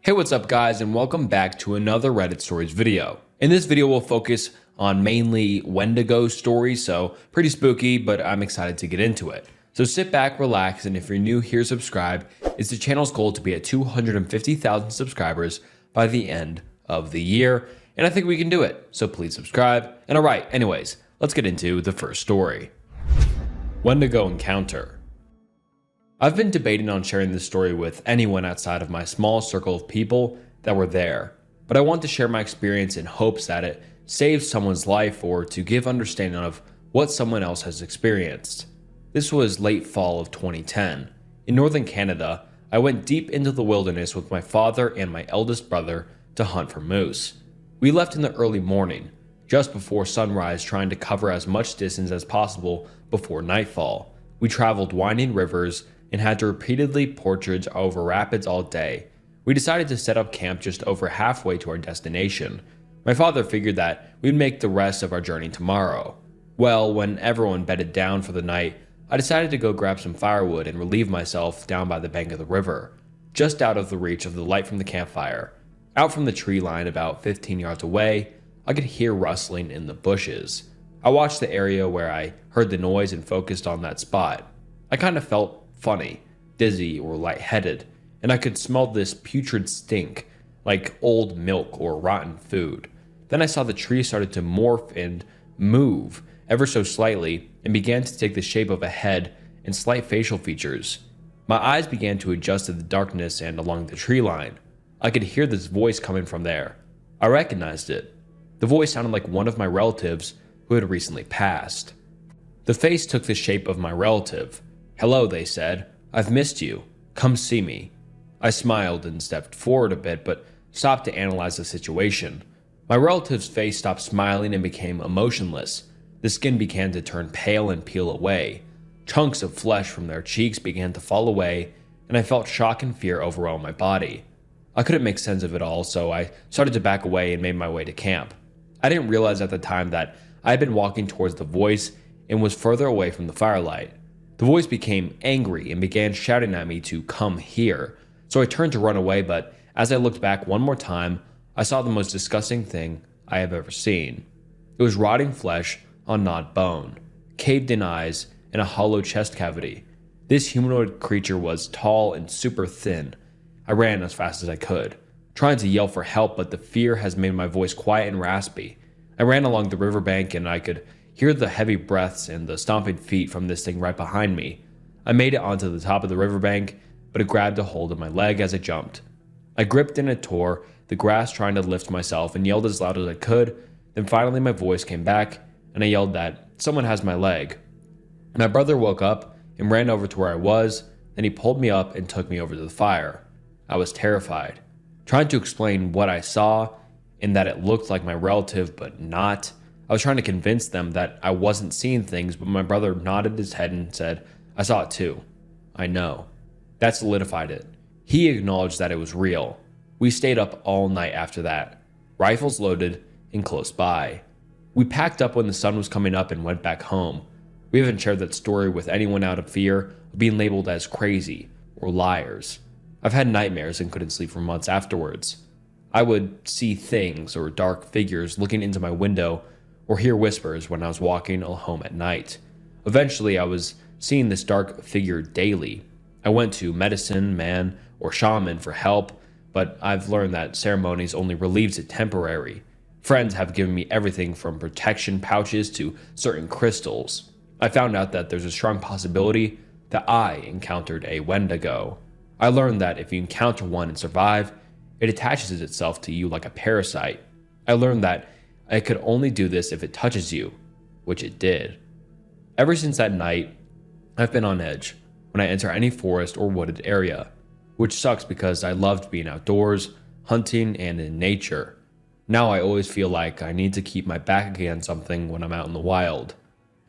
Hey, what's up guys, and welcome back to another Reddit Stories video. In this video, we'll focus on mainly Wendigo stories, so pretty spooky, but I'm excited to get into it. So sit back, relax, and if you're new here, subscribe. It's the channel's goal to be at 250,000 subscribers by the end of the year, and I think we can do it, so please subscribe. And alright, anyways, let's get into the first story. Wendigo encounter. I've been debating on sharing this story with anyone outside of my small circle of people that were there, but I want to share my experience in hopes that it saves someone's life or to give understanding of what someone else has experienced. This was late fall of 2010. In northern Canada, I went deep into the wilderness with my father and my eldest brother to hunt for moose. We left in the early morning, just before sunrise, trying to cover as much distance as possible before nightfall. We traveled winding rivers and had to repeatedly portage over rapids all day. We decided to set up camp just over halfway to our destination. My father figured that we'd make the rest of our journey tomorrow. Well, when everyone bedded down for the night, I decided to go grab some firewood and relieve myself down by the bank of the river, just out of the reach of the light from the campfire. Out from the tree line about 15 yards away, I could hear rustling in the bushes. I watched the area where I heard the noise and focused on that spot. I kind of felt funny, dizzy, or lightheaded, and I could smell this putrid stink, like old milk or rotten food. Then I saw the tree started to morph and move ever so slightly and began to take the shape of a head and slight facial features. My eyes began to adjust to the darkness and along the tree line. I could hear this voice coming from there. I recognized it. The voice sounded like one of my relatives who had recently passed. The face took the shape of my relative. "Hello," they said. "I've missed you. Come see me." I smiled and stepped forward a bit, but stopped to analyze the situation. My relative's face stopped smiling and became emotionless. The skin began to turn pale and peel away. Chunks of flesh from their cheeks began to fall away, and I felt shock and fear overwhelm my body. I couldn't make sense of it all, so I started to back away and made my way to camp. I didn't realize at the time that I had been walking towards the voice and was further away from the firelight. The voice became angry and began shouting at me to come here, so I turned to run away, but as I looked back one more time, I saw the most disgusting thing I have ever seen. It was rotting flesh on gnawed bone, caved-in eyes, and a hollow chest cavity. This humanoid creature was tall and super thin. I ran as fast as I could, trying to yell for help, but the fear has made my voice quiet and raspy. I ran along the riverbank and I could hear the heavy breaths and the stomping feet from this thing right behind me. I made it onto the top of the riverbank, but it grabbed a hold of my leg as I jumped. I gripped and it tore the grass trying to lift myself and yelled as loud as I could. Then finally my voice came back and I yelled that someone has my leg. My brother woke up and ran over to where I was, then he pulled me up and took me over to the fire. I was terrified, trying to explain what I saw and that it looked like my relative but not. I was trying to convince them that I wasn't seeing things, but my brother nodded his head and said, "I saw it too." "I know." That solidified it. He acknowledged that it was real. We stayed up all night after that, rifles loaded and close by. We packed up when the sun was coming up and went back home. We haven't shared that story with anyone out of fear of being labeled as crazy or liars. I've had nightmares and couldn't sleep for months afterwards. I would see things or dark figures looking into my window or hear whispers when I was walking home at night. Eventually, I was seeing this dark figure daily. I went to medicine man or shaman for help, but I've learned that ceremonies only relieves it temporary. Friends have given me everything from protection pouches to certain crystals. I found out that there's a strong possibility that I encountered a Wendigo. I learned that if you encounter one and survive, it attaches itself to you like a parasite. I learned that I could only do this if it touches you, which it did. Ever since that night, I've been on edge when I enter any forest or wooded area, which sucks because I loved being outdoors, hunting, and in nature. Now I always feel like I need to keep my back against something when I'm out in the wild.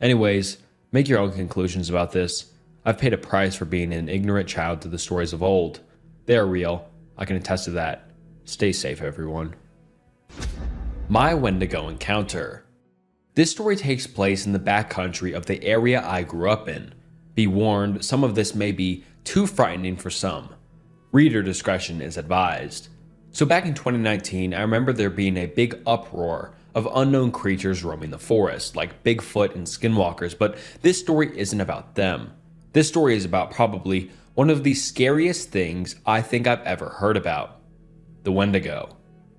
Anyways, make your own conclusions about this. I've paid a price for being an ignorant child to the stories of old. They are real. I can attest to that. Stay safe, everyone. My Wendigo encounter. This story takes place in the backcountry of the area I grew up in. Be warned, some of this may be too frightening for some. Reader discretion is advised. So back in 2019, I remember there being a big uproar of unknown creatures roaming the forest, like Bigfoot and skinwalkers, but this story isn't about them. This story is about probably one of the scariest things I think I've ever heard about: the Wendigo.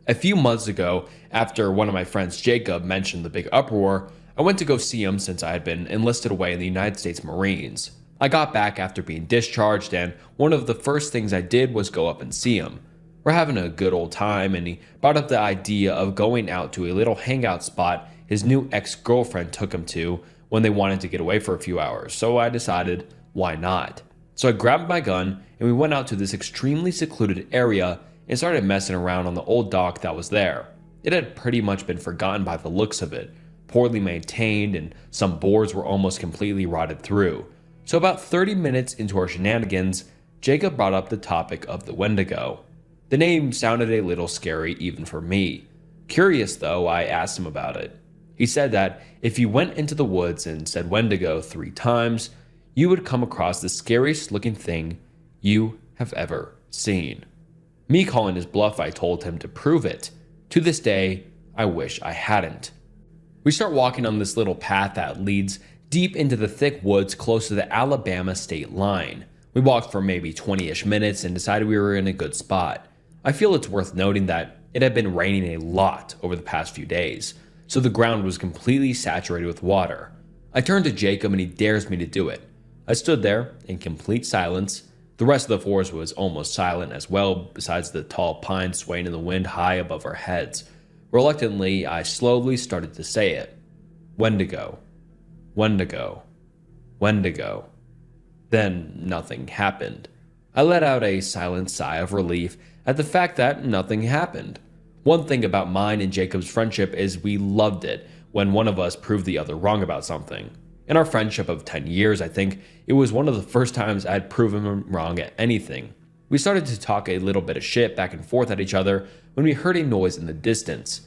A few months ago, after one of my friends, Jacob, mentioned the big uproar, I went to go see him since I had been enlisted away in the United States Marines. I got back after being discharged, and one of the first things I did was go up and see him. We're having a good old time, and he brought up the idea of going out to a little hangout spot his new ex-girlfriend took him to when they wanted to get away for a few hours, so I decided, why not? So I grabbed my gun, and we went out to this extremely secluded area and started messing around on the old dock that was there. It had pretty much been forgotten by the looks of it, poorly maintained, and some boards were almost completely rotted through. So about 30 minutes into our shenanigans, Jacob brought up the topic of the Wendigo. The name sounded a little scary even for me. Curious though, I asked him about it. He said that if you went into the woods and said Wendigo 3 times, you would come across the scariest looking thing you have ever seen. Me calling his bluff, I told him to prove it. To this day, I wish I hadn't. We start walking on this little path that leads deep into the thick woods close to the Alabama state line. We walked for maybe 20-ish minutes and decided we were in a good spot. I feel it's worth noting that it had been raining a lot over the past few days, so the ground was completely saturated with water. I turned to Jacob and he dares me to do it. I stood there in complete silence. The rest of the forest was almost silent as well, besides the tall pines swaying in the wind high above our heads. Reluctantly, I slowly started to say it. Wendigo. Wendigo. Wendigo. Then nothing happened. I let out a silent sigh of relief at the fact that nothing happened. One thing about mine and Jacob's friendship is we loved it when one of us proved the other wrong about something. In our friendship of 10 years, I think it was one of the first times I'd proven him wrong at anything. We started to talk a little bit of shit back and forth at each other when we heard a noise in the distance.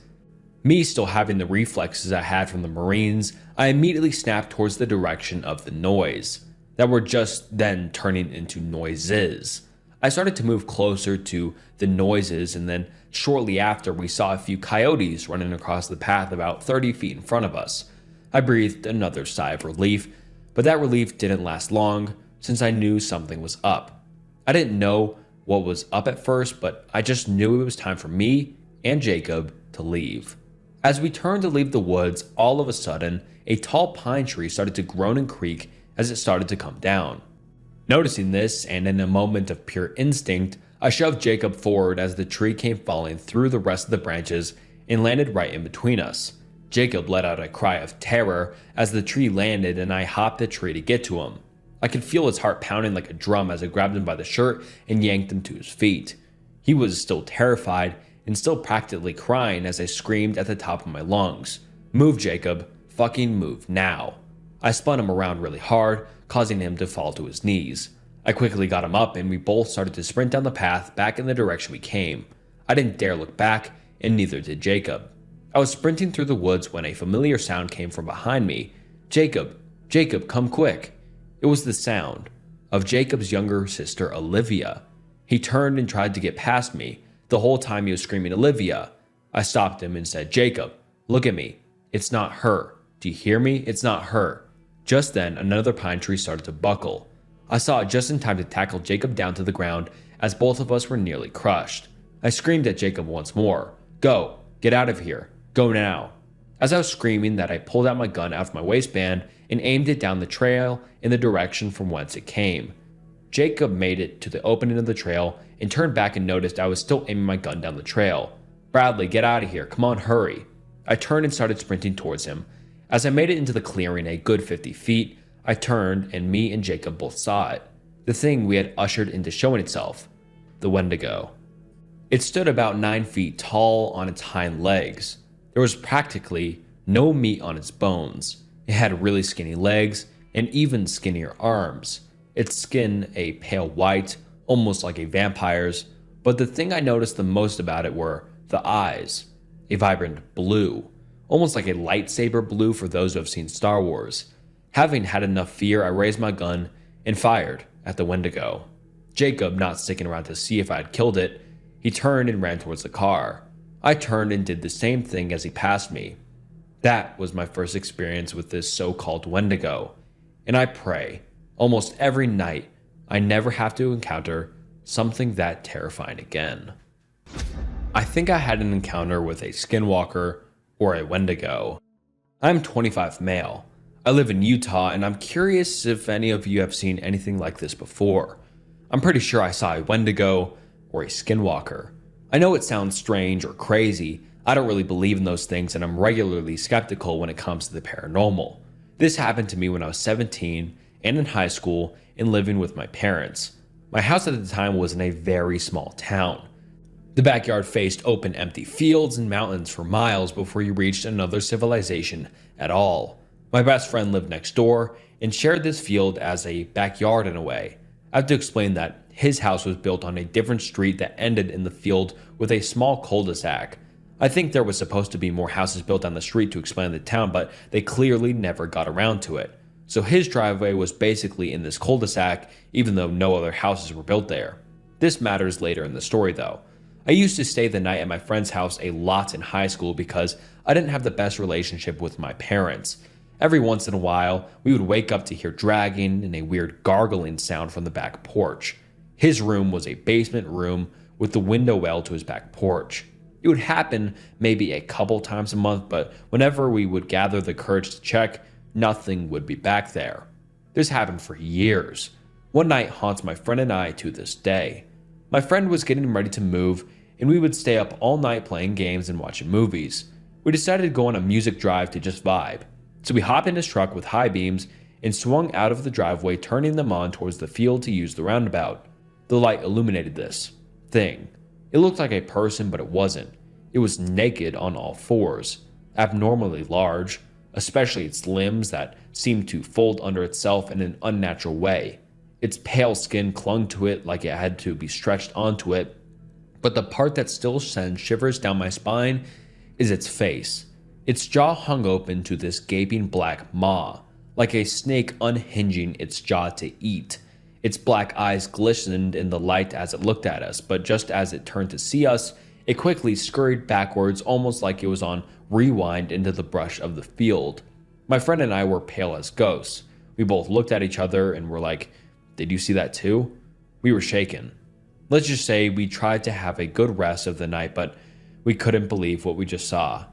Me still having the reflexes I had from the Marines, I immediately snapped towards the direction of the noise that were just then turning into noises. I started to move closer to the noises, and then shortly after we saw a few coyotes running across the path about 30 feet in front of us. I breathed another sigh of relief, but that relief didn't last long since I knew something was up. I didn't know what was up at first, but I just knew it was time for me and Jacob to leave. As we turned to leave the woods, all of a sudden, a tall pine tree started to groan and creak as it started to come down. Noticing this, and in a moment of pure instinct, I shoved Jacob forward as the tree came falling through the rest of the branches and landed right in between us. Jacob let out a cry of terror as the tree landed, and I hopped the tree to get to him. I could feel his heart pounding like a drum as I grabbed him by the shirt and yanked him to his feet. He was still terrified and still practically crying as I screamed at the top of my lungs. "Move, Jacob. Fucking move now." I spun him around really hard, causing him to fall to his knees. I quickly got him up and we both started to sprint down the path back in the direction we came. I didn't dare look back, and neither did Jacob. I was sprinting through the woods when a familiar sound came from behind me. "Jacob, Jacob, come quick." It was the sound of Jacob's younger sister, Olivia. He turned and tried to get past me. The whole time he was screaming, "Olivia." I stopped him and said, "Jacob, look at me. It's not her. Do you hear me? It's not her." Just then, another pine tree started to buckle. I saw it just in time to tackle Jacob down to the ground as both of us were nearly crushed. I screamed at Jacob once more. "Go! Get out of here! Go now!" As I was screaming that, I pulled out my gun out of my waistband and aimed it down the trail in the direction from whence it came. Jacob made it to the opening of the trail and turned back and noticed I was still aiming my gun down the trail. "Bradley, get out of here. Come on, hurry." I turned and started sprinting towards him. As I made it into the clearing a good 50 feet, I turned and me and Jacob both saw it. The thing we had ushered into showing itself. The Wendigo. It stood about 9 feet tall on its hind legs. There was practically no meat on its bones. It had really skinny legs and even skinnier arms. Its skin a pale white, almost like a vampire's, but the thing I noticed the most about it were the eyes. A vibrant blue, almost like a lightsaber blue for those who have seen Star Wars. Having had enough fear, I raised my gun and fired at the Wendigo. Jacob, not sticking around to see if I had killed it, He turned and ran towards the car. I turned and did the same thing as he passed me. That was my first experience with this so-called Wendigo, and I pray, almost every night, I never have to encounter something that terrifying again. I think I had an encounter with a skinwalker or a Wendigo. I'm 25 male. I live in Utah, and I'm curious if any of you have seen anything like this before. I'm pretty sure I saw a Wendigo or a skinwalker. I know it sounds strange or crazy. I don't really believe in those things, and I'm regularly skeptical when it comes to the paranormal. This happened to me when I was 17 and in high school and living with my parents. My house at the time was in a very small town. The backyard faced open empty fields and mountains for miles before you reached another civilization at all. My best friend lived next door and shared this field as a backyard in a way. I have to explain that his house was built on a different street that ended in the field with a small cul-de-sac. I think there was supposed to be more houses built on the street to expand the town, but they clearly never got around to it. So his driveway was basically in this cul-de-sac, even though no other houses were built there. This matters later in the story though. I used to stay the night at my friend's house a lot in high school because I didn't have the best relationship with my parents. Every once in a while, we would wake up to hear dragging and a weird gargling sound from the back porch. His room was a basement room with the window well to his back porch. It would happen maybe a couple times a month, but whenever we would gather the courage to check, nothing would be back there. This happened for years. One night haunts my friend and I to this day. My friend was getting ready to move, and we would stay up all night playing games and watching movies. We decided to go on a music drive to just vibe. So we hopped in his truck with high beams and swung out of the driveway, turning them on towards the field to use the roundabout. The light illuminated this thing. It looked like a person, but it wasn't. It was naked on all fours, abnormally large, especially its limbs that seemed to fold under itself in an unnatural way. Its pale skin clung to it like it had to be stretched onto it, but the part that still sends shivers down my spine is its face. Its jaw hung open to this gaping black maw, like a snake unhinging its jaw to eat. Its black eyes glistened in the light as it looked at us, but just as it turned to see us, it quickly scurried backwards, almost like it was on rewind into the brush of the field. My friend and I were pale as ghosts. We both looked at each other and were like, "Did you see that too?" We were shaken. Let's just say we tried to have a good rest of the night, but we couldn't believe what we just saw.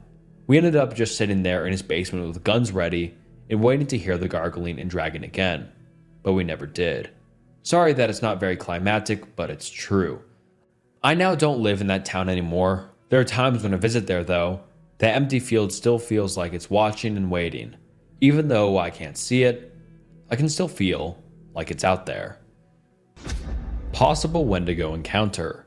We ended up just sitting there in his basement with guns ready and waiting to hear the gargling and dragging again. But we never did. Sorry that it's not very climactic, but it's true. I now don't live in that town anymore. There are times when I visit there though, that empty field still feels like it's watching and waiting. Even though I can't see it, I can still feel like it's out there. Possible Wendigo encounter.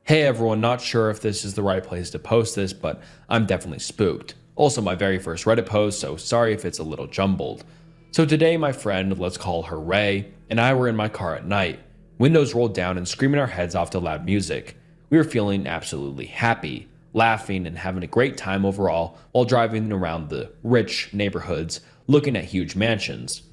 Hey everyone, not sure if this is the right place to post this, but I'm definitely spooked. Also my very first Reddit post, so sorry if it's a little jumbled. So today my friend, let's call her Ray, and I were in my car at night. Windows rolled down and screaming our heads off to loud music. We were feeling absolutely happy, laughing and having a great time overall while driving around the rich neighborhoods looking at huge mansions.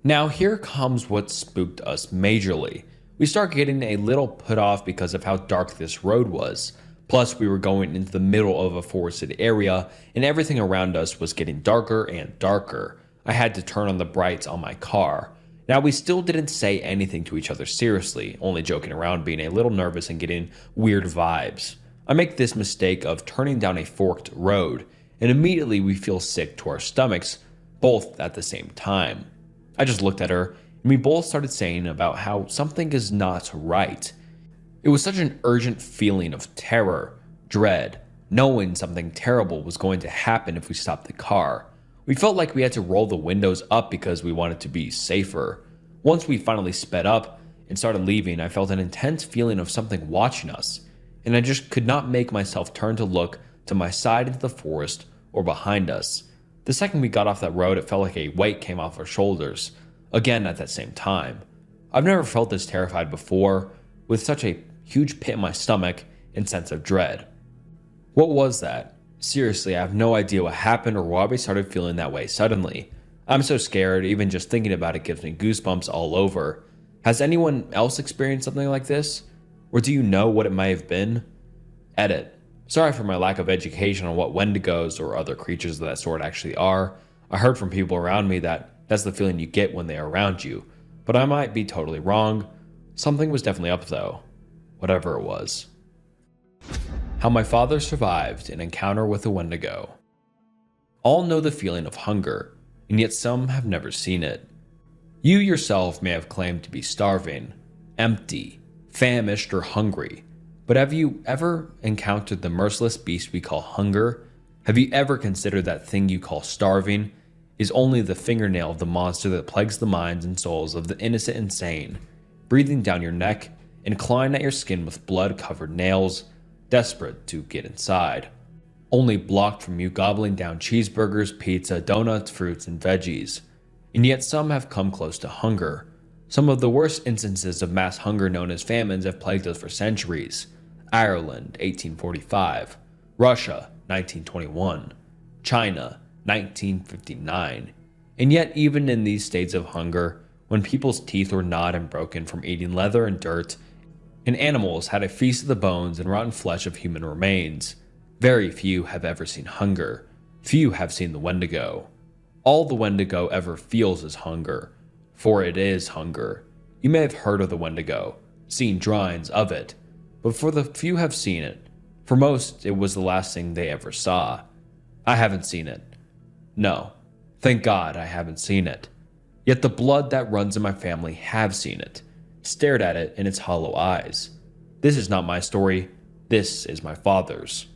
Now here comes what spooked us majorly. We start getting a little put off because of how dark this road was. Plus we were going into the middle of a forested area and everything around us was getting darker and darker. I had to turn on the brights on my car. Now we still didn't say anything to each other seriously, only joking around, being a little nervous and getting weird vibes. I make this mistake of turning down a forked road, and immediately we feel sick to our stomachs, both at the same time. I just looked at her, and we both started saying about how something is not right. It was such an urgent feeling of terror, dread, knowing something terrible was going to happen if we stopped the car. We felt like we had to roll the windows up because we wanted to be safer. Once we finally sped up and started leaving, I felt an intense feeling of something watching us, and I just could not make myself turn to look to my side into the forest or behind us. The second we got off that road, it felt like a weight came off our shoulders, again at that same time. I've never felt this terrified before, with such a huge pit in my stomach and sense of dread. What was that? Seriously, I have no idea what happened or why we started feeling that way suddenly. I'm so scared, even just thinking about it gives me goosebumps all over. Has anyone else experienced something like this? Or do you know what it might have been? Edit. Sorry for my lack of education on what Wendigos or other creatures of that sort actually are. I heard from people around me that that's the feeling you get when they are around you, but I might be totally wrong. Something was definitely up though, whatever it was. How my father survived an encounter with a Wendigo. All know the feeling of hunger, and yet some have never seen it. You yourself may have claimed to be starving, empty, famished, or hungry, but have you ever encountered the merciless beast we call hunger? Have you ever considered that thing you call starving is only the fingernail of the monster that plagues the minds and souls of the innocent and sane, breathing down your neck and clawing at your skin with blood-covered nails, desperate to get inside, only blocked from you gobbling down cheeseburgers, pizza, donuts, fruits, and veggies. And yet some have come close to hunger. Some of the worst instances of mass hunger known as famines have plagued us for centuries. Ireland, 1845. Russia, 1921. China, 1959. And yet even in these states of hunger, when people's teeth were gnawed and broken from eating leather and dirt, and animals had a feast of the bones and rotten flesh of human remains, very few have ever seen hunger. Few have seen the Wendigo. All the Wendigo ever feels is hunger, for it is hunger. You may have heard of the Wendigo, seen drawings of it, but for the few have seen it, for most it was the last thing they ever saw. I haven't seen it. No, thank God I haven't seen it. Yet the blood that runs in my family have seen it, stared at it in its hollow eyes. This is not my story, this is my father's.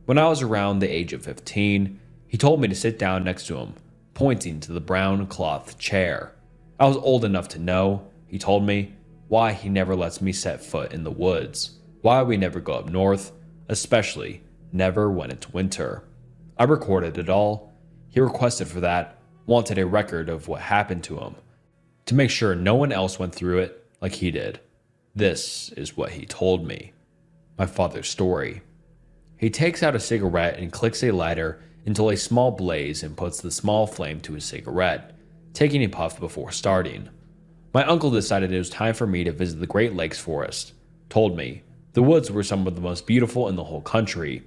When I was around the age of 15, he told me to sit down next to him, pointing to the brown cloth chair. I was old enough to know, he told me, why he never lets me set foot in the woods, why we never go up north, especially never when it's winter. I recorded it all. He requested for that, wanted a record of what happened to him, to make sure no one else went through it like he did. This is what he told me. My father's story. He takes out a cigarette and clicks a lighter until a small blaze and puts the small flame to his cigarette, taking a puff before starting. My uncle decided it was time for me to visit the Great Lakes forest. Told me the woods were some of the most beautiful in the whole country.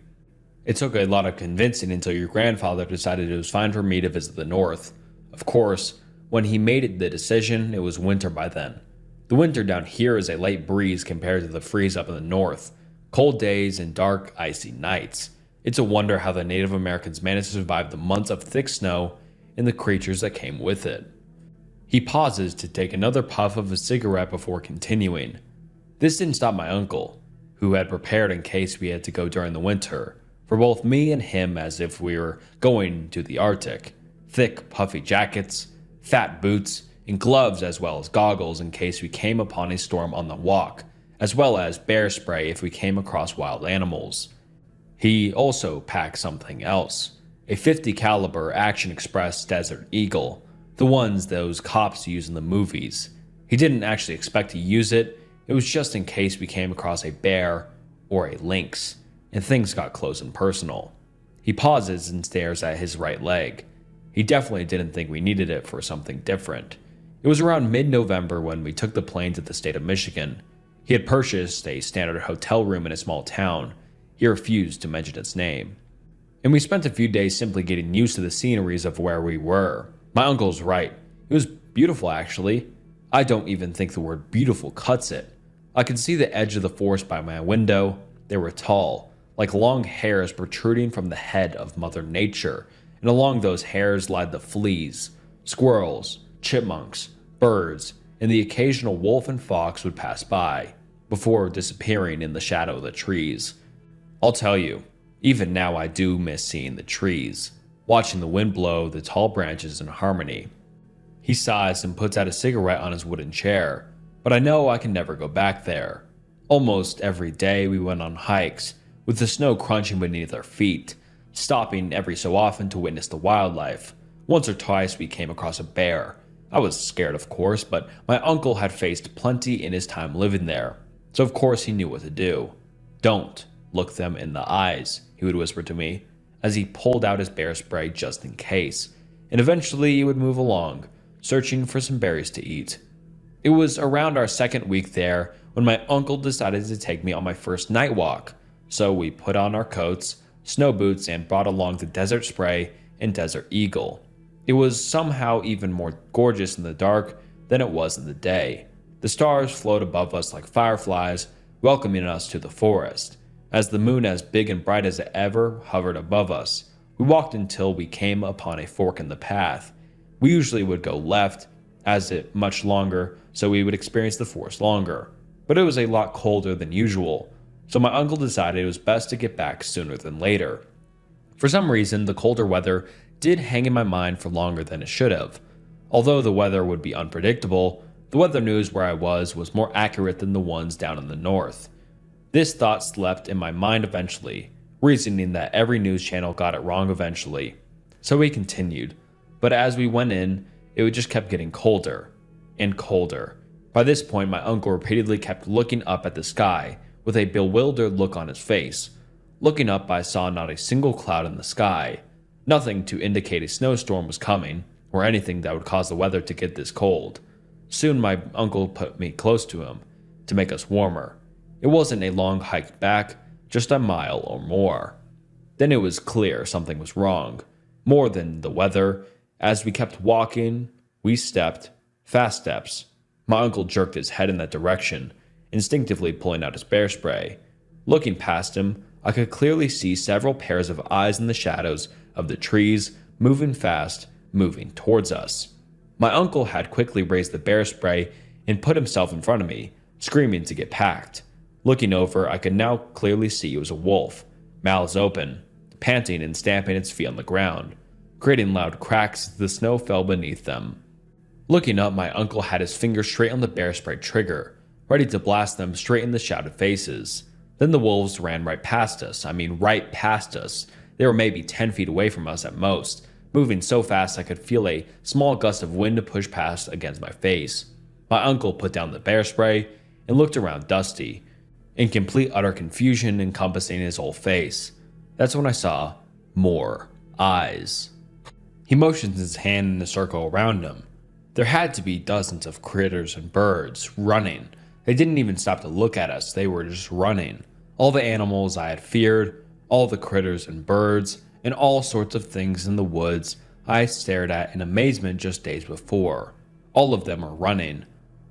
It took a lot of convincing until your grandfather decided it was fine for me to visit the north. Of course, when he made the decision, it was winter by then. The winter down here is a light breeze compared to the freeze up in the north. Cold days and dark, icy nights. It's a wonder how the Native Americans managed to survive the months of thick snow and the creatures that came with it. He pauses to take another puff of his cigarette before continuing. This didn't stop my uncle, who had prepared in case we had to go during the winter, for both me and him as if we were going to the Arctic. Thick, puffy jackets, fat boots, and gloves as well as goggles in case we came upon a storm on the walk, as well as bear spray if we came across wild animals. He also packed something else, a .50 caliber Action Express Desert Eagle, the ones those cops use in the movies. He didn't actually expect to use it, it was just in case we came across a bear or a lynx, and things got close and personal. He pauses and stares at his right leg. He definitely didn't think we needed it for something different. It was around mid-November when we took the plane to the state of Michigan. He had purchased a standard hotel room in a small town. He refused to mention its name. And we spent a few days simply getting used to the sceneries of where we were. My uncle's right. It was beautiful, actually. I don't even think the word beautiful cuts it. I could see the edge of the forest by my window. They were tall, like long hairs protruding from the head of Mother Nature, and along those hairs lied the fleas, squirrels, chipmunks, birds, and the occasional wolf and fox would pass by, before disappearing in the shadow of the trees. I'll tell you, even now I do miss seeing the trees, watching the wind blow the tall branches in harmony. He sighs and puts out a cigarette on his wooden chair, but I know I can never go back there. Almost every day we went on hikes, with the snow crunching beneath our feet, stopping every so often to witness the wildlife. Once or twice we came across a bear. I was scared, of course, but my uncle had faced plenty in his time living there, so of course he knew what to do. Don't look them in the eyes, he would whisper to me, as he pulled out his bear spray just in case, and eventually he would move along, searching for some berries to eat. It was around our second week there when my uncle decided to take me on my first night walk. So we put on our coats, snow boots, and brought along the Desert Spray and Desert Eagle. It was somehow even more gorgeous in the dark than it was in the day. The stars float above us like fireflies, welcoming us to the forest. As the moon, as big and bright as it ever, hovered above us. We walked until we came upon a fork in the path. We usually would go left, as it much longer, so we would experience the forest longer. But it was a lot colder than usual, so my uncle decided it was best to get back sooner than later. For some reason, the colder weather did hang in my mind for longer than it should have. Although the weather would be unpredictable, the weather news where I was more accurate than the ones down in the north. This thought slept in my mind eventually, reasoning that every news channel got it wrong eventually. So we continued, but as we went in, it just kept getting colder and colder. By this point, my uncle repeatedly kept looking up at the sky with a bewildered look on his face. Looking up, I saw not a single cloud in the sky, nothing to indicate a snowstorm was coming or anything that would cause the weather to get this cold. Soon my uncle put me close to him to make us warmer. It wasn't a long hike back, just a mile or more. Then it was clear something was wrong, more than the weather. As we kept walking, we stepped, fast steps. My uncle jerked his head in that direction, instinctively pulling out his bear spray. Looking past him, I could clearly see several pairs of eyes in the shadows of the trees, moving fast, moving towards us. My uncle had quickly raised the bear spray and put himself in front of me, screaming to get packed. Looking over, I could now clearly see it was a wolf, mouths open, panting and stamping its feet on the ground, creating loud cracks as the snow fell beneath them. Looking up, my uncle had his finger straight on the bear spray trigger, ready to blast them straight in the shouted faces. Then the wolves ran right past us. Right past us. They were maybe 10 feet away from us at most, moving so fast I could feel a small gust of wind push past against my face. My uncle put down the bear spray and looked around Dusty, in complete utter confusion encompassing his whole face. That's when I saw more eyes. He motioned his hand in a circle around him. There had to be dozens of critters and birds running. They didn't even stop to look at us, they were just running. All the animals I had feared, all the critters and birds, and all sorts of things in the woods I stared at in amazement just days before. All of them were running.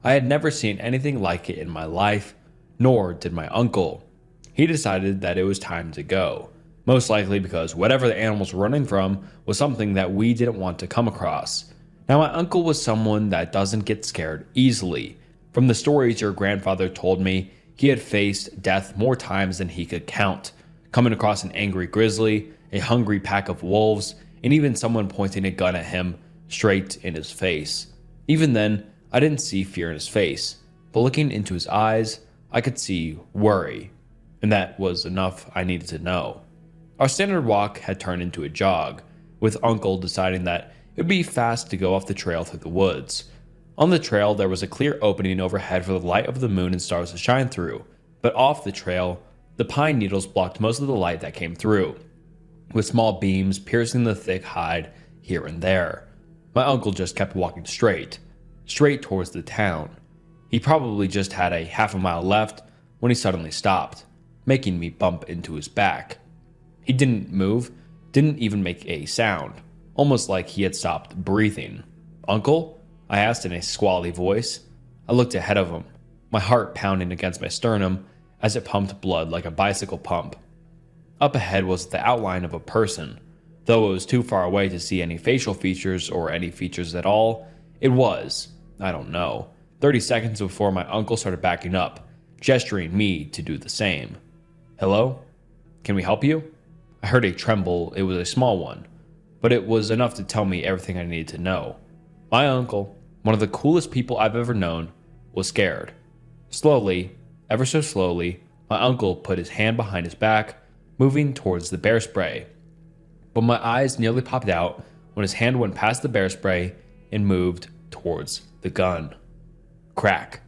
I had never seen anything like it in my life, nor did my uncle. He decided that it was time to go, most likely because whatever the animals were running from was something that we didn't want to come across. Now, my uncle was someone that doesn't get scared easily. From the stories your grandfather told me, he had faced death more times than he could count, coming across an angry grizzly, a hungry pack of wolves, and even someone pointing a gun at him straight in his face. Even then, I didn't see fear in his face, but looking into his eyes, I could see worry, and that was enough I needed to know. Our standard walk had turned into a jog, with Uncle deciding that it would be fast to go off the trail through the woods. On the trail, there was a clear opening overhead for the light of the moon and stars to shine through, but off the trail, the pine needles blocked most of the light that came through, with small beams piercing the thick hide here and there. My uncle just kept walking straight towards the town. He probably just had a half a mile left when he suddenly stopped, making me bump into his back. He didn't move, didn't even make a sound, almost like he had stopped breathing. "Uncle?" I asked in a squally voice. I looked ahead of him, my heart pounding against my sternum as it pumped blood like a bicycle pump. Up ahead was the outline of a person. Though it was too far away to see any facial features or any features at all, it was, 30 seconds before my uncle started backing up, gesturing me to do the same. "Hello? Can we help you?" I heard a tremble. It was a small one, but it was enough to tell me everything I needed to know. My uncle, one of the coolest people I've ever known, was scared. Slowly, ever so slowly, my uncle put his hand behind his back, moving towards the bear spray. But my eyes nearly popped out when his hand went past the bear spray and moved towards the gun. Crack.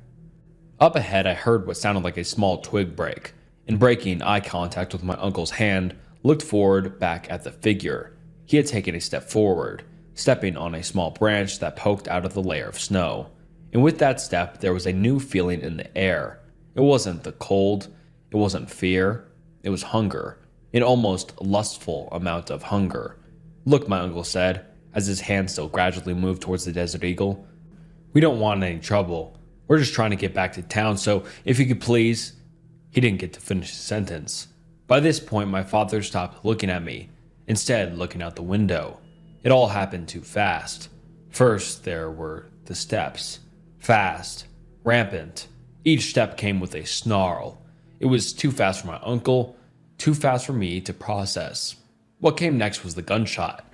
Up ahead, I heard what sounded like a small twig break, and breaking eye contact with my uncle's hand, looked forward back at the figure. He had taken a step forward, stepping on a small branch that poked out of the layer of snow. And with that step, there was a new feeling in the air, It wasn't the cold, it wasn't fear, it was hunger, an almost lustful amount of hunger. "Look," my uncle said, as his hand still gradually moved towards the Desert Eagle. "We don't want any trouble. We're just trying to get back to town, so if you could please..." He didn't get to finish his sentence. By this point, my father stopped looking at me, instead looking out the window. It all happened too fast. First, there were the steps. Fast, rampant. Each step came with a snarl. It was too fast for my uncle, too fast for me to process. What came next was the gunshot.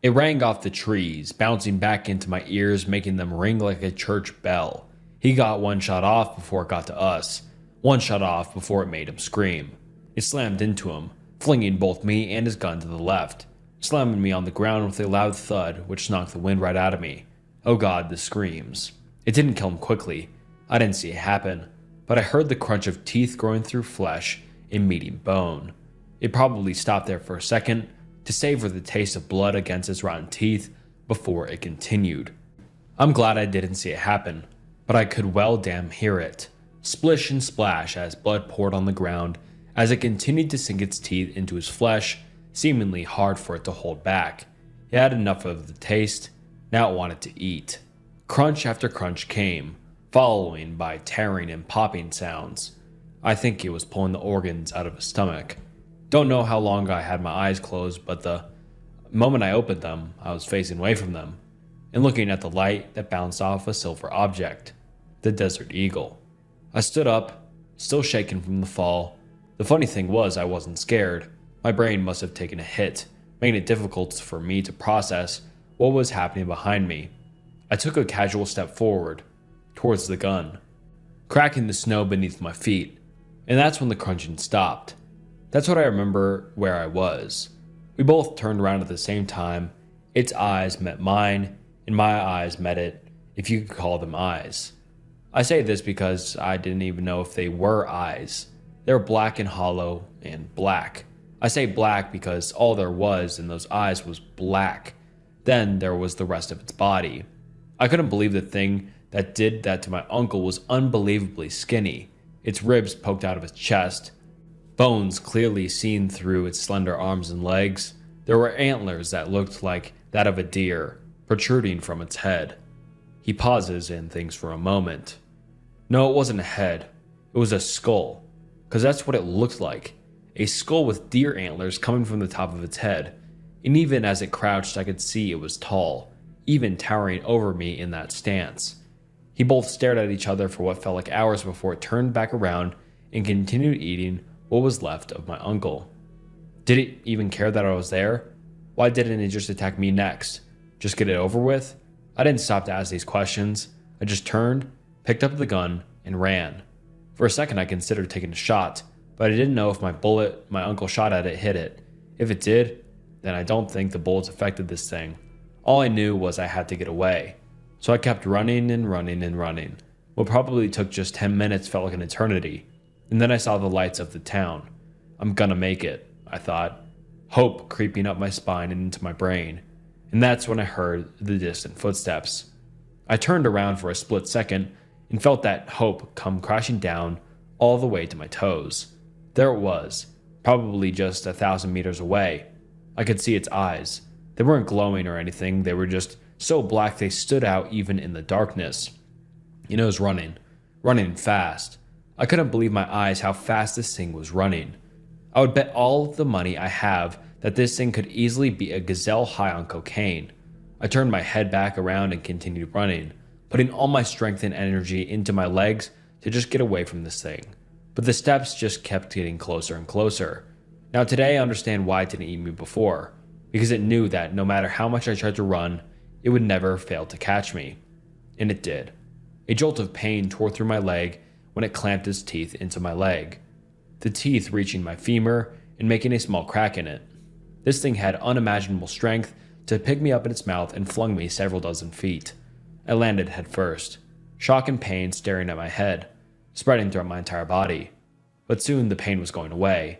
It rang off the trees, bouncing back into my ears, making them ring like a church bell. He got one shot off before it got to us. One shot off before it made him scream. It slammed into him, flinging both me and his gun to the left, slamming me on the ground with a loud thud which knocked the wind right out of me. Oh God, the screams. It didn't kill him quickly. I didn't see it happen, but I heard the crunch of teeth growing through flesh and meeting bone. It probably stopped there for a second to savor the taste of blood against its rotten teeth before it continued. I'm glad I didn't see it happen, but I could well damn hear it. Splish and splash as blood poured on the ground as it continued to sink its teeth into his flesh, seemingly hard for it to hold back. It had enough of the taste, now it wanted to eat. Crunch after crunch came, following by tearing and popping sounds. I think it was pulling the organs out of his stomach. Don't know how long I had my eyes closed, but the moment I opened them, I was facing away from them and looking at the light that bounced off a silver object, the Desert Eagle. I stood up, still shaken from the fall. The funny thing was I wasn't scared. My brain must have taken a hit, making it difficult for me to process what was happening behind me. I took a casual step forward, towards the gun, cracking the snow beneath my feet, and that's when the crunching stopped. That's what I remember where I was. We both turned around at the same time. Its eyes met mine, and my eyes met it, if you could call them eyes. I say this because I didn't even know if they were eyes. They were black and hollow and black. I say black because all there was in those eyes was black. Then there was the rest of its body. I couldn't believe the thing that did that to my uncle was unbelievably skinny. Its ribs poked out of its chest, bones clearly seen through its slender arms and legs. There were antlers that looked like that of a deer, protruding from its head. He pauses and thinks for a moment. No, it wasn't a head. It was a skull, because that's what it looked like. A skull with deer antlers coming from the top of its head. And even as it crouched, I could see it was tall, even towering over me in that stance. He both stared at each other for what felt like hours before it turned back around and continued eating what was left of my uncle. Did it even care that I was there? Why didn't it just attack me next? Just get it over with? I didn't stop to ask these questions. I just turned, picked up the gun, and ran. For a second I considered taking a shot, but I didn't know if my bullet my uncle shot at it hit it. If it did, then I don't think the bullets affected this thing. All I knew was I had to get away. So I kept running and running and running. What probably took just 10 minutes felt like an eternity. And then I saw the lights of the town. I'm gonna make it, I thought. Hope creeping up my spine and into my brain. And that's when I heard the distant footsteps. I turned around for a split second and felt that hope come crashing down all the way to my toes. There it was, probably just 1,000 meters away. I could see its eyes. They weren't glowing or anything, they were just so black they stood out even in the darkness. And it was running fast. I couldn't believe my eyes how fast this thing was running. I would bet all of the money I have that this thing could easily be a gazelle high on cocaine. I turned my head back around and continued running, putting all my strength and energy into my legs to just get away from this thing. But the steps just kept getting closer and closer. Now today I understand why it didn't eat me before, because it knew that no matter how much I tried to run, it would never fail to catch me. And it did. A jolt of pain tore through my leg when it clamped its teeth into my leg, the teeth reaching my femur and making a small crack in it. This thing had unimaginable strength to pick me up in its mouth and flung me several dozen feet. I landed head first, shock and pain staring at my head, spreading throughout my entire body. But soon the pain was going away,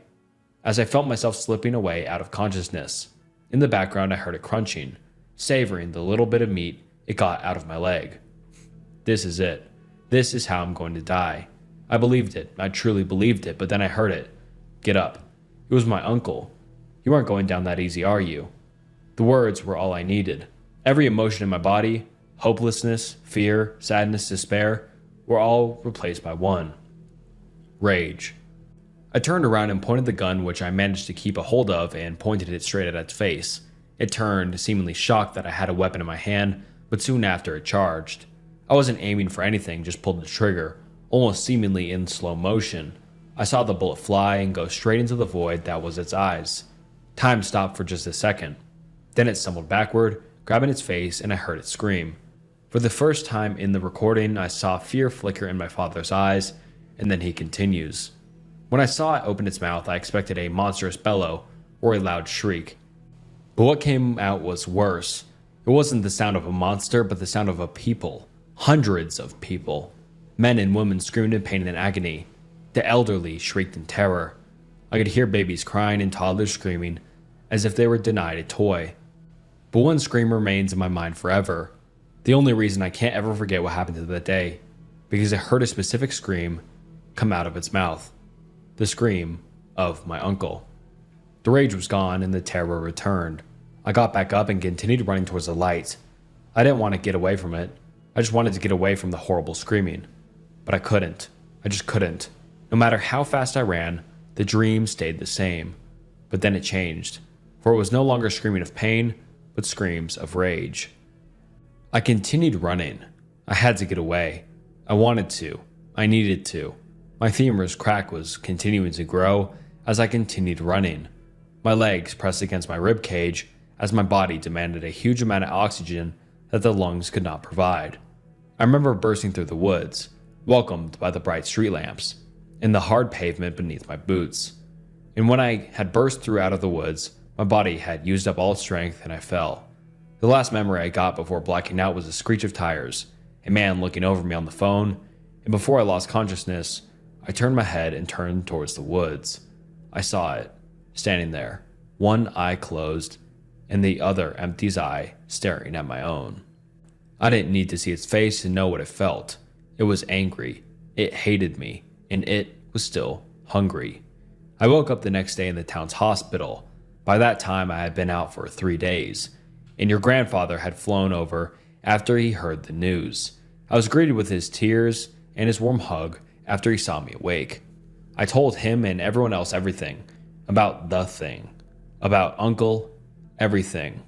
as I felt myself slipping away out of consciousness. In the background I heard it crunching, savoring the little bit of meat it got out of my leg. This is it. This is how I'm going to die. I believed it. I truly believed it, but then I heard it. Get up. It was my uncle. You aren't going down that easy, are you? The words were all I needed. Every emotion in my body, hopelessness, fear, sadness, despair, were all replaced by one. Rage. I turned around and pointed the gun, which I managed to keep a hold of, and pointed it straight at its face. It turned, seemingly shocked that I had a weapon in my hand, but soon after it charged. I wasn't aiming for anything, just pulled the trigger, almost seemingly in slow motion. I saw the bullet fly and go straight into the void that was its eyes. Time stopped for just a second. Then it stumbled backward, grabbing its face, and I heard it scream. For the first time in the recording, I saw fear flicker in my father's eyes, and then he continues. When I saw it open its mouth, I expected a monstrous bellow or a loud shriek. But what came out was worse. It wasn't the sound of a monster, but the sound of a people. Hundreds of people. Men and women screamed in pain and agony. The elderly shrieked in terror. I could hear babies crying and toddlers screaming, as if they were denied a toy. But one scream remains in my mind forever. The only reason I can't ever forget what happened to that day, because I heard a specific scream come out of its mouth. The scream of my uncle. The rage was gone and the terror returned. I got back up and continued running towards the light. I didn't want to get away from it. I just wanted to get away from the horrible screaming. But I couldn't. I just couldn't. No matter how fast I ran, the dream stayed the same. But then it changed, for it was no longer screaming of pain, but screams of rage. I continued running. I had to get away. I wanted to. I needed to. My femur's crack was continuing to grow as I continued running. My legs pressed against my rib cage as my body demanded a huge amount of oxygen that the lungs could not provide. I remember bursting through the woods, welcomed by the bright street lamps, and the hard pavement beneath my boots. And when I had burst through out of the woods, my body had used up all its strength and I fell. The last memory I got before blacking out was a screech of tires, a man looking over me on the phone, and before I lost consciousness, I turned my head and turned towards the woods. I saw it, standing there, one eye closed, and the other empty eye staring at my own. I didn't need to see its face to know what it felt. It was angry, it hated me, and it was still hungry. I woke up the next day in the town's hospital. By that time, I had been out for 3 days, and your grandfather had flown over after he heard the news. I was greeted with his tears and his warm hug after he saw me awake. I told him and everyone else everything, about the thing, about Uncle, everything.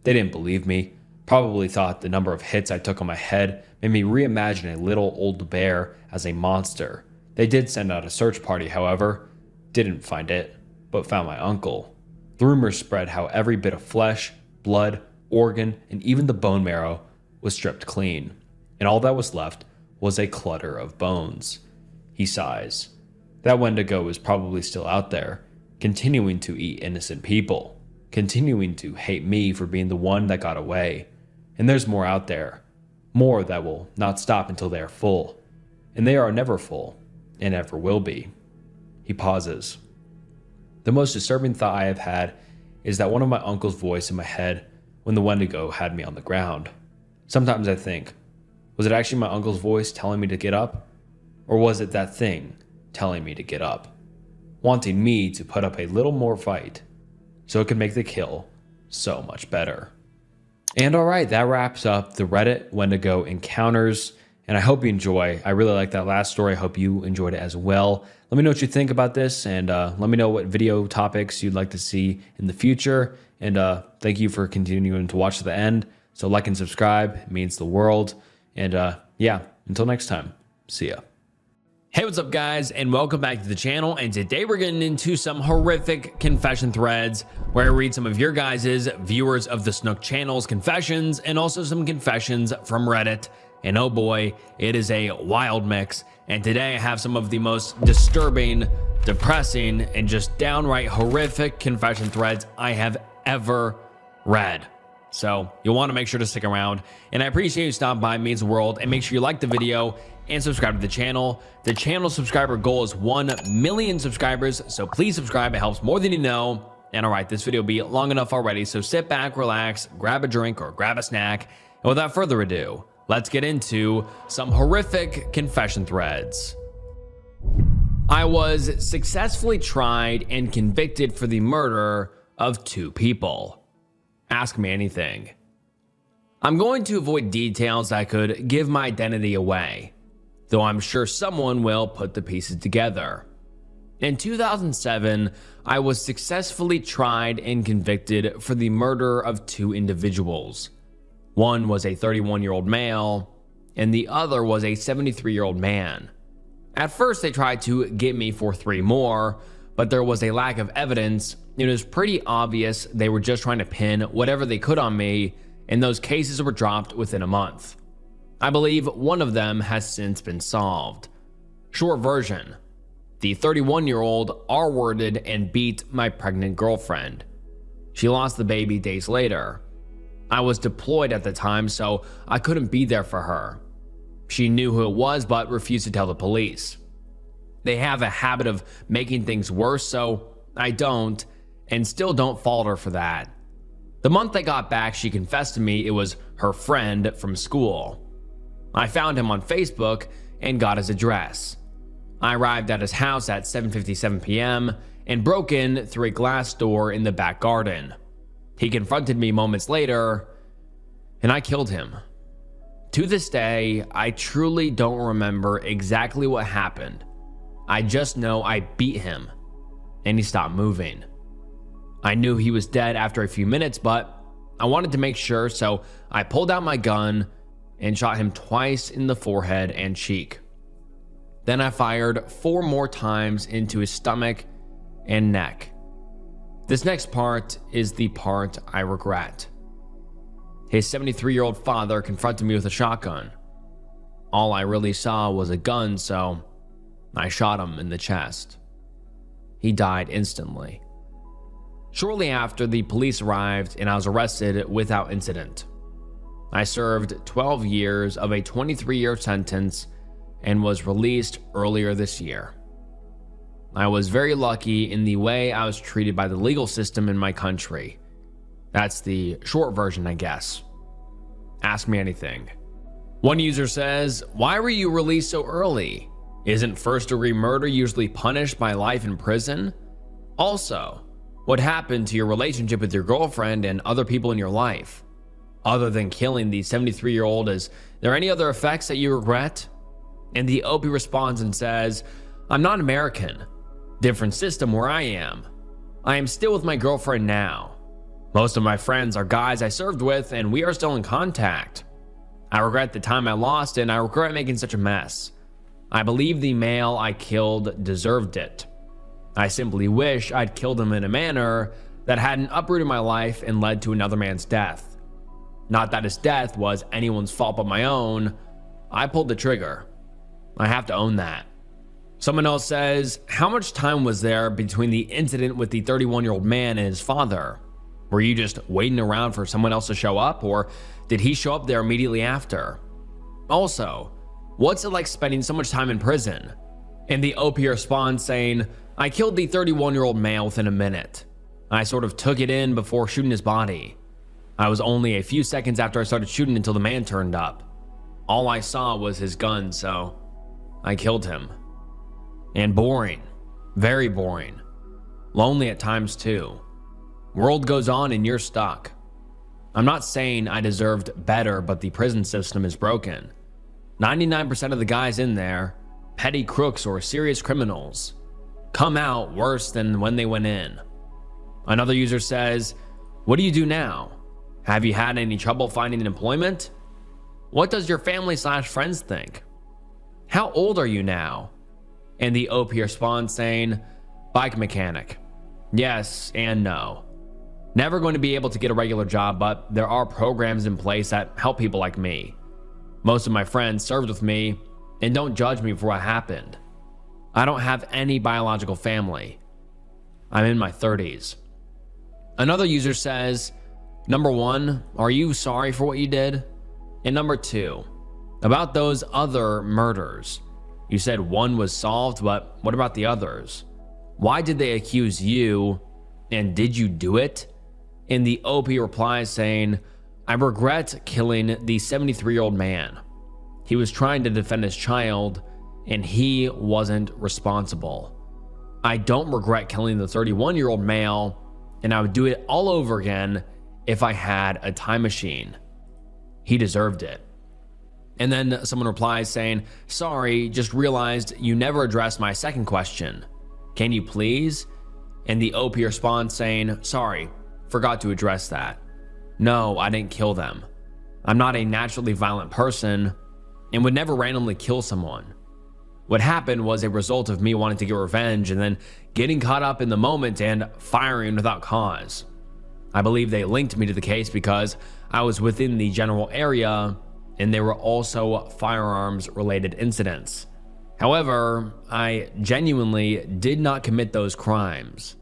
They didn't believe me, probably thought the number of hits I took on my head made me reimagine a little old bear as a monster. They did send out a search party, however, didn't find it, but found my uncle. The rumors spread how every bit of flesh, blood, organ, and even the bone marrow was stripped clean, and all that was left was a clutter of bones. He sighs. That Wendigo is probably still out there, continuing to eat innocent people, continuing to hate me for being the one that got away. And there's more out there, more that will not stop until they are full. And they are never full, and never will be. He pauses. The most disturbing thought I have had is that one of my uncle's voice in my head when the Wendigo had me on the ground. Sometimes I think, was it actually my uncle's voice telling me to get up? Or was it that thing telling me to get up, wanting me to put up a little more fight so it could make the kill so much better? And alright, that wraps up the Reddit Wendigo encounters, and I hope you enjoy. I really like that last story. I hope you enjoyed it as well. Let me know what you think about this, and let me know what video topics you'd like to see in the future. And thank you for continuing to watch to the end. So like and subscribe, it means the world. And yeah, until next time, see ya. Hey, what's up guys, and welcome back to the channel. And today we're getting into some horrific confession threads where I read some of your guys' viewers of the Snook channel's confessions and also some confessions from Reddit. And oh boy, it is a wild mix. And today I have some of the most disturbing, depressing, and just downright horrific confession threads I have ever read. So you'll want to make sure to stick around, and I appreciate you stopping by. It means the world. And make sure you like the video and subscribe to the channel. The channel subscriber goal is 1 million subscribers, so please subscribe. It helps more than you know. And all right, this video will be long enough already, so sit back, relax, grab a drink or grab a snack, and without further ado, let's get into some horrific confession threads. I was successfully tried and convicted for the murder of 2 people. Ask me anything. I'm going to avoid details that could give my identity away, though I'm sure someone will put the pieces together. In 2007, I was successfully tried and convicted for the murder of 2 individuals. One was a 31-year-old male, and the other was a 73-year-old man. At first, they tried to get me for 3 more, but there was a lack of evidence. It was pretty obvious they were just trying to pin whatever they could on me, and those cases were dropped within a month. I believe one of them has since been solved. Short version: the 31-year-old R-worded and beat my pregnant girlfriend. She lost the baby days later. I was deployed at the time, so I couldn't be there for her. She knew who it was, but refused to tell the police. They have a habit of making things worse, so I don't, and still don't fault her for that. The month I got back, she confessed to me it was her friend from school. I found him on Facebook and got his address. I arrived at his house at 7:57 p.m. and broke in through a glass door in the back garden. He confronted me moments later, and I killed him. To this day, I truly don't remember exactly what happened. I just know I beat him, and he stopped moving. I knew he was dead after a few minutes, but I wanted to make sure, so I pulled out my gun and shot him twice in the forehead and cheek. Then I fired 4 more times into his stomach and neck. This next part is the part I regret. His 73-year-old father confronted me with a shotgun. All I really saw was a gun, so I shot him in the chest. He died instantly. Shortly after, the police arrived and I was arrested without incident. I served 12 years of a 23-year sentence and was released earlier this year. I was very lucky in the way I was treated by the legal system in my country. That's the short version, I guess. Ask me anything. One user says, "Why were you released so early? Isn't first-degree murder usually punished by life in prison? Also, what happened to your relationship with your girlfriend and other people in your life? Other than killing the 73-year-old, is there any other effects that you regret?" And the OP responds and says, "I'm not American. Different system where I am. I am still with my girlfriend now. Most of my friends are guys I served with, and we are still in contact. I regret the time I lost, and I regret making such a mess. I believe the male I killed deserved it. I simply wish I'd killed him in a manner that hadn't uprooted my life and led to another man's death. Not that his death was anyone's fault but my own. I pulled the trigger. I have to own that." Someone else says, "How much time was there between the incident with the 31-year-old man and his father? Were you just waiting around for someone else to show up, or did he show up there immediately after? Also, what's it like spending so much time in prison?" And the OP responds saying, "I killed the 31-year-old male within a minute. I sort of took it in before shooting his body. I was only a few seconds after I started shooting until the man turned up. All I saw was his gun, so I killed him. And boring. Very boring. Lonely at times too. World goes on and you're stuck. I'm not saying I deserved better, but the prison system is broken. 99% of the guys in there, petty crooks or serious criminals, come out worse than when they went in." Another user says, "What do you do now? Have you had any trouble finding employment? What does your family/friends think? How old are you now?" And the OP responds saying, "Bike mechanic. Yes and no. Never going to be able to get a regular job, but there are programs in place that help people like me. Most of my friends served with me, and don't judge me for what happened. I don't have any biological family. I'm in my 30s. Another user says, "Number 1, are you sorry for what you did? And number 2, about those other murders. You said one was solved, but what about the others? Why did they accuse you, and did you do it?" And the OP replies saying, "I regret killing the 73-year-old man. He was trying to defend his child, and he wasn't responsible. I don't regret killing the 31-year-old male, and I would do it all over again if I had a time machine. He deserved it. And then someone replies saying, sorry, just realized you never addressed my second question. Can you please? And the OP responds saying, sorry, forgot to address that. No, I didn't kill them. I'm not a naturally violent person and would never randomly kill someone. What happened was a result of me wanting to get revenge and then getting caught up in the moment and firing without cause. I believe they linked me to the case because I was within the general area and there were also firearms related incidents. However, I genuinely did not commit those crimes.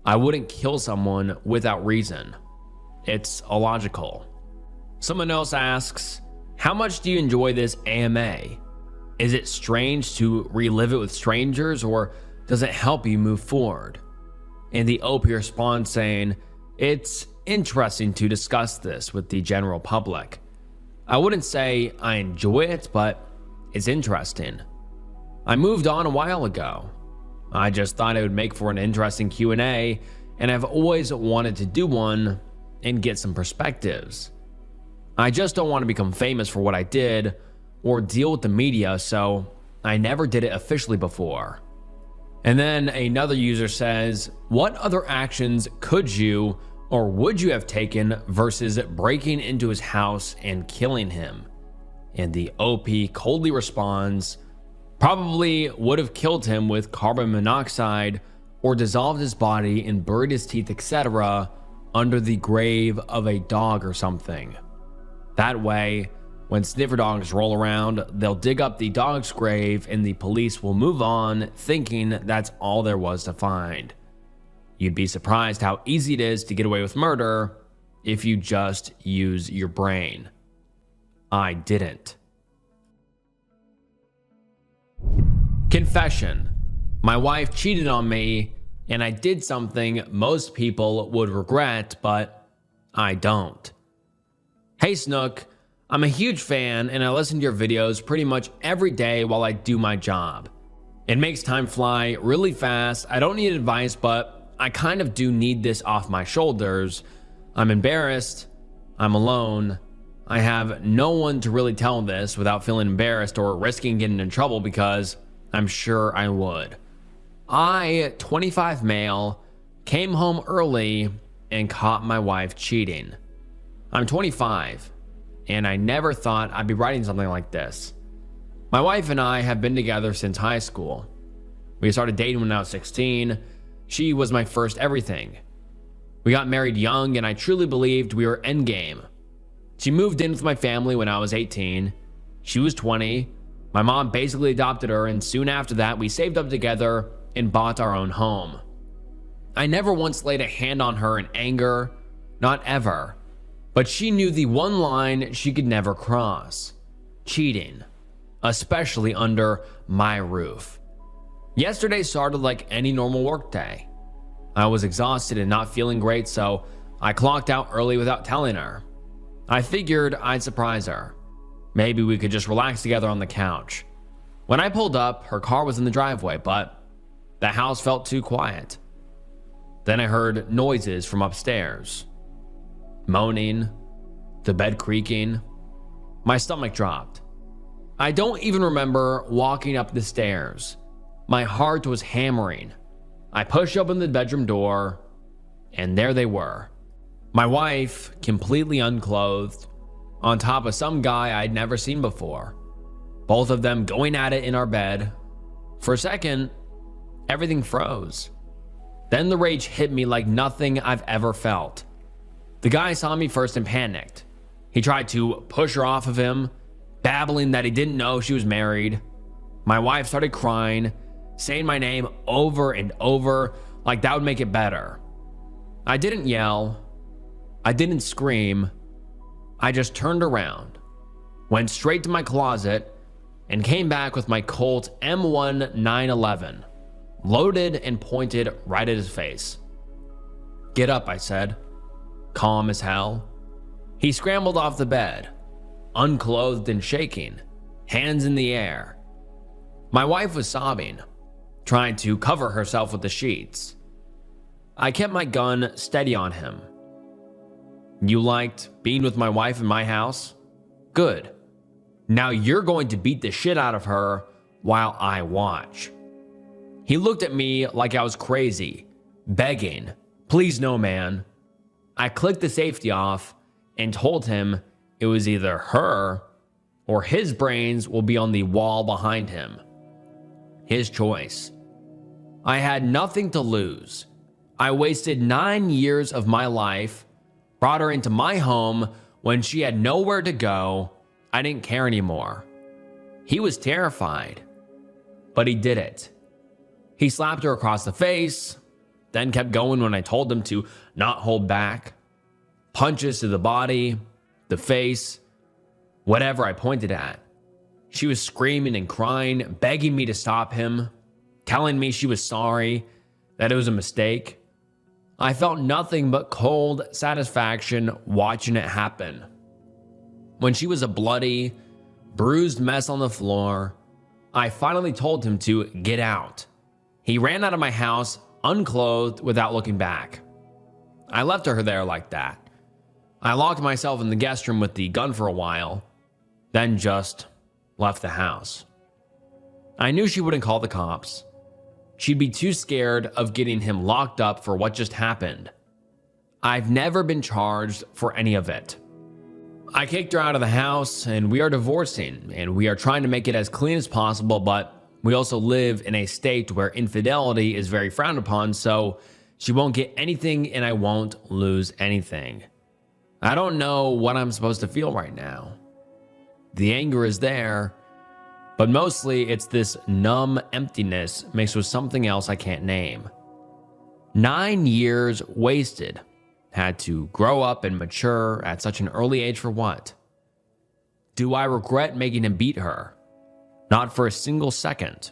I wouldn't kill someone without reason. It's illogical. Someone else asks, how much do you enjoy this AMA? Is it strange to relive it with strangers, or does it help you move forward? And the OP responds saying, it's interesting to discuss this with the general public. I wouldn't say I enjoy it, but it's interesting. I moved on a while ago. I just thought it would make for an interesting Q&A, and I've always wanted to do one and get some perspectives. I just don't want to become famous for what I did or deal with the media, so I never did it officially before. And then another user says, what other actions could you or would you have taken versus breaking into his house and killing him? And the OP coldly responds, probably would have killed him with carbon monoxide or dissolved his body and buried his teeth, etc., under the grave of a dog or something. That way, when sniffer dogs roll around, they'll dig up the dog's grave and the police will move on thinking that's all there was to find. You'd be surprised how easy it is to get away with murder if you just use your brain. I didn't. Confession. My wife cheated on me and I did something most people would regret, but I don't. Hey Snook, I'm a huge fan and I listen to your videos pretty much every day while I do my job. It makes time fly really fast. I don't need advice, but I kind of do need this off my shoulders. I'm embarrassed. I'm alone. I have no one to really tell this without feeling embarrassed or risking getting in trouble because I'm sure I would. I, 25 male, came home early and caught my wife cheating. I'm 25, and I never thought I'd be writing something like this. My wife and I have been together since high school. We started dating when I was 16. She was my first everything. We got married young, and I truly believed we were endgame. She moved in with my family when I was 18. She was 20. My mom basically adopted her, and soon after that, we saved up together and bought our own home. I never once laid a hand on her in anger, not ever. But she knew the one line she could never cross: cheating, especially under my roof. Yesterday started like any normal workday. I was exhausted and not feeling great, so I clocked out early without telling her. I figured I'd surprise her. Maybe we could just relax together on the couch. When I pulled up, her car was in the driveway, but the house felt too quiet. Then I heard noises from upstairs. Moaning, the bed creaking. My stomach dropped. I don't even remember walking up the stairs. My heart was hammering. I pushed open the bedroom door, and there they were. My wife, completely unclothed, on top of some guy I'd never seen before. Both of them going at it in our bed. For a second, everything froze. Then the rage hit me like nothing I've ever felt. The guy saw me first and panicked. He tried to push her off of him, babbling that he didn't know she was married. My wife started crying, saying my name over and over like that would make it better. I didn't yell. I didn't scream. I just turned around, went straight to my closet, and came back with my Colt M1 911, loaded and pointed right at his face. Get up, I said, calm as hell. He scrambled off the bed, unclothed and shaking, hands in the air. My wife was sobbing, trying to cover herself with the sheets. I kept my gun steady on him. You liked being with my wife in my house? Good. Now you're going to beat the shit out of her while I watch. He looked at me like I was crazy, begging, please no, man. I clicked the safety off and told him it was either her or his brains will be on the wall behind him. His choice. I had nothing to lose. I wasted 9 years of my life, brought her into my home when she had nowhere to go. I didn't care anymore. He was terrified, but he did it. He slapped her across the face, then kept going when I told him to not hold back. Punches to the body, the face, whatever I pointed at. She was screaming and crying, begging me to stop him, telling me she was sorry, that it was a mistake. I felt nothing but cold satisfaction watching it happen. When she was a bloody, bruised mess on the floor, I finally told him to get out. He ran out of my house, unclothed, without looking back. I left her there like that. I locked myself in the guest room with the gun for a while, then just left the house. I knew she wouldn't call the cops. She'd be too scared of getting him locked up for what just happened. I've never been charged for any of it. I kicked her out of the house, and we are divorcing, and we are trying to make it as clean as possible, but we also live in a state where infidelity is very frowned upon, so she won't get anything and I won't lose anything. I don't know what I'm supposed to feel right now. The anger is there, but mostly it's this numb emptiness mixed with something else I can't name. 9 years wasted. Had to grow up and mature at such an early age for what? Do I regret making him beat her? Not for a single second.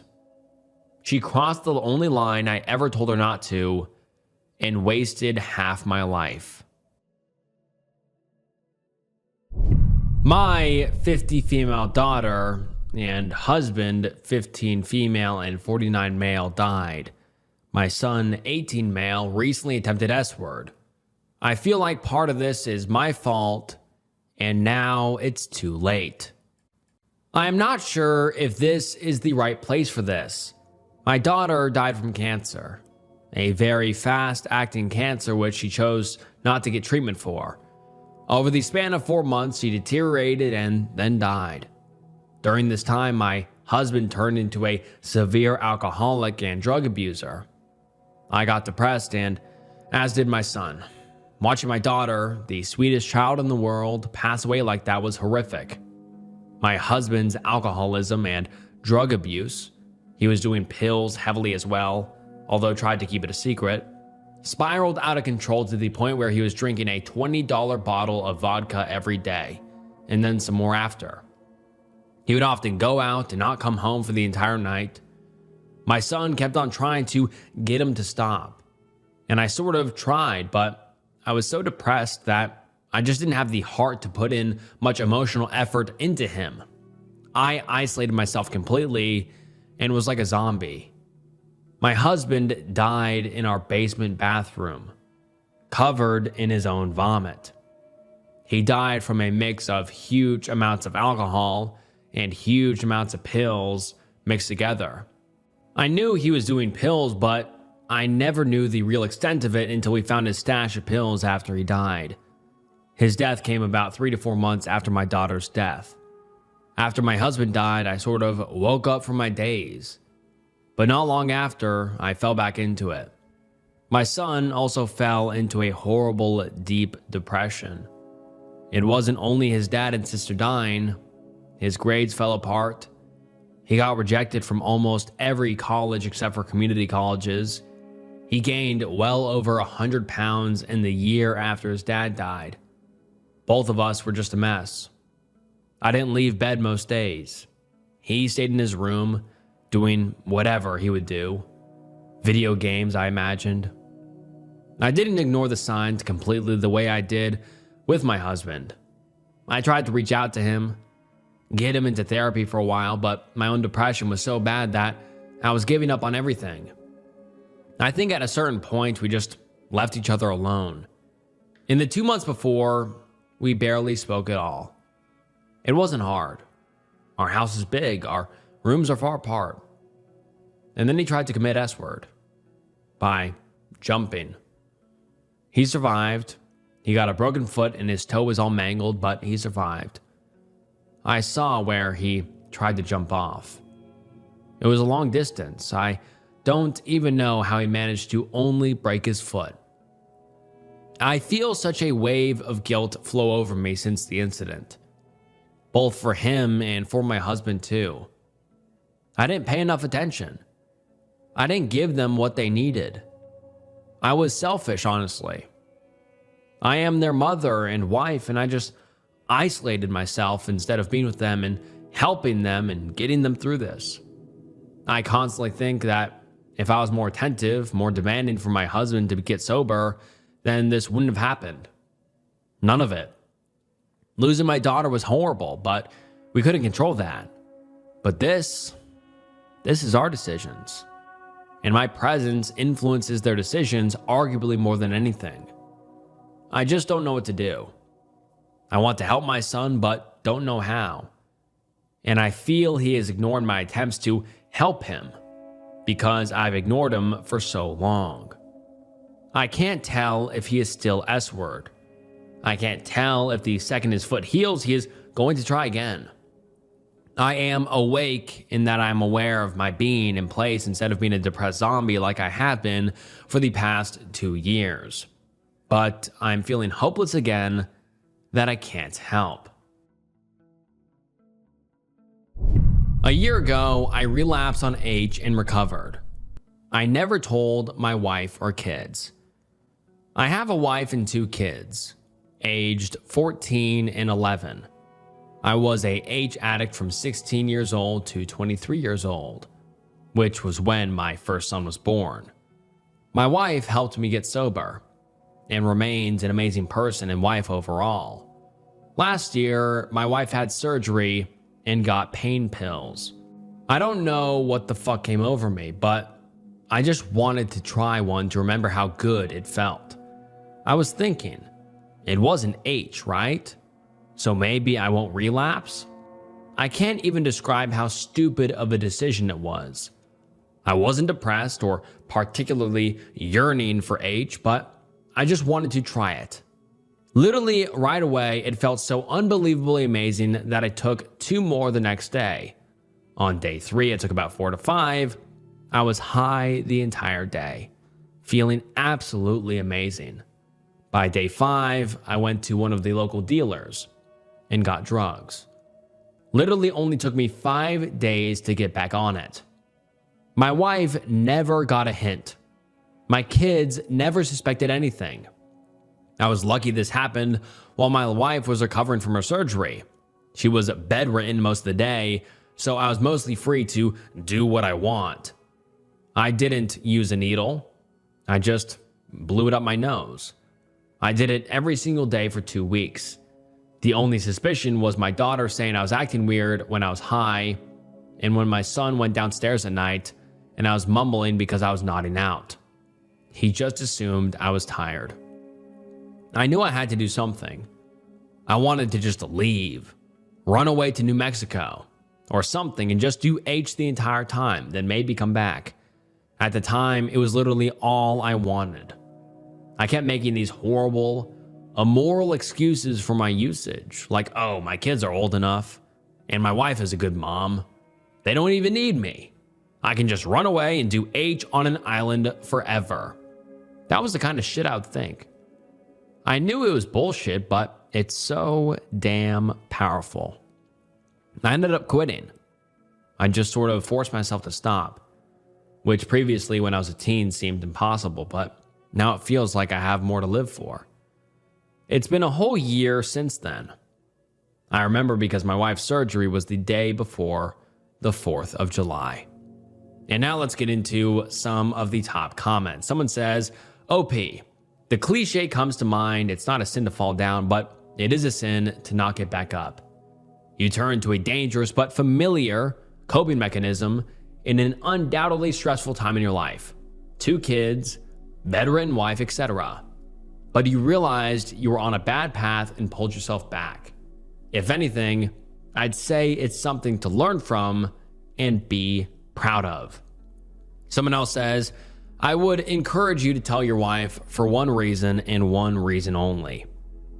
She crossed the only line I ever told her not to and wasted half my life. My 50 female daughter and husband, 15 female and 49 male, died. My son, 18 male, recently attempted S-word. I feel like part of this is my fault, and now it's too late. I am not sure if this is the right place for this. My daughter died from cancer, a very fast-acting cancer which she chose not to get treatment for. Over the span of 4 months, she deteriorated and then died. During this time, my husband turned into a severe alcoholic and drug abuser. I got depressed, and as did my son. Watching my daughter, the sweetest child in the world, pass away like that was horrific. My husband's alcoholism and drug abuse, he was doing pills heavily as well, although tried to keep it a secret, spiraled out of control to the point where he was drinking a $20 bottle of vodka every day, and then some more after. He would often go out and not come home for the entire night. My son kept on trying to get him to stop, and I sort of tried, but I was so depressed that I just didn't have the heart to put in much emotional effort into him. I isolated myself completely and was like a zombie. My husband died in our basement bathroom, covered in his own vomit. He died from a mix of huge amounts of alcohol and huge amounts of pills mixed together. I knew he was doing pills, but I never knew the real extent of it until we found his stash of pills after he died. His death came about 3 to 4 months after my daughter's death. After my husband died, I sort of woke up from my daze. But not long after, I fell back into it. My son also fell into a horrible, deep depression. It wasn't only his dad and sister dying. His grades fell apart. He got rejected from almost every college except for community colleges. He gained well over 100 pounds in the year after his dad died. Both of us were just a mess. I didn't leave bed most days. He stayed in his room, doing whatever he would do. Video games, I imagined. I didn't ignore the signs completely the way I did with my husband. I tried to reach out to him, get him into therapy for a while, but my own depression was so bad that I was giving up on everything. I think at a certain point, we just left each other alone. In the 2 months before, we barely spoke at all. It wasn't hard. Our house is big, our rooms are far apart. And then he tried to commit S-word by jumping. He survived. He got a broken foot and his toe was all mangled, but he survived. I saw where he tried to jump off. It was a long distance. I don't even know how he managed to only break his foot. I feel such a wave of guilt flow over me since the incident, both for him and for my husband too. I didn't pay enough attention. I didn't give them what they needed. I was selfish, honestly. I am their mother and wife, and I just isolated myself instead of being with them and helping them and getting them through this. I constantly think that if I was more attentive, more demanding for my husband to get sober, then this wouldn't have happened. None of it. Losing my daughter was horrible, but we couldn't control that. But this is our decisions. And my presence influences their decisions arguably more than anything. I just don't know what to do. I want to help my son, but don't know how. And I feel he has ignored my attempts to help him because I've ignored him for so long. I can't tell if he is still S-word. I can't tell if the second his foot heals, he is going to try again. I am awake in that I'm aware of my being in place instead of being a depressed zombie like I have been for the past 2 years. But I'm feeling hopeless again that I can't help. A year ago, I relapsed on H and recovered. I never told my wife or kids. I have a wife and 2 kids, aged 14 and 11. I was a H addict from 16 years old to 23 years old, which was when my first son was born. My wife helped me get sober and remains an amazing person and wife overall. Last year, my wife had surgery and got pain pills. I don't know what the fuck came over me, but I just wanted to try one to remember how good it felt. I was thinking, it wasn't H, right? So maybe I won't relapse? I can't even describe how stupid of a decision it was. I wasn't depressed or particularly yearning for H, but I just wanted to try it. Literally right away, it felt so unbelievably amazing that I took 2 more the next day. On day 3, it took about 4 to 5. I was high the entire day, feeling absolutely amazing. By day 5, I went to one of the local dealers and got drugs. Literally only took me 5 days to get back on it. My wife never got a hint. My kids never suspected anything. I was lucky this happened while my wife was recovering from her surgery. She was bedridden most of the day, so I was mostly free to do what I want. I didn't use a needle. I just blew it up my nose. I did it every single day for 2 weeks. The only suspicion was my daughter saying I was acting weird when I was high, and when my son went downstairs at night and I was mumbling because I was nodding out. He just assumed I was tired. I knew I had to do something. I wanted to just leave, run away to New Mexico or something and just do H the entire time, then maybe come back. At the time, it was literally all I wanted. I kept making these horrible, immoral excuses for my usage, like, oh, my kids are old enough, and my wife is a good mom. They don't even need me. I can just run away and do H on an island forever. That was the kind of shit I would think. I knew it was bullshit, but it's so damn powerful. I ended up quitting. I just sort of forced myself to stop, which previously when I was a teen seemed impossible, but now it feels like I have more to live for. It's been a whole year since then. I remember because my wife's surgery was the day before the 4th of July. And now let's get into some of the top comments. Someone says, OP, the cliche comes to mind, it's not a sin to fall down, but it is a sin to not get back up. You turn to a dangerous but familiar coping mechanism in an undoubtedly stressful time in your life. 2 kids, bedridden wife, etc. But you realized you were on a bad path and pulled yourself back. If anything, I'd say it's something to learn from and be proud of. Someone else says, I would encourage you to tell your wife for one reason and one reason only.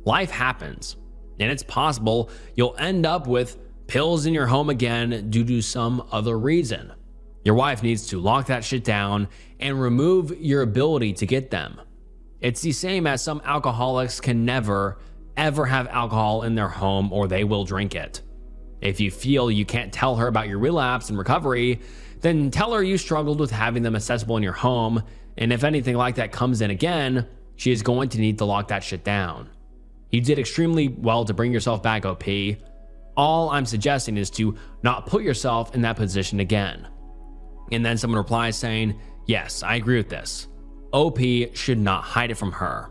Life happens, and it's possible you'll end up with pills in your home again due to some other reason. Your wife needs to lock that shit down and remove your ability to get them. It's the same as some alcoholics can never, ever have alcohol in their home or they will drink it. If you feel you can't tell her about your relapse and recovery, then tell her you struggled with having them accessible in your home, and if anything like that comes in again, she is going to need to lock that shit down. You did extremely well to bring yourself back, OP. All I'm suggesting is to not put yourself in that position again. And then someone replies saying, yes, I agree with this. OP should not hide it from her.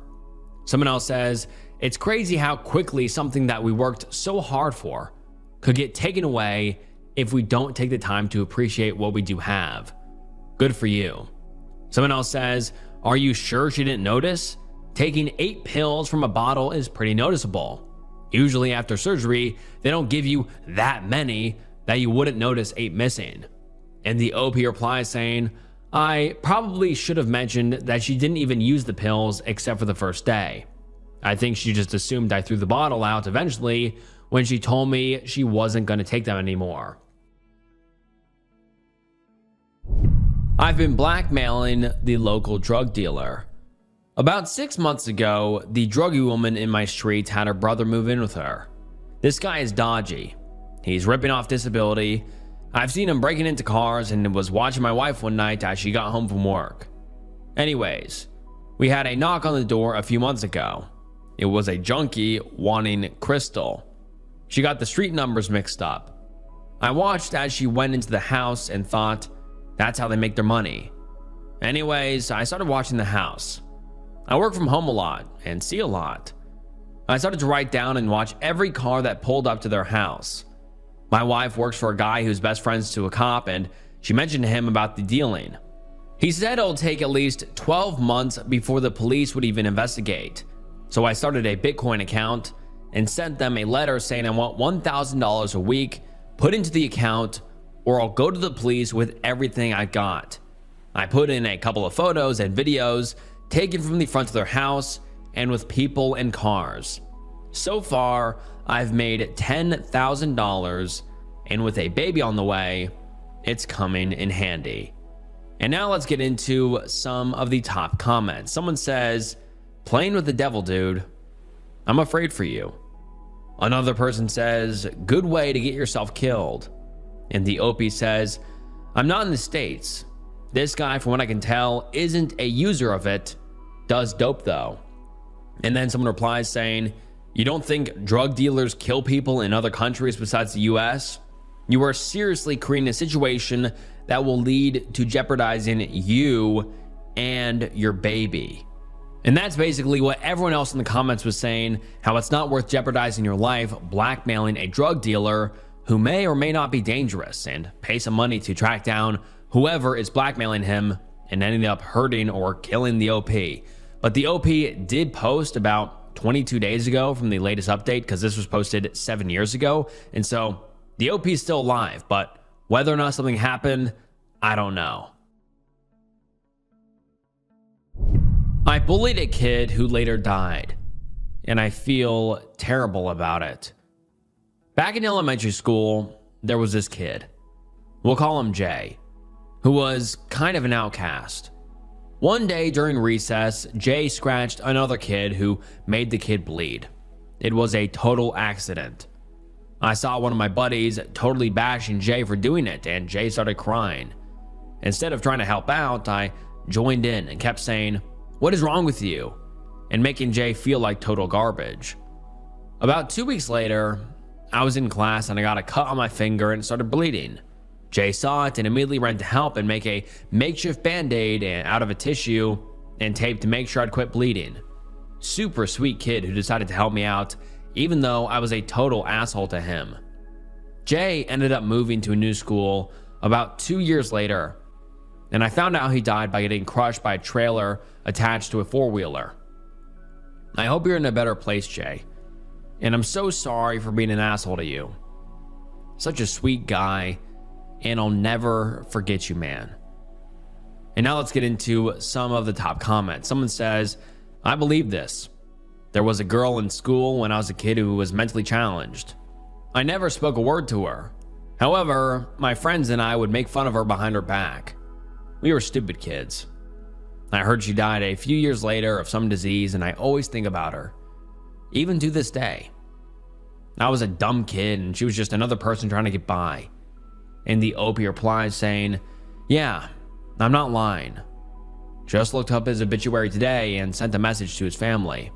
Someone else says, it's crazy how quickly something that we worked so hard for could get taken away if we don't take the time to appreciate what we do have. Good for you. Someone else says, are you sure she didn't notice? Taking 8 pills from a bottle is pretty noticeable. Usually after surgery, they don't give you that many that you wouldn't notice 8 missing. And the OP replies saying, I probably should have mentioned that she didn't even use the pills except for the first day. I think she just assumed I threw the bottle out eventually when she told me she wasn't going to take them anymore. I've been blackmailing the local drug dealer. About 6 months ago, the druggy woman in my street had her brother move in with her. This guy is dodgy. He's ripping off disability. I've seen him breaking into cars and was watching my wife one night as she got home from work. Anyways, we had a knock on the door a few months ago. It was a junkie wanting crystal. She got the street numbers mixed up. I watched as she went into the house and thought, that's how they make their money. Anyways, I started watching the house. I work from home a lot and see a lot. I started to write down and watch every car that pulled up to their house. My wife works for a guy who's best friends to a cop, and she mentioned to him about the dealing. He said it'll take at least 12 months before the police would even investigate. So I started a Bitcoin account and sent them a letter saying I want $1,000 a week put into the account, or I'll go to the police with everything I got. I put in a couple of photos and videos taken from the front of their house and with people and cars. So far, I've made $10,000, and with a baby on the way, it's coming in handy. And now let's get into some of the top comments. Someone says, playing with the devil, dude. I'm afraid for you. Another person says, good way to get yourself killed. And the OP says, I'm not in the States. This guy, from what I can tell, isn't a user of it. Does dope though. And then someone replies saying, you don't think drug dealers kill people in other countries besides the US? You are seriously creating a situation that will lead to jeopardizing you and your baby. And that's basically what everyone else in the comments was saying, how it's not worth jeopardizing your life blackmailing a drug dealer who may or may not be dangerous, and pay some money to track down whoever is blackmailing him and ending up hurting or killing the OP. But the OP did post about 22 days ago from the latest update, because this was posted 7 years ago. And so the OP is still alive, but whether or not something happened, I don't know. I bullied a kid who later died, and I feel terrible about it. Back in elementary school, there was this kid, we'll call him Jay, who was kind of an outcast. One day during recess, Jay scratched another kid who made the kid bleed. It was a total accident. I saw one of my buddies totally bashing Jay for doing it, and Jay started crying. Instead of trying to help out, I joined in and kept saying, "What is wrong with you?" and making Jay feel like total garbage. About 2 weeks later, I was in class and I got a cut on my finger and it started bleeding. Jay saw it and immediately ran to help and make a makeshift band-aid out of a tissue and tape to make sure I'd quit bleeding. Super sweet kid who decided to help me out, even though I was a total asshole to him. Jay ended up moving to a new school about 2 years later, and I found out he died by getting crushed by a trailer attached to a four-wheeler. I hope you're in a better place, Jay, and I'm so sorry for being an asshole to you. Such a sweet guy, and I'll never forget you, man. And now let's get into some of the top comments. Someone says, I believe this. There was a girl in school when I was a kid who was mentally challenged. I never spoke a word to her. However, my friends and I would make fun of her behind her back. We were stupid kids. I heard she died a few years later of some disease, and I always think about her, even to this day. I was a dumb kid, and she was just another person trying to get by. And the OP replies saying, yeah, I'm not lying. Just looked up his obituary today and sent a message to his family.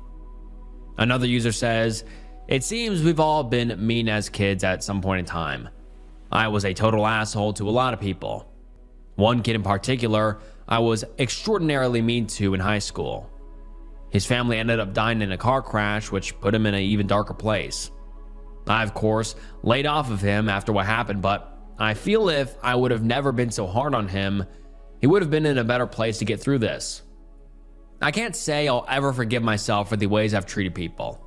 Another user says, it seems we've all been mean as kids at some point in time. I was a total asshole to a lot of people. One kid in particular, I was extraordinarily mean to in high school. His family ended up dying in a car crash, which put him in an even darker place. I, of course, laid off of him after what happened, but I feel if I would have never been so hard on him, he would have been in a better place to get through this. I can't say I'll ever forgive myself for the ways I've treated people.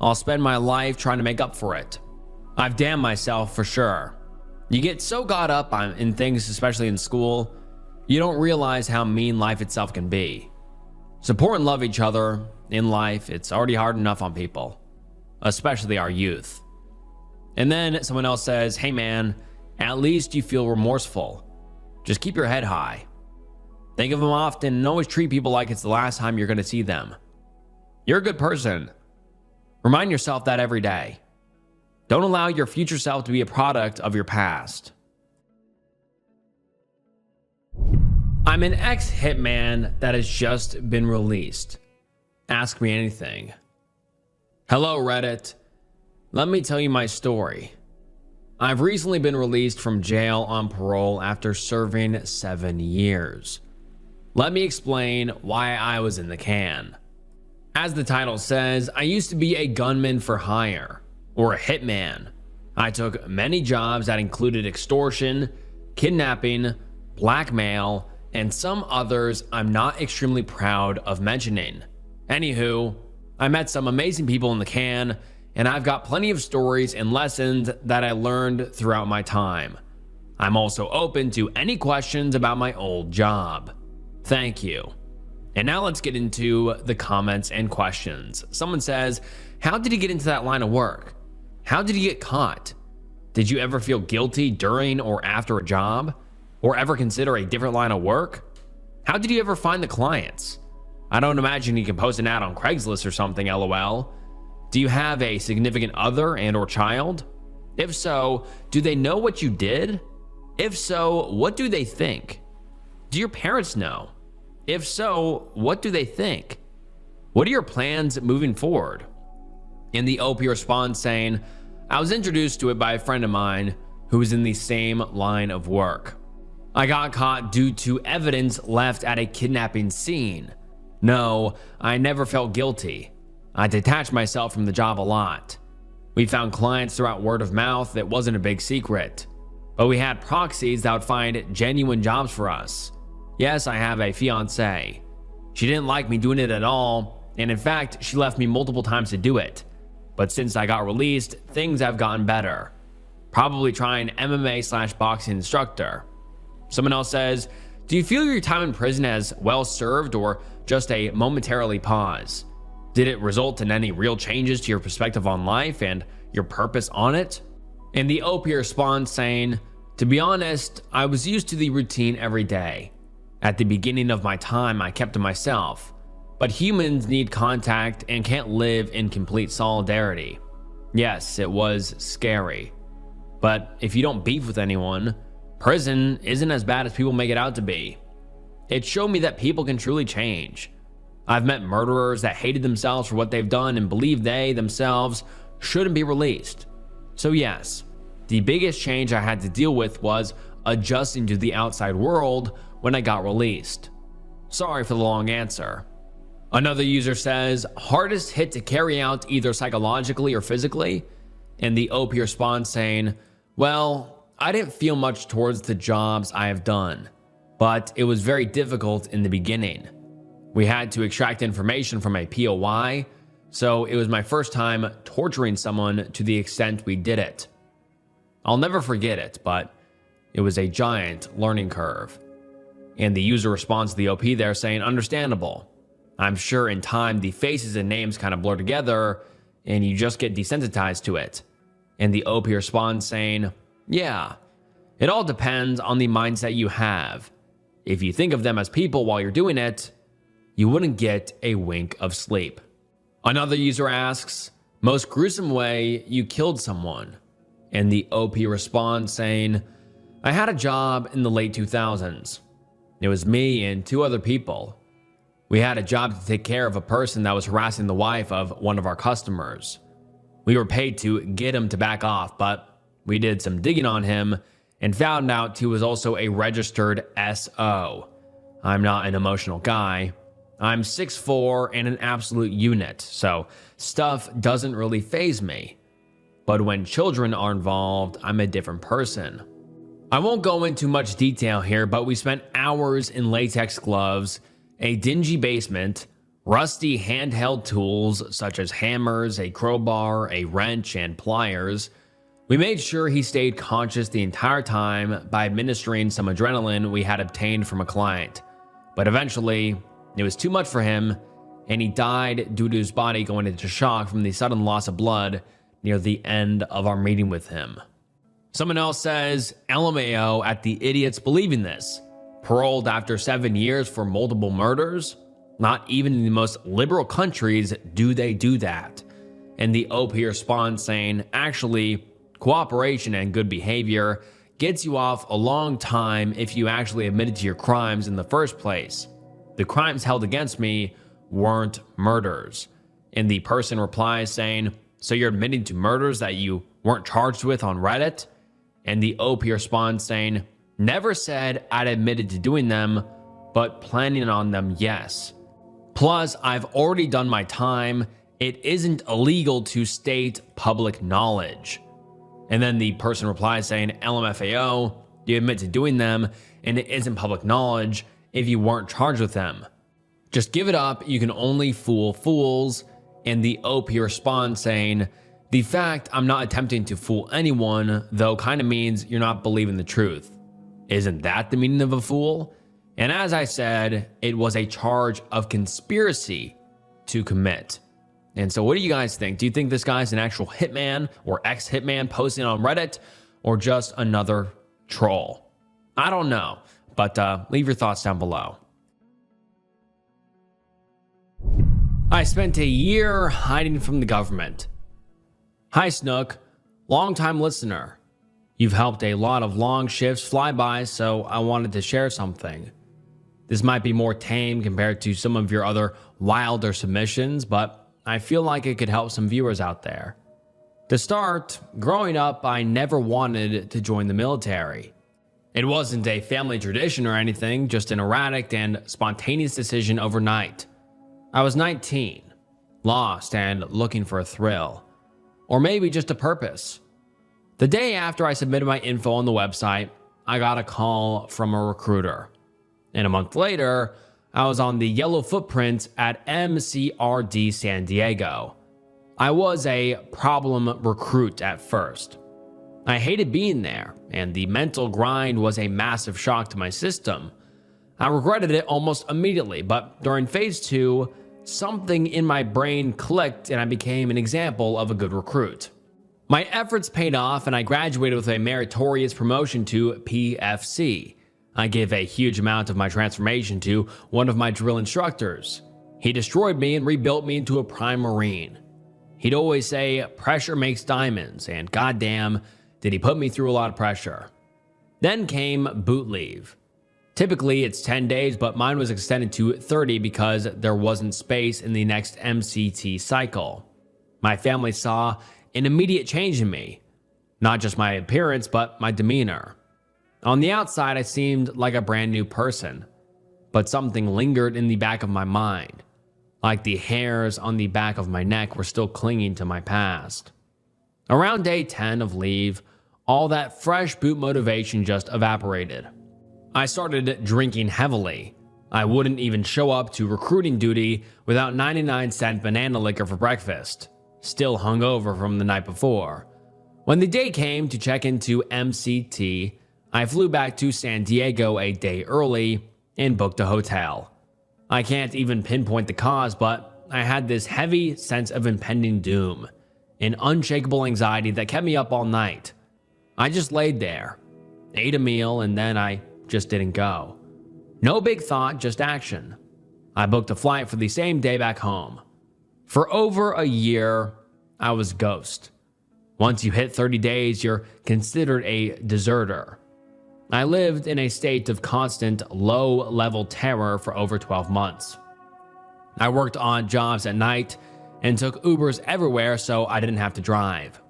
I'll spend my life trying to make up for it. I've damned myself for sure. You get so caught up in things, especially in school, you don't realize how mean life itself can be. Support and love each other in life. It's already hard enough on people, especially our youth. And then someone else says, hey man, at least you feel remorseful. Just keep your head high. Think of them often and always treat people like it's the last time you're going to see them. You're a good person. Remind yourself that every day. Don't allow your future self to be a product of your past. I'm an ex-hitman that has just been released. Ask me anything. Hello, Reddit. Let me tell you my story. I've recently been released from jail on parole after serving 7 years. Let me explain why I was in the can. As the title says, I used to be a gunman for hire, or a hitman. I took many jobs that included extortion, kidnapping, blackmail, and some others I'm not extremely proud of mentioning. Anywho, I met some amazing people in the can, and I've got plenty of stories and lessons that I learned throughout my time. I'm also open to any questions about my old job. Thank you. And now let's get into the comments and questions. Someone says, how did you get into that line of work? How did you get caught? Did you ever feel guilty during or after a job? Or ever consider a different line of work? How did you ever find the clients? I don't imagine you can post an ad on Craigslist or something, LOL. Do you have a significant other and or child? If so, do they know what you did? If so, what do they think? Do your parents know? If so, what do they think? What are your plans moving forward? And the OP responds saying, I was introduced to it by a friend of mine who was in the same line of work. I got caught due to evidence left at a kidnapping scene. No, I never felt guilty. I detached myself from the job a lot. We found clients throughout word of mouth that wasn't a big secret. But we had proxies that would find genuine jobs for us. Yes, I have a fiance. She didn't like me doing it at all, and in fact, she left me multiple times to do it. But since I got released, things have gotten better. Probably try an MMA/boxing instructor. Someone else says, do you feel your time in prison as well served or just a momentarily pause? Did it result in any real changes to your perspective on life and your purpose on it? And the OP responds saying, to be honest, I was used to the routine every day. At the beginning of my time, I kept to myself. But humans need contact and can't live in complete solidarity. Yes, it was scary. But if you don't beef with anyone, prison isn't as bad as people make it out to be. It showed me that people can truly change. I've met murderers that hated themselves for what they've done and believe they themselves shouldn't be released. So yes, the biggest change I had to deal with was adjusting to the outside world when I got released. Sorry for the long answer. Another user says, hardest hit to carry out either psychologically or physically? And the OP responds saying, Well, I didn't feel much towards the jobs I have done, but it was very difficult in the beginning. We had to extract information from a POI, so it was my first time torturing someone to the extent we did it. I'll never forget it, but it was a giant learning curve. And the user responds to the OP there saying, understandable. I'm sure in time the faces and names kind of blur together and you just get desensitized to it. And the OP responds saying, yeah, it all depends on the mindset you have. If you think of them as people while you're doing it, you wouldn't get a wink of sleep. Another user asks, most gruesome way you killed someone? And the OP responds saying, I had a job in the late 2000s. It was me and 2 other people. We had a job to take care of a person that was harassing the wife of one of our customers. We were paid to get him to back off, but we did some digging on him and found out he was also a registered SO. I'm not an emotional guy. I'm 6'4" and an absolute unit, so stuff doesn't really faze me. But when children are involved, I'm a different person. I won't go into much detail here, but we spent hours in latex gloves, a dingy basement, rusty handheld tools such as hammers, a crowbar, a wrench, and pliers. We made sure he stayed conscious the entire time by administering some adrenaline we had obtained from a client. But eventually, it was too much for him, and he died due to his body going into shock from the sudden loss of blood near the end of our meeting with him. Someone else says, LMAO at the idiots believing this. Paroled after 7 years for multiple murders? Not even in the most liberal countries do they do that. And the OP responds saying, actually, cooperation and good behavior gets you off a long time if you actually admitted to your crimes in the first place. The crimes held against me weren't murders. And the person replies saying, so you're admitting to murders that you weren't charged with on Reddit? And the OP responds saying, never said I'd admitted to doing them, but planning on them, yes. Plus, I've already done my time. It isn't illegal to state public knowledge. And then the person replies saying, LMFAO, you admit to doing them, and it isn't public knowledge if you weren't charged with them. Just give it up, you can only fool fools. And the OP responds saying, the fact I'm not attempting to fool anyone, though, kind of means you're not believing the truth. Isn't that the meaning of a fool? And as I said, it was a charge of conspiracy to commit. And so what do you guys think? Do you think this guy's an actual hitman or ex-hitman posting on Reddit, or just another troll? I don't know, but leave your thoughts down below. I spent a year hiding from the government. Hi Snook, long-time listener. You've helped a lot of long shifts fly by, so I wanted to share something. This might be more tame compared to some of your other wilder submissions, but I feel like it could help some viewers out there. To start, growing up, I never wanted to join the military. It wasn't a family tradition or anything, just an erratic and spontaneous decision overnight. I was 19, lost and looking for a thrill. Or maybe just a purpose. The day after I submitted my info on the website, I got a call from a recruiter. And a month later, I was on the yellow footprint at MCRD San Diego. I was a problem recruit at first. I hated being there, and the mental grind was a massive shock to my system. I regretted it almost immediately, but during phase 2, something in my brain clicked and I became an example of a good recruit. My efforts paid off and I graduated with a meritorious promotion to PFC. I gave a huge amount of my transformation to one of my drill instructors. He destroyed me and rebuilt me into a prime Marine. He'd always say, pressure makes diamonds, and goddamn, did he put me through a lot of pressure. Then came boot leave. Typically, it's 10 days, but mine was extended to 30 because there wasn't space in the next MCT cycle. My family saw an immediate change in me. Not just my appearance, but my demeanor. On the outside, I seemed like a brand new person, but something lingered in the back of my mind. Like the hairs on the back of my neck were still clinging to my past. Around day 10 of leave, All that fresh boot motivation just evaporated. I started drinking heavily. I wouldn't even show up to recruiting duty without 99-cent banana liquor for breakfast, still hungover from the night before. When the day came to check into MCT, I flew back to San Diego a day early and booked a hotel. I can't even pinpoint the cause, but I had this heavy sense of impending doom, an unshakable anxiety that kept me up all night. I just laid there, ate a meal, and then I just didn't go. No big thought, just action. I booked a flight for the same day back home. For over a year, I was a ghost. Once you hit 30 days, you're considered a deserter. I lived in a state of constant low-level terror for over 12 months. I worked odd jobs at night and took Ubers everywhere so I didn't have to drive.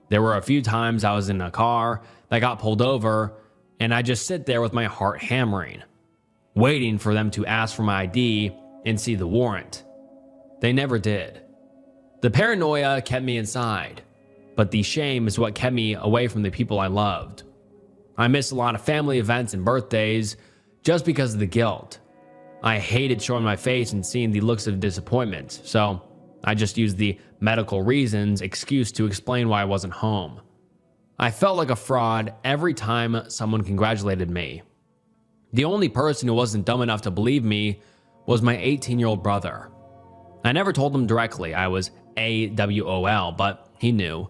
There were a few times I was in a car that got pulled over, and I just sit there with my heart hammering, waiting for them to ask for my ID and see the warrant. They never did. The paranoia kept me inside, but the shame is what kept me away from the people I loved. I missed a lot of family events and birthdays just because of the guilt. I hated showing my face and seeing the looks of disappointment, so I just used the medical reasons excuse to explain why I wasn't home. I felt like a fraud every time someone congratulated me. The only person who wasn't dumb enough to believe me was my 18-year-old brother. I never told him directly I was AWOL, but he knew.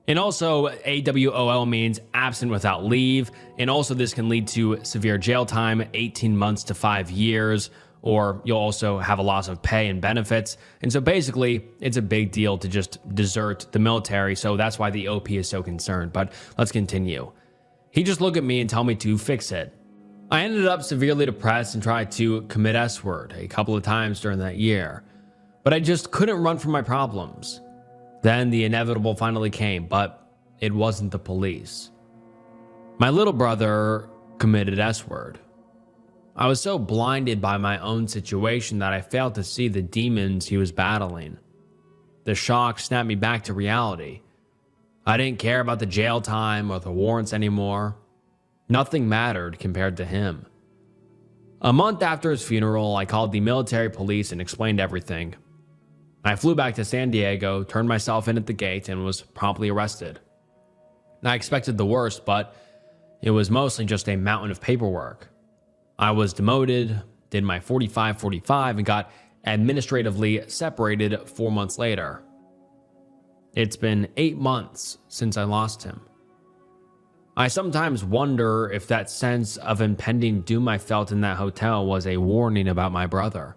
And also, AWOL means absent without leave, and also this can lead to severe jail time, 18 months to 5 years, or you'll also have a loss of pay and benefits. And so basically, it's a big deal to just desert the military, so that's why the OP is so concerned. But let's continue. He just looked at me and told me to fix it. I ended up severely depressed and tried to commit S-word a couple of times during that year, but I just couldn't run from my problems. Then the inevitable finally came, but it wasn't the police. My little brother committed S-word. I was so blinded by my own situation that I failed to see the demons he was battling. The shock snapped me back to reality. I didn't care about the jail time or the warrants anymore. Nothing mattered compared to him. A month after his funeral, I called the military police and explained everything. I flew back to San Diego, turned myself in at the gate, and was promptly arrested. I expected the worst, but it was mostly just a mountain of paperwork. I was demoted, did my 45-45, and got administratively separated 4 months later. It's been 8 months since I lost him. I sometimes wonder if that sense of impending doom I felt in that hotel was a warning about my brother,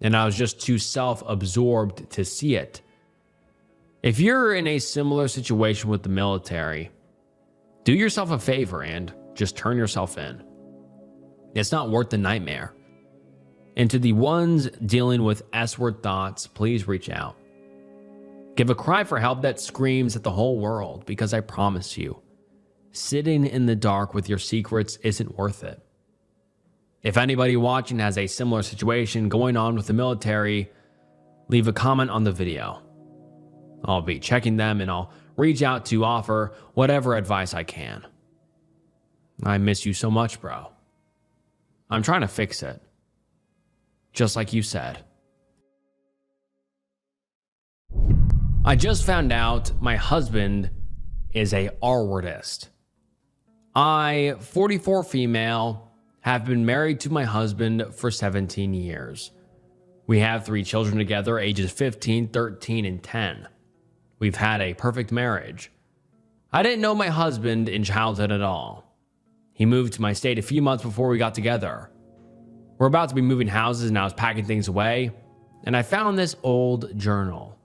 and I was just too self-absorbed to see it. If you're in a similar situation with the military, do yourself a favor and just turn yourself in. It's not worth the nightmare. And to the ones dealing with S-word thoughts, please reach out. Give a cry for help that screams at the whole world, because I promise you, sitting in the dark with your secrets isn't worth it. If anybody watching has a similar situation going on with the military, leave a comment on the video. I'll be checking them and I'll reach out to offer whatever advice I can. I miss you so much, bro. I'm trying to fix it. Just like you said. I just found out my husband is a R-wordist. I, 44 female, have been married to my husband for 17 years. We have 3 children together, ages 15, 13, and 10. We've had a perfect marriage. I didn't know my husband in childhood at all. He moved to my state a few months before we got together. We're about to be moving houses and I was packing things away, and I found this old journal.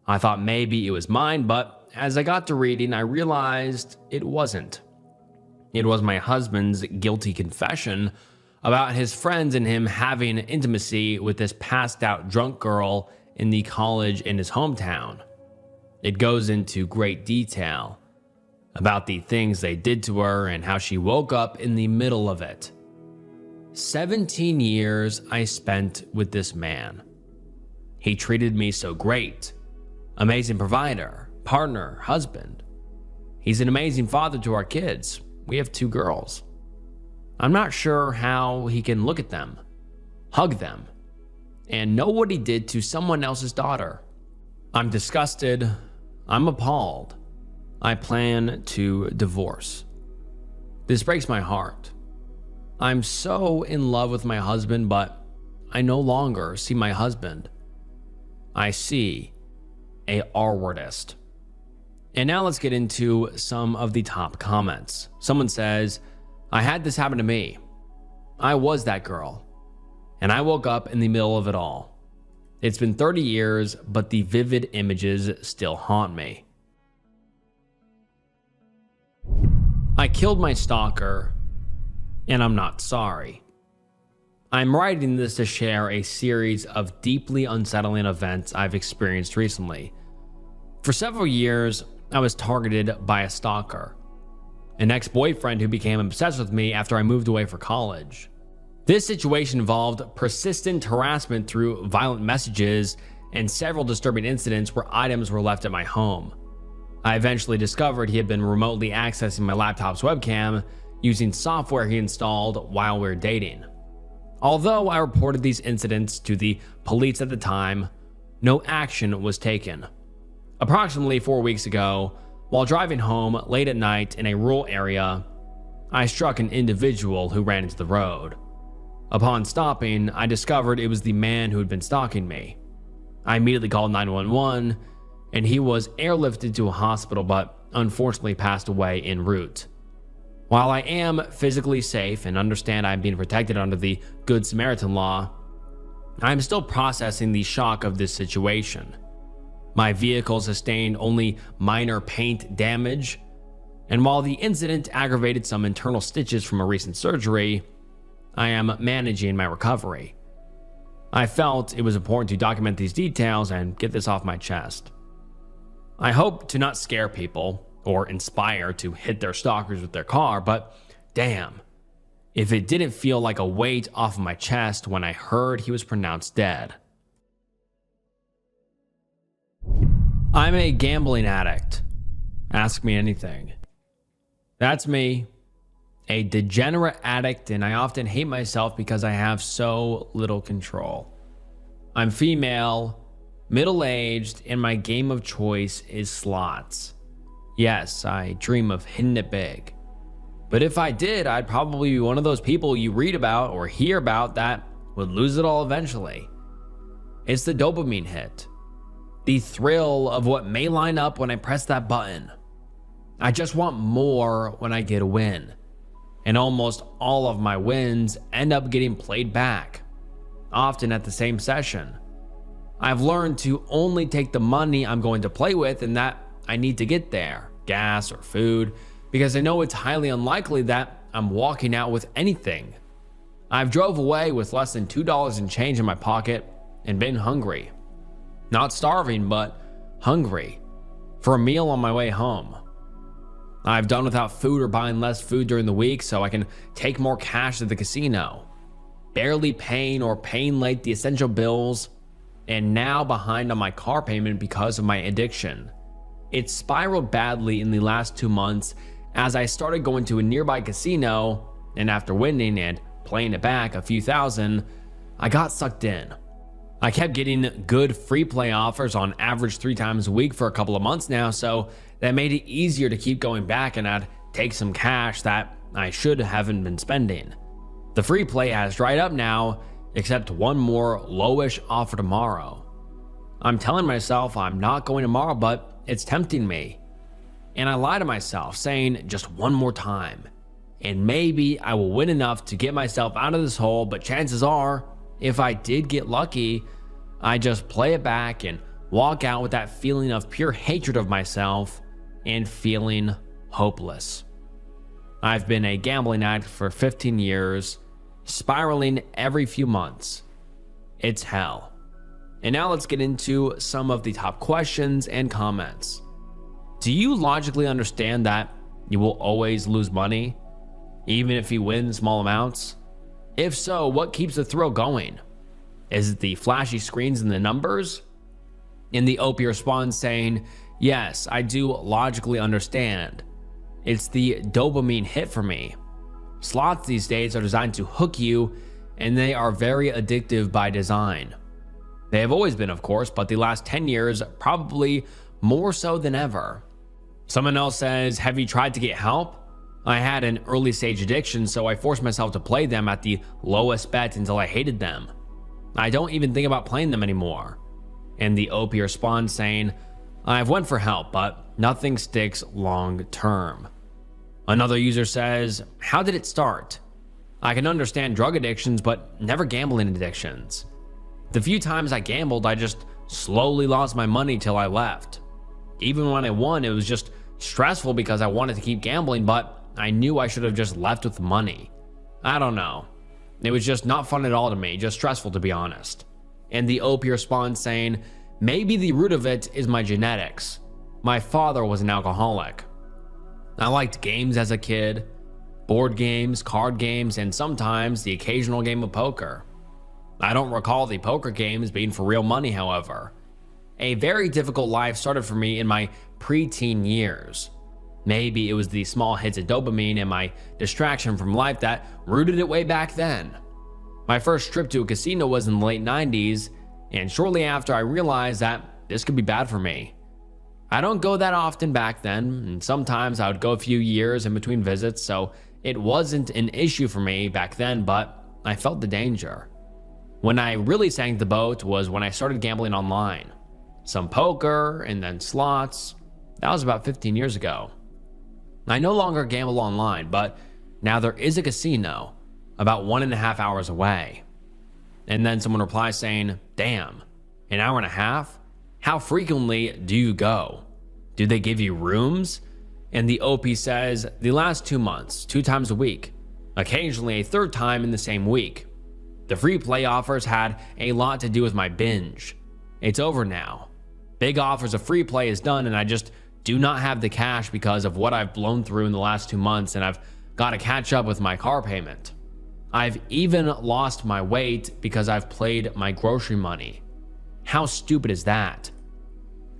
I thought maybe it was mine, but as I got to reading, I realized it wasn't. It was my husband's guilty confession about his friends and him having intimacy with this passed out drunk girl in the college in his hometown. It goes into great detail about the things they did to her and how she woke up in the middle of it. 17 years I spent with this man. He treated me so great. Amazing provider, partner, husband. He's an amazing father to our kids. We have 2 girls. I'm not sure how he can look at them, hug them, and know what he did to someone else's daughter. I'm disgusted. I'm appalled. I plan to divorce. This breaks my heart. I'm so in love with my husband, but I no longer see my husband. I see a R-wordist. And now let's get into some of the top comments. Someone says, I had this happen to me. I was that girl. And I woke up in the middle of it all. It's been 30 years, but the vivid images still haunt me. I killed my stalker, and I'm not sorry. I'm writing this to share a series of deeply unsettling events I've experienced recently. For several years, I was targeted by a stalker, an ex-boyfriend who became obsessed with me after I moved away for college. This situation involved persistent harassment through violent messages and several disturbing incidents where items were left at my home. I eventually discovered he had been remotely accessing my laptop's webcam using software he installed while we were dating. Although I reported these incidents to the police at the time, no action was taken. Approximately 4 weeks ago, while driving home late at night in a rural area, I struck an individual who ran into the road. Upon stopping, I discovered it was the man who had been stalking me. I immediately called 911, and he was airlifted to a hospital but unfortunately passed away en route. While I am physically safe and understand I'm being protected under the Good Samaritan law, I'm still processing the shock of this situation. My vehicle sustained only minor paint damage, and while the incident aggravated some internal stitches from a recent surgery, I am managing my recovery. I felt it was important to document these details and get this off my chest. I hope to not scare people or inspire to hit their stalkers with their car, but damn, if it didn't feel like a weight off of my chest when I heard he was pronounced dead. I'm a gambling addict. Ask me anything. That's me, a degenerate addict, and I often hate myself because I have so little control. I'm female, middle-aged, and my game of choice is slots. Yes, I dream of hitting it big. But if I did, I'd probably be one of those people you read about or hear about that would lose it all eventually. It's the dopamine hit. The thrill of what may line up when I press that button. I just want more when I get a win. And almost all of my wins end up getting played back, often at the same session. I've learned to only take the money I'm going to play with and that I need to get there, gas or food, because I know it's highly unlikely that I'm walking out with anything. I've drove away with less than $2 in change in my pocket and been hungry. Not starving, but hungry for a meal on my way home. I've done without food or buying less food during the week so I can take more cash to the casino, barely paying or paying late the essential bills, and now behind on my car payment because of my addiction. It spiraled badly in the last 2 months as I started going to a nearby casino, and after winning and playing it back a few thousand, I got sucked in. I kept getting good free play offers on average 3 times a week for a couple of months now, so that made it easier to keep going back, and I'd take some cash that I should haven't been spending. The free play has dried up now, except one more lowish offer tomorrow. I'm telling myself I'm not going tomorrow, but it's tempting me. And I lie to myself, saying just one more time, and maybe I will win enough to get myself out of this hole, but chances are, if I did get lucky, I just play it back and walk out with that feeling of pure hatred of myself and feeling hopeless. I've been a gambling addict for 15 years, spiraling every few months. It's hell. And now let's get into some of the top questions and comments. Do you logically understand that you will always lose money, even if you win small amounts? If so, what keeps the thrill going? Is it the flashy screens and the numbers? In the OP responds saying, yes, I do logically understand. It's the dopamine hit for me. Slots these days are designed to hook you, and they are very addictive by design. They have always been, of course, but the last 10 years, probably more so than ever. Someone else says, have you tried to get help? I had an early stage addiction, so I forced myself to play them at the lowest bet until I hated them. I don't even think about playing them anymore. And the OP responds saying, I've went for help, but nothing sticks long term. Another user says, how did it start? I can understand drug addictions, but never gambling addictions. The few times I gambled, I just slowly lost my money till I left. Even when I won, it was just stressful because I wanted to keep gambling, but I knew I should have just left with the money. I don't know. It was just not fun at all to me, just stressful to be honest. And the OP responds saying, maybe the root of it is my genetics. My father was an alcoholic. I liked games as a kid, board games, card games, and sometimes the occasional game of poker. I don't recall the poker games being for real money, however. A very difficult life started for me in my preteen years. Maybe it was the small hits of dopamine and my distraction from life that rooted it way back then. My first trip to a casino was in the late 90s, and shortly after I realized that this could be bad for me. I don't go that often back then, and sometimes I would go a few years in between visits, so it wasn't an issue for me back then, but I felt the danger. When I really sank the boat was when I started gambling online. Some poker and then slots. That was about 15 years ago. I no longer gamble online, but now there is a casino about 1.5 hours away. And then someone replies saying, damn, an hour and a half? How frequently do you go? Do they give you rooms? And the OP says, the last 2 months, 2 times a week, occasionally a third time in the same week. The free play offers had a lot to do with my binge. It's over now. Big offers of free play is done, and I just do not have the cash because of what I've blown through in the last 2 months, and I've got to catch up with my car payment. I've even lost my weight because I've played my grocery money. How stupid is that?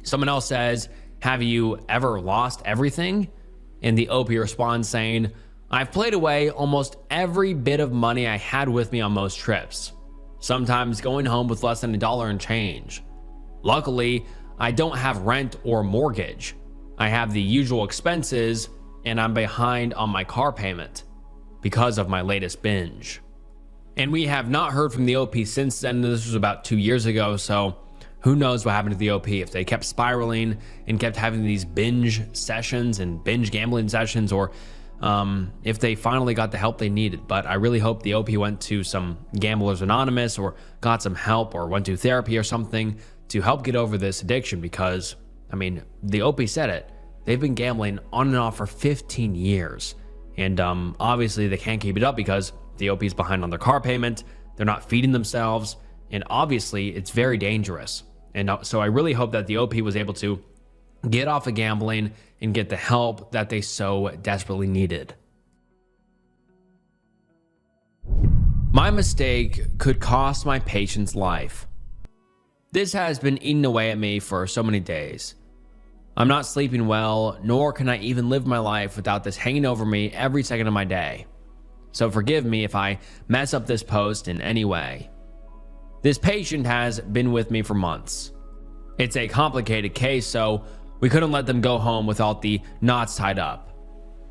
Someone else says, have you ever lost everything? And the OP responds saying, I've played away almost every bit of money I had with me on most trips, sometimes going home with less than $1 and change. Luckily, I don't have rent or mortgage. I have the usual expenses, and I'm behind on my car payment because of my latest binge. And we have not heard from the OP since then. This was about 2 years ago, so who knows what happened to the OP, if they kept spiraling and kept having these binge sessions and binge gambling sessions, or if they finally got the help they needed. But I really hope the OP went to some Gamblers Anonymous or got some help or went to therapy or something to help get over this addiction, because, I mean, the OP said it. They've been gambling on and off for 15 years. And obviously they can't keep it up because the OP is behind on their car payment. They're not feeding themselves. And obviously it's very dangerous. And so I really hope that the OP was able to get off of gambling and get the help that they so desperately needed. My mistake could cost my patient's life. This has been eating away at me for so many days. I'm not sleeping well, nor can I even live my life without this hanging over me every second of my day. So forgive me if I mess up this post in any way. This patient has been with me for months. It's a complicated case, so we couldn't let them go home with all the knots tied up.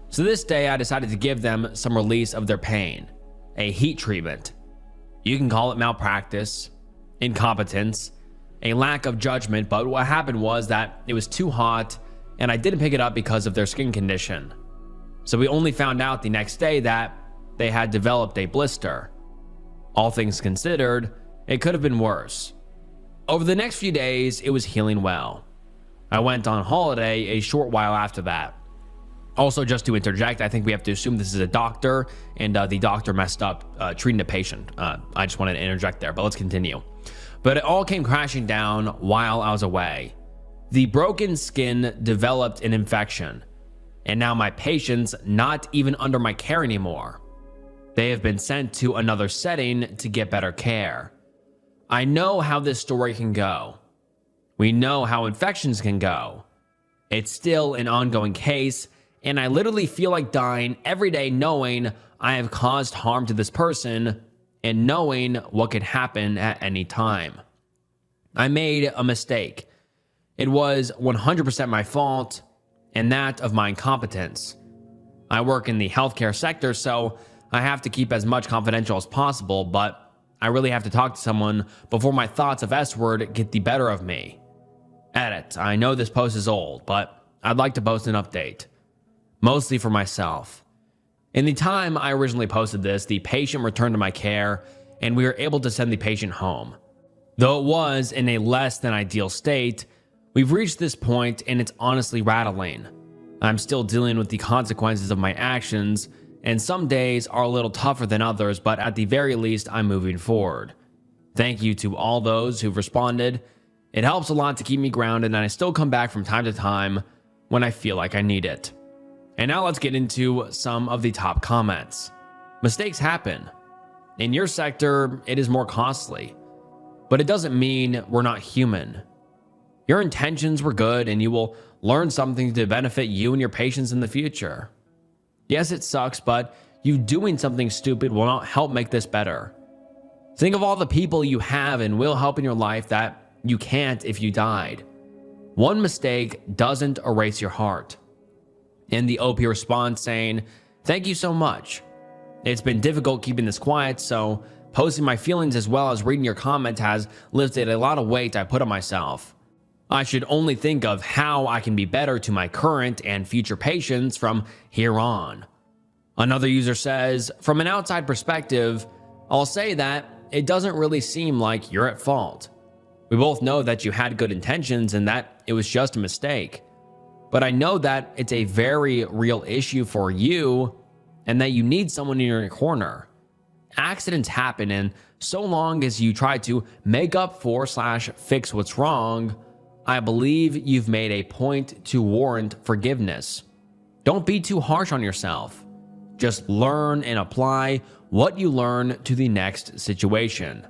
So this day I decided to give them some release of their pain, a heat treatment. You can call it malpractice, incompetence, a lack of judgment, but what happened was that it was too hot and I didn't pick it up because of their skin condition. So we only found out the next day that they had developed a blister. All things considered, it could have been worse. Over the next few days, it was healing well. I went on holiday a short while after that. Also, just to interject, I think we have to assume this is a doctor, and the doctor messed up treating the patient. I just wanted to interject there, but let's continue. But it all came crashing down while I was away. The broken skin developed an infection, and now my patient's not even under my care anymore. They have been sent to another setting to get better care. I know how this story can go. We know how infections can go. It's still an ongoing case, and I literally feel like dying every day knowing I have caused harm to this person and knowing what could happen at any time. I made a mistake. It was 100% my fault and that of my incompetence. I work in the healthcare sector, so I have to keep as much confidential as possible, but I really have to talk to someone before my thoughts of S-word get the better of me. Edit. I know this post is old, but I'd like to post an update. Mostly for myself. In the time I originally posted this, the patient returned to my care, and we were able to send the patient home. Though it was in a less than ideal state, we've reached this point and it's honestly rattling. I'm still dealing with the consequences of my actions, and some days are a little tougher than others, but at the very least, I'm moving forward. Thank you to all those who've responded. It helps a lot to keep me grounded, and I still come back from time to time when I feel like I need it. And now let's get into some of the top comments. Mistakes happen. In your sector, it is more costly, but it doesn't mean we're not human. Your intentions were good, and you will learn something to benefit you and your patients in the future. Yes, it sucks, but you doing something stupid will not help make this better. Think of all the people you have and will help in your life that you can't if you died. One mistake doesn't erase your heart. And the OP responds saying, "Thank you so much. It's been difficult keeping this quiet, so posting my feelings as well as reading your comment has lifted a lot of weight I put on myself. I should only think of how I can be better to my current and future patients from here on." Another user says, "From an outside perspective, I'll say that it doesn't really seem like you're at fault. We both know that you had good intentions and that it was just a mistake. But I know that it's a very real issue for you and that you need someone in your corner. Accidents happen, and so long as you try to make up for / fix what's wrong, I believe you've made a point to warrant forgiveness. Don't be too harsh on yourself. Just learn and apply what you learn to the next situation."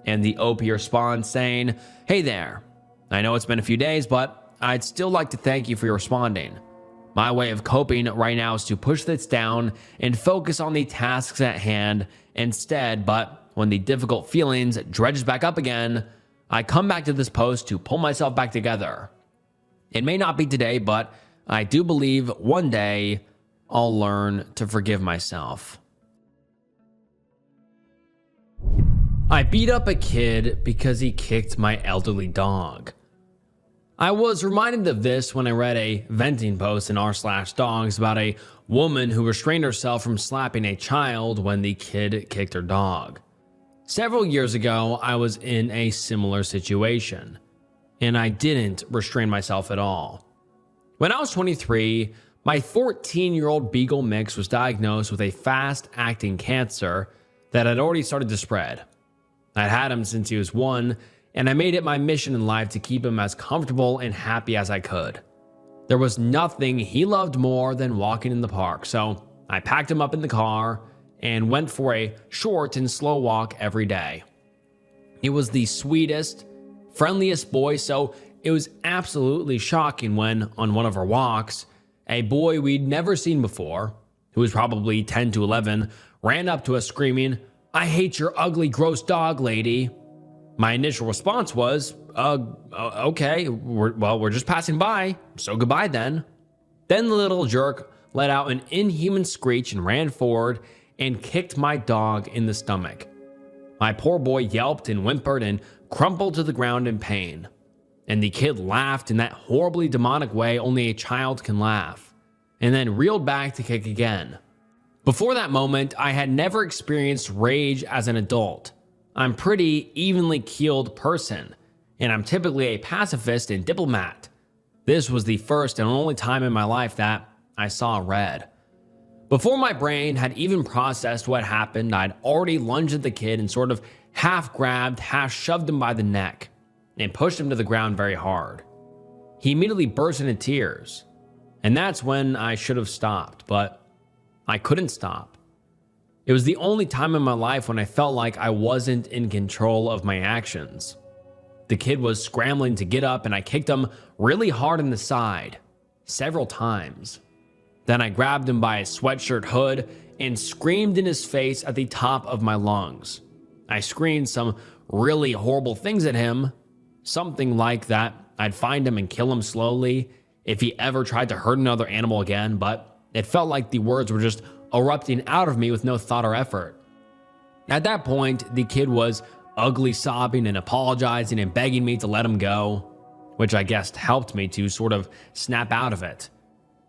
And the OP responds saying, "Hey there. I know it's been a few days, but I'd still like to thank you for your responding. My way of coping right now is to push this down and focus on the tasks at hand instead, but when the difficult feelings dredges back up again, I come back to this post to pull myself back together. It may not be today, but I do believe one day I'll learn to forgive myself." I beat up a kid because he kicked my elderly dog. I was reminded of this when I read a venting post in r/dogs about a woman who restrained herself from slapping a child when the kid kicked her dog. Several years ago, I was in a similar situation, and I didn't restrain myself at all. When I was 23, my 14-year-old Beagle mix was diagnosed with a fast-acting cancer that had already started to spread. I'd had him since he was 1, and I made it my mission in life to keep him as comfortable and happy as I could. There was nothing he loved more than walking in the park, so I packed him up in the car and went for a short and slow walk every day. He was the sweetest, friendliest boy, so it was absolutely shocking when, on one of our walks, a boy we'd never seen before, who was probably 10 to 11, ran up to us screaming, "I hate your ugly, gross dog, lady." My initial response was, okay, we're just passing by, so goodbye then. Then the little jerk let out an inhuman screech and ran forward and kicked my dog in the stomach. My poor boy yelped and whimpered and crumpled to the ground in pain. And the kid laughed in that horribly demonic way only a child can laugh, and then reeled back to kick again. Before that moment, I had never experienced rage as an adult. I'm pretty evenly keeled person, and I'm typically a pacifist and diplomat. This was the first and only time in my life that I saw red. Before my brain had even processed what happened, I'd already lunged at the kid and sort of half grabbed, half shoved him by the neck and pushed him to the ground very hard. He immediately burst into tears, and that's when I should have stopped, but I couldn't stop. It was the only time in my life when I felt like I wasn't in control of my actions. The kid was scrambling to get up, and I kicked him really hard in the side, several times. Then I grabbed him by his sweatshirt hood and screamed in his face at the top of my lungs. I screamed some really horrible things at him, something like that I'd find him and kill him slowly if he ever tried to hurt another animal again, but it felt like the words were just erupting out of me with no thought or effort. At that point, the kid was ugly sobbing and apologizing and begging me to let him go, which I guess helped me to sort of snap out of it,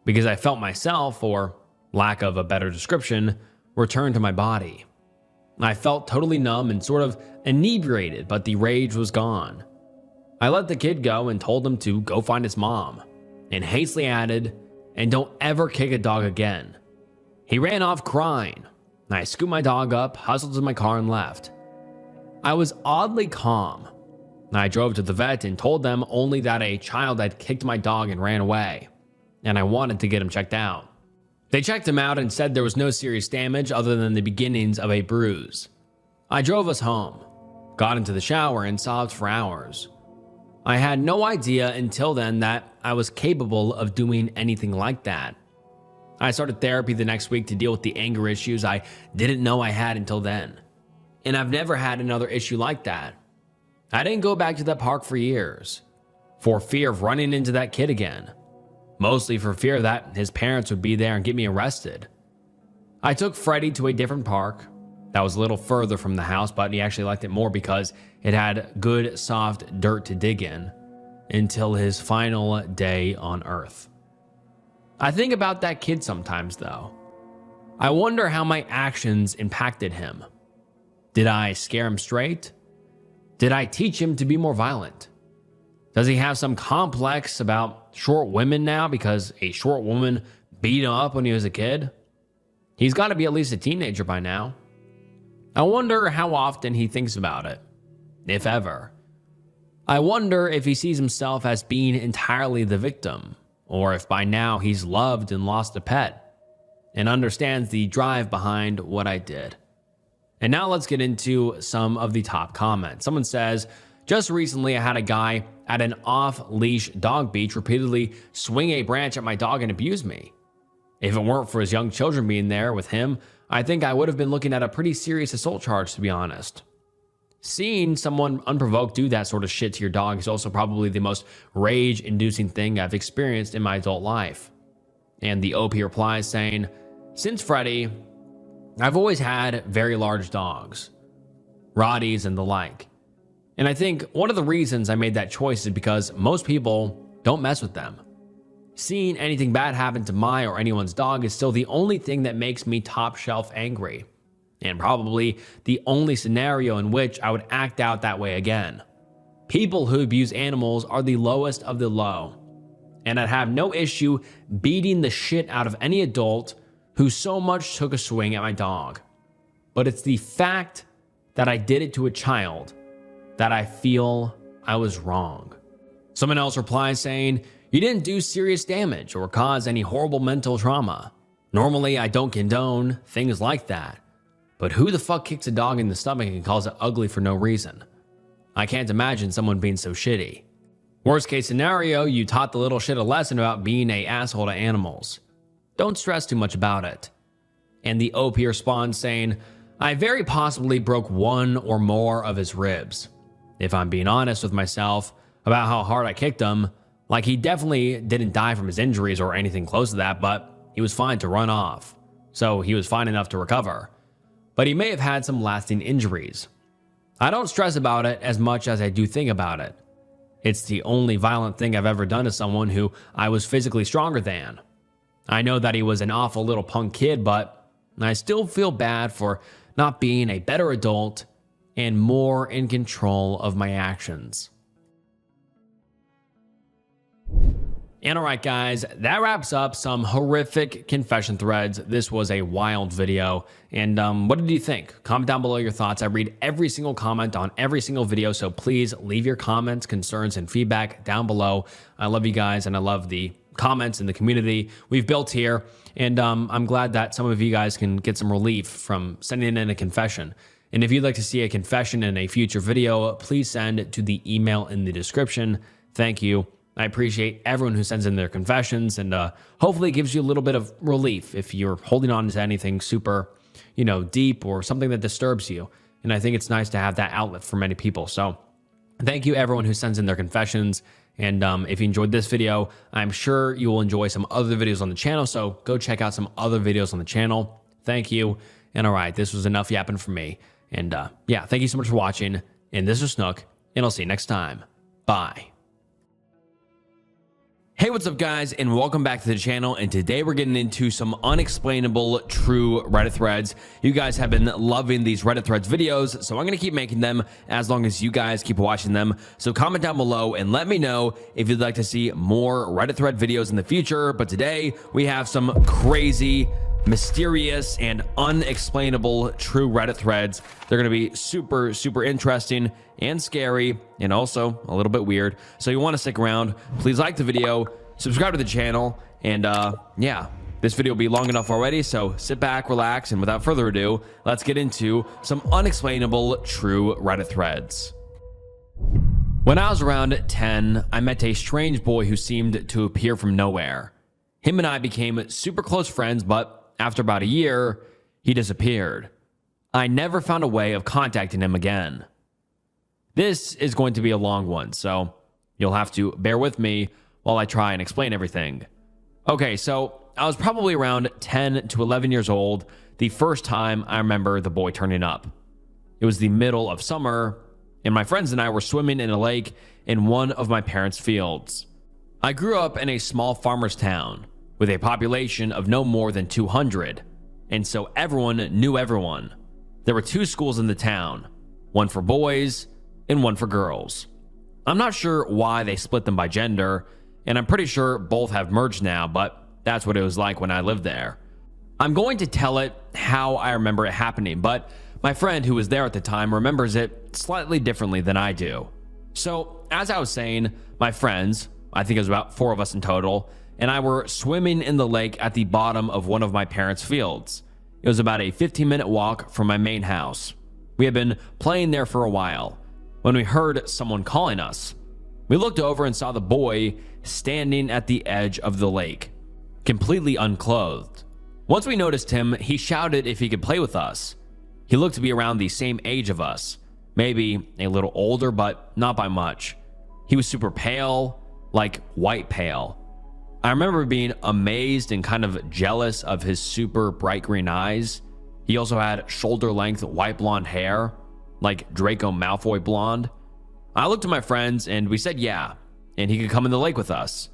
because I felt myself, or lack of a better description, return to my body. I felt totally numb and sort of inebriated, but the rage was gone. I let the kid go and told him to go find his mom, and hastily added, "And don't ever kick a dog again." He ran off crying. I scooped my dog up, hustled to my car, and left. I was oddly calm. I drove to the vet and told them only that a child had kicked my dog and ran away, and I wanted to get him checked out. They checked him out and said there was no serious damage other than the beginnings of a bruise. I drove us home, got into the shower, and sobbed for hours. I had no idea until then that I was capable of doing anything like that. I started therapy the next week to deal with the anger issues I didn't know I had until then. And I've never had another issue like that. I didn't go back to that park for years, for fear of running into that kid again. Mostly for fear that his parents would be there and get me arrested. I took Freddie to a different park that was a little further from the house, but he actually liked it more because it had good, soft dirt to dig in until his final day on Earth. I think about that kid sometimes, though. I wonder how my actions impacted him. Did I scare him straight? Did I teach him to be more violent? Does he have some complex about short women now because a short woman beat him up when he was a kid? He's got to be at least a teenager by now. I wonder how often he thinks about it, if ever. I wonder if he sees himself as being entirely the victim, or if by now he's loved and lost a pet, and understands the drive behind what I did. And now let's get into some of the top comments. Someone says, "Just recently I had a guy at an off-leash dog beach repeatedly swing a branch at my dog and abuse me. If it weren't for his young children being there with him, I think I would have been looking at a pretty serious assault charge, to be honest." Seeing someone unprovoked do that sort of shit to your dog is also probably the most rage-inducing thing I've experienced in my adult life. And the OP replies saying, "Since Freddie, I've always had very large dogs, Rotties and the like. And I think one of the reasons I made that choice is because most people don't mess with them. Seeing anything bad happen to my or anyone's dog is still the only thing that makes me top shelf angry, and probably the only scenario in which I would act out that way again. People who abuse animals are the lowest of the low, and I'd have no issue beating the shit out of any adult who so much took a swing at my dog. But it's the fact that I did it to a child that I feel I was wrong." Someone else replies saying, "You didn't do serious damage or cause any horrible mental trauma. Normally, I don't condone things like that. But who the fuck kicks a dog in the stomach and calls it ugly for no reason? I can't imagine someone being so shitty. Worst case scenario, you taught the little shit a lesson about being an asshole to animals. Don't stress too much about it." And the OP responds saying, "I very possibly broke one or more of his ribs. If I'm being honest with myself about how hard I kicked him, like he definitely didn't die from his injuries or anything close to that, but he was fine to run off. So he was fine enough to recover. But he may have had some lasting injuries. I don't stress about it as much as I do think about it. It's the only violent thing I've ever done to someone who I was physically stronger than. I know that he was an awful little punk kid, but I still feel bad for not being a better adult and more in control of my actions." And alright guys, that wraps up some horrific confession threads. This was a wild video. And what did you think? Comment down below your thoughts. I read every single comment on every single video, so please leave your comments, concerns, and feedback down below. I love you guys, and I love the comments and the community we've built here. And I'm glad that some of you guys can get some relief from sending in a confession. And if you'd like to see a confession in a future video, please send it to the email in the description. Thank you, I appreciate everyone who sends in their confessions, and hopefully it gives you a little bit of relief if you're holding on to anything super, deep or something that disturbs you. And I think it's nice to have that outlet for many people. So thank you everyone who sends in their confessions. And if you enjoyed this video, I'm sure you will enjoy some other videos on the channel. So go check out some other videos on the channel. Thank you. And all right, this was enough yapping for me. And yeah, thank you so much for watching. And this is Snook, and I'll see you next time. Bye. Hey, what's up guys, and welcome back to the channel. And today we're getting into some unexplainable true Reddit threads. You guys have been loving these Reddit threads videos, so I'm gonna keep making them as long as you guys keep watching them. So comment down below and let me know if you'd like to see more Reddit thread videos in the future. But today we have some crazy, mysterious, and unexplainable true Reddit threads. They're gonna be super, super interesting and scary, and also a little bit weird. So you wanna stick around. Please like the video, subscribe to the channel, and yeah, this video will be long enough already, so sit back, relax, and without further ado, let's get into some unexplainable true Reddit threads. When I was around 10, I met a strange boy who seemed to appear from nowhere. Him and I became super close friends, but after about a year, he disappeared. I never found a way of contacting him again. This is going to be a long one, so you'll have to bear with me while I try and explain everything. Okay, so I was probably around 10 to 11 years old the first time I remember the boy turning up. It was the middle of summer, and my friends and I were swimming in a lake in one of my parents' fields. I grew up in a small farmer's town with a population of no more than 200, and so everyone knew everyone. There were 2 schools in the town, one for boys and one for girls. I'm not sure why they split them by gender, and I'm pretty sure both have merged now, but that's what it was like when I lived there. I'm going to tell it how I remember it happening, but my friend who was there at the time remembers it slightly differently than I do. So, as I was saying, my friends, I think it was about 4 of us in total, and I were swimming in the lake at the bottom of one of my parents' fields. It was about a 15-minute walk from my main house. We had been playing there for a while when we heard someone calling us. We looked over and saw the boy standing at the edge of the lake, completely unclothed. Once we noticed him, he shouted if he could play with us. He looked to be around the same age of us, maybe a little older, but not by much. He was super pale, like white pale. I remember being amazed and kind of jealous of his super bright green eyes. He also had shoulder-length white blonde hair, like Draco Malfoy blonde. I looked at my friends and we said yeah, and he could come in the lake with us.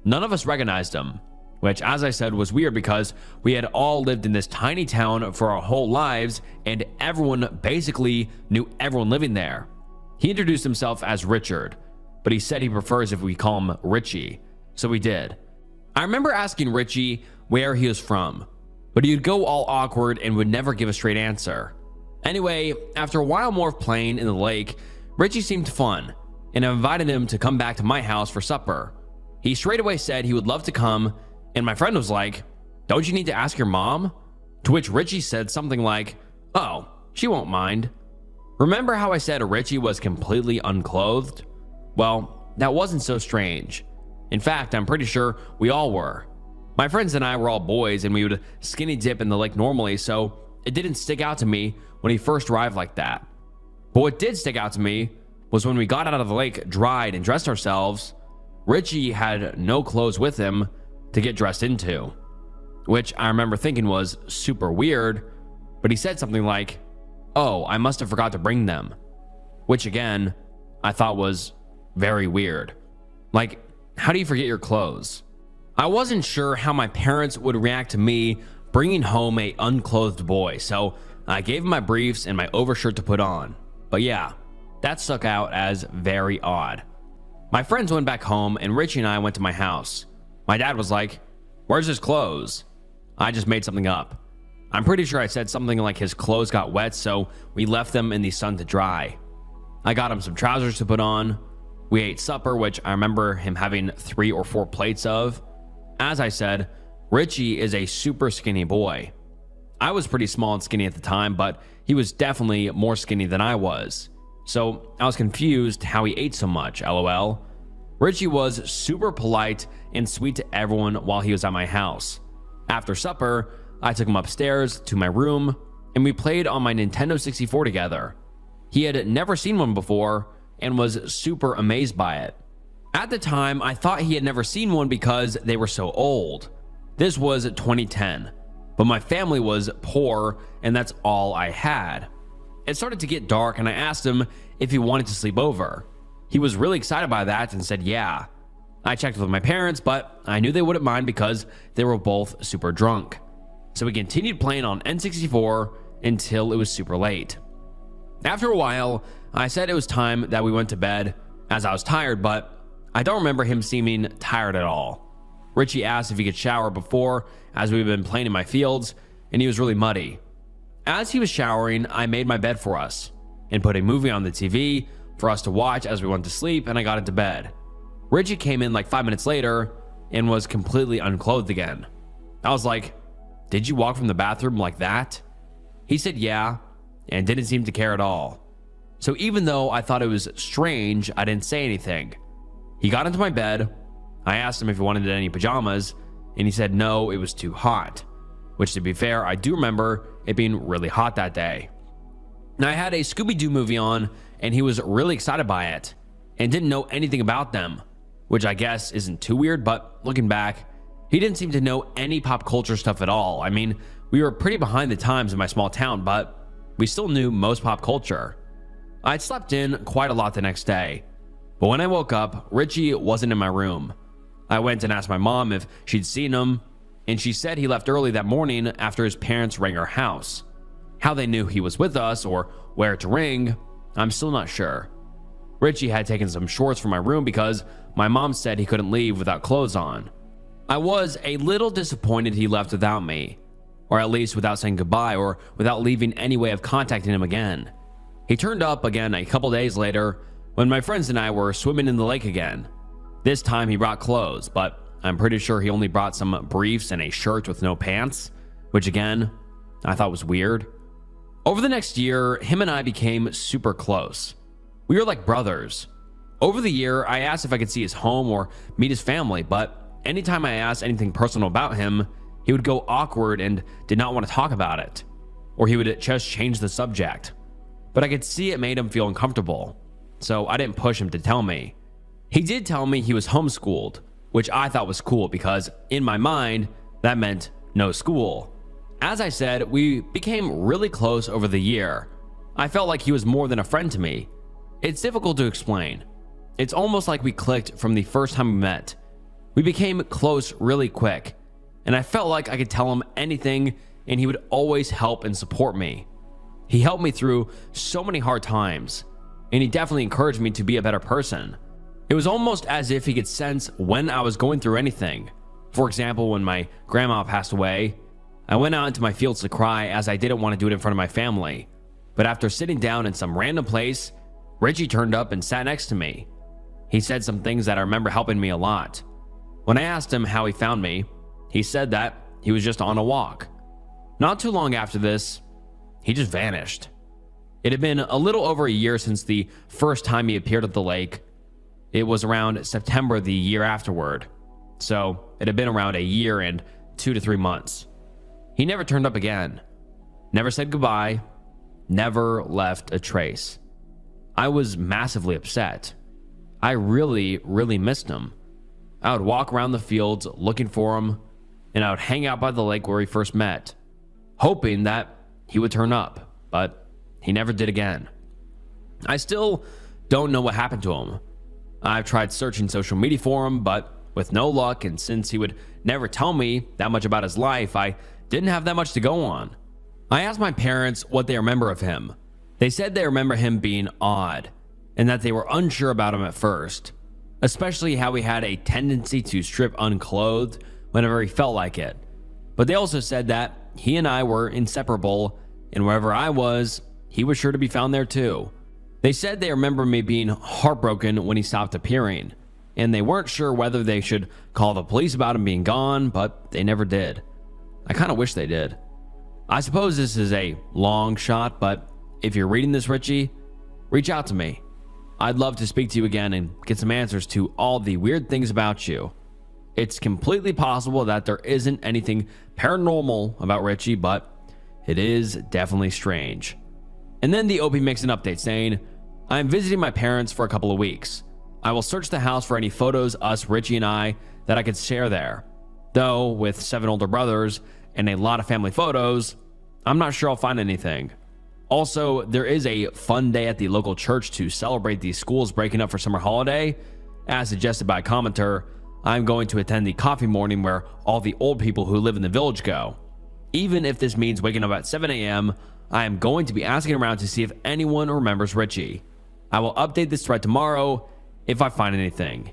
None of us recognized him, which, as I said, was weird because we had all lived in this tiny town for our whole lives and everyone basically knew everyone living there. He introduced himself as Richard, but he said he prefers if we call him Richie, so we did. I remember asking Richie where he was from, but he'd go all awkward and would never give a straight answer. Anyway, after a while more of playing in the lake, Richie seemed fun, and I invited him to come back to my house for supper. He straight away said he would love to come, and my friend was like, "Don't you need to ask your mom?" To which Richie said something like, "Oh, she won't mind." Remember how I said Richie was completely unclothed? Well, that wasn't so strange. In fact, I'm pretty sure we all were. My friends and I were all boys and we would skinny dip in the lake normally, so it didn't stick out to me when he first arrived like that. But what did stick out to me was when we got out of the lake, dried, and dressed ourselves, Richie had no clothes with him to get dressed into, which I remember thinking was super weird, but he said something like, "Oh, I must have forgot to bring them," which again, I thought was very weird. Like, how do you forget your clothes? I wasn't sure how my parents would react to me bringing home a unclothed boy, so I gave him my briefs and my overshirt to put on. But yeah, that stuck out as very odd. My friends went back home and Richie and I went to my house. My dad was like, "Where's his clothes?" I just made something up. I'm pretty sure I said something like his clothes got wet, so we left them in the sun to dry. I got him some trousers to put on. We ate supper, which I remember him having 3 or 4 plates of. As I said, Richie is a super skinny boy. I was pretty small and skinny at the time, but he was definitely more skinny than I was. So I was confused how he ate so much, lol. Richie was super polite and sweet to everyone while he was at my house. After supper, I took him upstairs to my room and we played on my Nintendo 64 together. He had never seen one before and was super amazed by it. At the time, I thought he had never seen one because they were so old. This was 2010, but my family was poor and that's all I had. It started to get dark and I asked him if he wanted to sleep over. He was really excited by that and said yeah. I checked with my parents, but I knew they wouldn't mind because they were both super drunk. So we continued playing on N64 until it was super late. After a while, I said it was time that we went to bed as I was tired, but I don't remember him seeming tired at all. Richie asked if he could shower before, as we've been playing in my fields, and he was really muddy. As he was showering, I made my bed for us and put a movie on the TV for us to watch as we went to sleep, and I got into bed. Richie came in like 5 minutes later and was completely unclothed again. I was like, "Did you walk from the bathroom like that?" He said yeah, and didn't seem to care at all. So even though I thought it was strange, I didn't say anything. He got into my bed. I asked him if he wanted any pajamas, and he said no, it was too hot. Which, to be fair, I do remember it being really hot that day. Now, I had a Scooby-Doo movie on, and he was really excited by it, and didn't know anything about them, which I guess isn't too weird, but looking back, he didn't seem to know any pop culture stuff at all. I mean, we were pretty behind the times in my small town, but we still knew most pop culture. I'd slept in quite a lot the next day, but when I woke up, Richie wasn't in my room. I went and asked my mom if she'd seen him, and she said he left early that morning after his parents rang our house. How they knew he was with us or where to ring, I'm still not sure. Richie had taken some shorts from my room because my mom said he couldn't leave without clothes on. I was a little disappointed he left without me, or at least without saying goodbye or without leaving any way of contacting him again. He turned up again a couple days later when my friends and I were swimming in the lake again. This time he brought clothes, but I'm pretty sure he only brought some briefs and a shirt with no pants, which again, I thought was weird. Over the next year, him and I became super close. We were like brothers. Over the year, I asked if I could see his home or meet his family, but anytime I asked anything personal about him, he would go awkward and did not want to talk about it, or he would just change the subject. But I could see it made him feel uncomfortable, so I didn't push him to tell me. He did tell me he was homeschooled, which I thought was cool because in my mind, that meant no school. As I said, we became really close over the year. I felt like he was more than a friend to me. It's difficult to explain. It's almost like we clicked from the first time we met. We became close really quick, and I felt like I could tell him anything and he would always help and support me. He helped me through so many hard times, and he definitely encouraged me to be a better person. It was almost as if he could sense when I was going through anything. For example, when my grandma passed away, I went out into my fields to cry as I didn't want to do it in front of my family. But after sitting down in some random place, Richie turned up and sat next to me. He said some things that I remember helping me a lot. When I asked him how he found me, he said that he was just on a walk. Not too long after this, he just vanished. It had been a little over a year since the first time he appeared at the lake. It was around September the year afterward, so it had been around a year and 2 to 3 months. He never turned up again, never said goodbye, never left a trace. I was massively upset. I really missed him. I would walk around the fields looking for him, and I would hang out by the lake where we first met, hoping that he would turn up, but he never did again. I still don't know what happened to him. I've tried searching social media for him, but with no luck, and since he would never tell me that much about his life, I didn't have that much to go on. I asked my parents what they remember of him. They said they remember him being odd, and that they were unsure about him at first, especially how he had a tendency to strip unclothed whenever he felt like it. But they also said that he and I were inseparable, and wherever I was, he was sure to be found there too. They said they remember me being heartbroken when he stopped appearing, and they weren't sure whether they should call the police about him being gone, but they never did. I kind of wish they did. I suppose this is a long shot, but if you're reading this, Richie, reach out to me. I'd love to speak to you again and get some answers to all the weird things about you. It's completely possible that there isn't anything paranormal about Richie, but it is definitely strange. And then the OP makes an update saying, I'm visiting my parents for a couple of weeks. I will search the house for any photos us, Richie and I, that I could share there. Though, with 7 older brothers and a lot of family photos, I'm not sure I'll find anything. Also, there is a fun day at the local church to celebrate the schools breaking up for summer holiday. As suggested by a commenter, I'm going to attend the coffee morning where all the old people who live in the village go. Even if this means waking up at 7 a.m., I am going to be asking around to see if anyone remembers Richie. I will update this thread tomorrow if I find anything.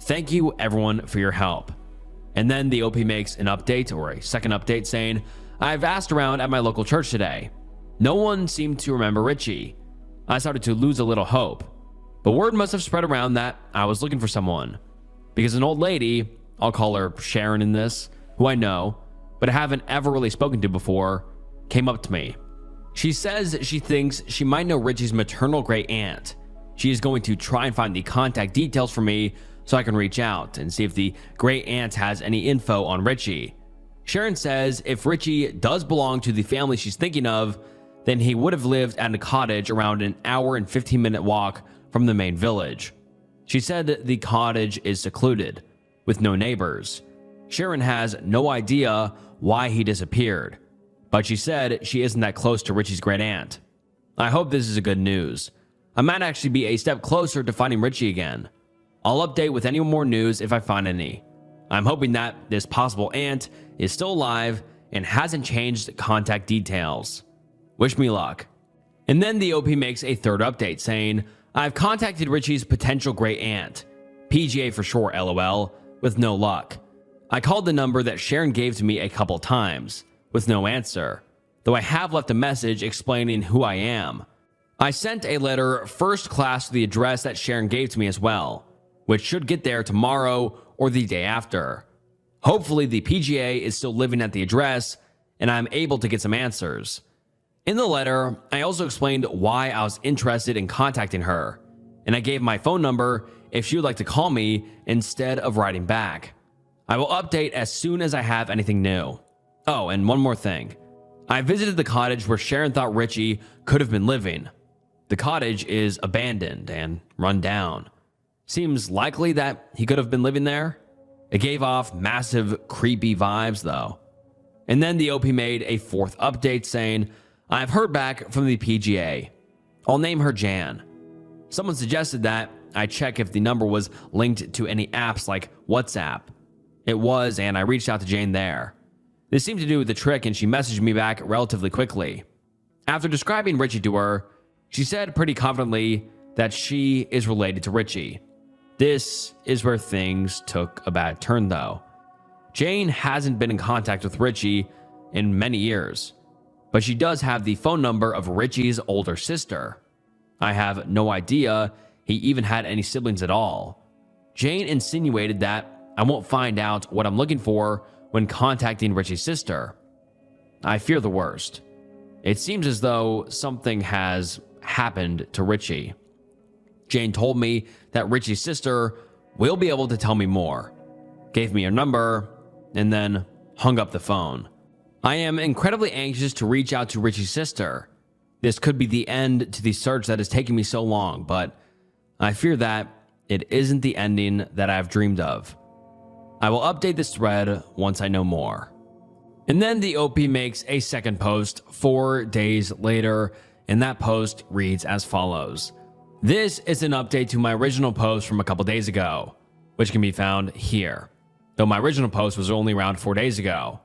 Thank you everyone for your help. And then the OP makes an update, or a second update, saying, I've asked around at my local church today. No one seemed to remember Richie. I started to lose a little hope. But word must have spread around that I was looking for someone. Because an old lady, I'll call her Sharon in this, who I know, but haven't ever really spoken to before, came up to me. She says she thinks she might know Richie's maternal great aunt. She is going to try and find the contact details for me so I can reach out and see if the great aunt has any info on Richie. Sharon says if Richie does belong to the family she's thinking of, then he would have lived at a cottage around an hour and 15-minute walk from the main village. She said the cottage is secluded, with no neighbors. Sharon has no idea why he disappeared, but she said she isn't that close to Richie's great aunt. I hope this is a good news. I might actually be a step closer to finding Richie again. I'll update with any more news if I find any. I'm hoping that this possible aunt is still alive and hasn't changed contact details. Wish me luck. And then the OP makes a third update saying, I've contacted Richie's potential great aunt, PGA for short LOL, with no luck. I called the number that Sharon gave to me a couple times, with no answer, though I have left a message explaining who I am. I sent a letter first class to the address that Sharon gave to me as well, which should get there tomorrow or the day after. Hopefully the PGA is still living at the address and I'm able to get some answers. In the letter, I also explained why I was interested in contacting her, and I gave my phone number if she would like to call me instead of writing back. I will update as soon as I have anything new. Oh, and one more thing. I visited the cottage where Sharon thought Richie could have been living. The cottage is abandoned and run down. Seems likely that he could have been living there. It gave off massive creepy vibes though. And then the OP made a fourth update saying, I've heard back from the PGA. I'll name her Jan. Someone suggested that I check if the number was linked to any apps like WhatsApp. It was, and I reached out to Jane there. This seemed to do the trick and she messaged me back relatively quickly. After describing Richie to her, she said pretty confidently that she is related to Richie. This is where things took a bad turn though. Jane hasn't been in contact with Richie in many years, but she does have the phone number of Richie's older sister. I have no idea he even had any siblings at all. Jane insinuated that I won't find out what I'm looking for when contacting Richie's sister. I fear the worst. It seems as though something has happened to Richie. Jane told me that Richie's sister will be able to tell me more, gave me her number, and then hung up the phone. I am incredibly anxious to reach out to Richie's sister. This could be the end to the search that is taking me so long, but I fear that it isn't the ending that I've dreamed of. I will update this thread once I know more. And then the OP makes a second post 4 days later, and that post reads as follows. This is an update to my original post from a couple days ago, which can be found here, though my original post was only around 4 days ago.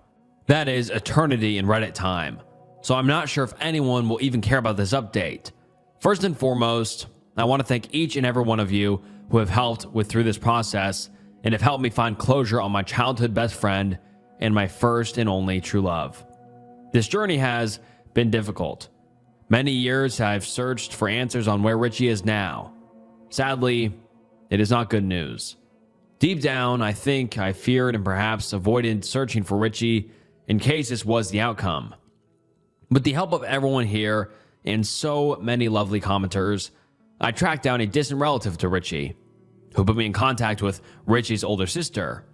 That is eternity in Reddit time, so I'm not sure if anyone will even care about this update. First and foremost, I want to thank each and every one of you who have helped through this process and have helped me find closure on my childhood best friend and my first and only true love. This journey has been difficult. Many years I've searched for answers on where Richie is now. Sadly, it is not good news. Deep down, I think I feared and perhaps avoided searching for Richie in case this was the outcome. With the help of everyone here and so many lovely commenters, I tracked down a distant relative to Richie, who put me in contact with Richie's older sister,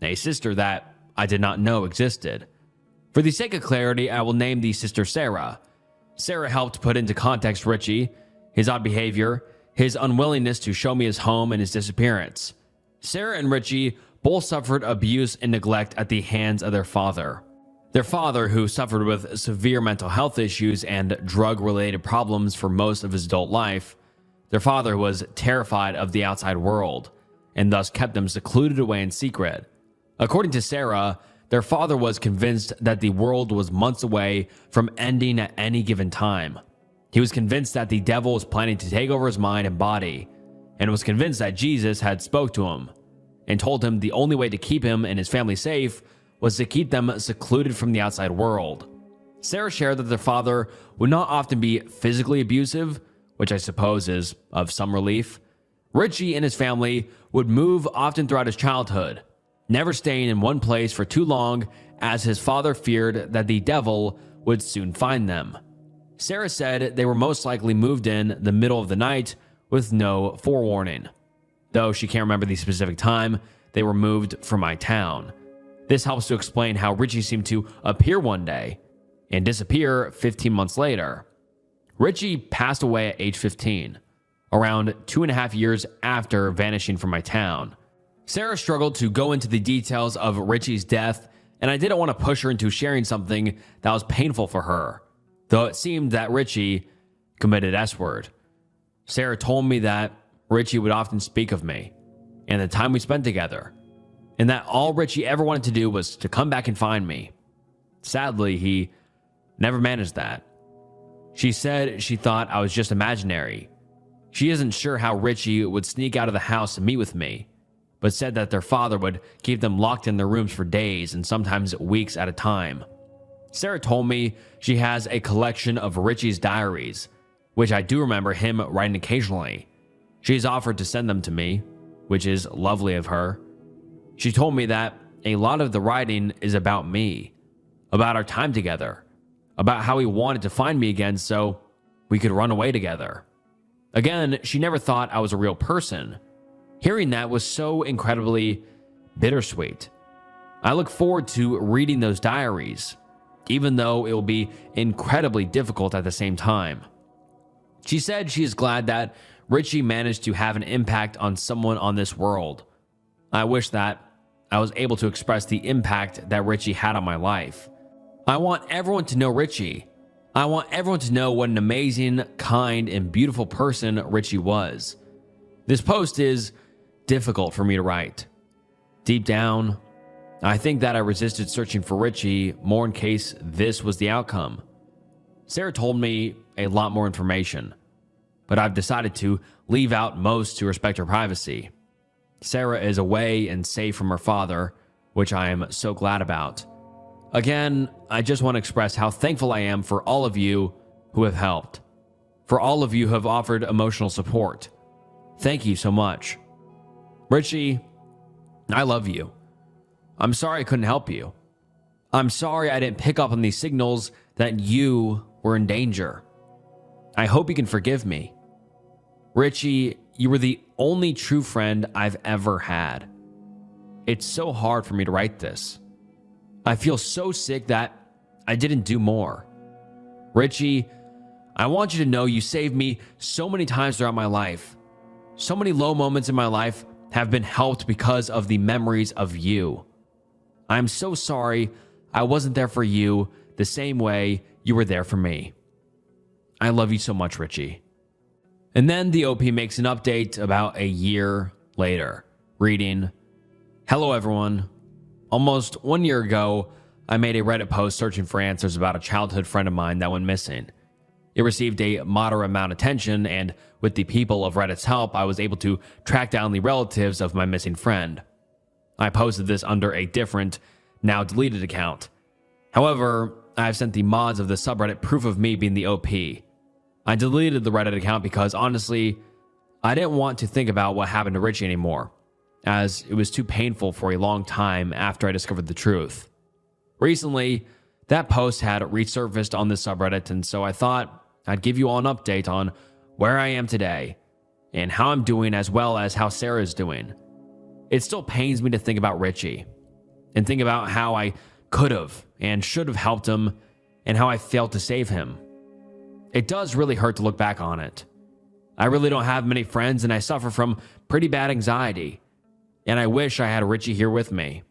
a sister that I did not know existed. For the sake of clarity, I will name the sister Sarah. Sarah helped put into context Richie, his odd behavior, his unwillingness to show me his home, and his disappearance. Sarah and Richie both suffered abuse and neglect at the hands of their father. Their father, who suffered with severe mental health issues and drug-related problems for most of his adult life. Their father was terrified of the outside world, and thus kept them secluded away in secret. According to Sarah, their father was convinced that the world was months away from ending at any given time. He was convinced that the devil was planning to take over his mind and body, and was convinced that Jesus had spoke to him, and told him the only way to keep him and his family safe was to keep them secluded from the outside world. Sarah shared that their father would not often be physically abusive, which I suppose is of some relief. Richie and his family would move often throughout his childhood, never staying in one place for too long, as his father feared that the devil would soon find them. Sarah said they were most likely moved in the middle of the night with no forewarning, though she can't remember the specific time they were moved from my town. This helps to explain how Richie seemed to appear one day and disappear 15 months later. Richie passed away at age 15, around 2.5 years after vanishing from my town. Sarah struggled to go into the details of Richie's death, and I didn't want to push her into sharing something that was painful for her, though it seemed that Richie committed S-word. Sarah told me that Richie would often speak of me and the time we spent together, and that all Richie ever wanted to do was to come back and find me. Sadly, he never managed that. She said she thought I was just imaginary. She isn't sure how Richie would sneak out of the house to meet with me, but said that their father would keep them locked in their rooms for days and sometimes weeks at a time. Sarah told me she has a collection of Richie's diaries, which I do remember him writing occasionally. She's offered to send them to me, which is lovely of her. She told me that a lot of the writing is about me, about our time together, about how he wanted to find me again so we could run away together. Again, she never thought I was a real person. Hearing that was so incredibly bittersweet. I look forward to reading those diaries, even though it will be incredibly difficult at the same time. She said she is glad that Richie managed to have an impact on someone on this world. I wish that I was able to express the impact that Richie had on my life. I want everyone to know Richie. I want everyone to know what an amazing, kind, and beautiful person Richie was. This post is difficult for me to write. Deep down, I think that I resisted searching for Richie more in case this was the outcome. Sarah told me a lot more information, but I've decided to leave out most to respect her privacy. Sarah is away and safe from her father, which I am so glad about. Again, I just want to express how thankful I am for all of you who have helped, for all of you who have offered emotional support. Thank you so much. Richie, I love you. I'm sorry I couldn't help you. I'm sorry I didn't pick up on these signals that you were in danger. I hope you can forgive me. Richie, you were the only true friend I've ever had. It's so hard for me to write this. I feel so sick that I didn't do more. Richie, I want you to know you saved me so many times throughout my life. So many low moments in my life have been helped because of the memories of you. I'm so sorry I wasn't there for you the same way you were there for me. I love you so much, Richie. And then the OP makes an update about a year later, reading, "Hello everyone. Almost 1 year ago, I made a Reddit post searching for answers about a childhood friend of mine that went missing. It received a moderate amount of attention, and with the people of Reddit's help, I was able to track down the relatives of my missing friend. I posted this under a different, now deleted account. However, I have sent the mods of the subreddit proof of me being the OP. I deleted the Reddit account because, honestly, I didn't want to think about what happened to Richie anymore, as it was too painful for a long time after I discovered the truth. Recently, that post had resurfaced on this subreddit, and so I thought I'd give you all an update on where I am today and how I'm doing as well as how Sarah is doing. It still pains me to think about Richie and think about how I could have and should have helped him and how I failed to save him. It does really hurt to look back on it. I really don't have many friends and I suffer from pretty bad anxiety, and I wish I had Richie here with me.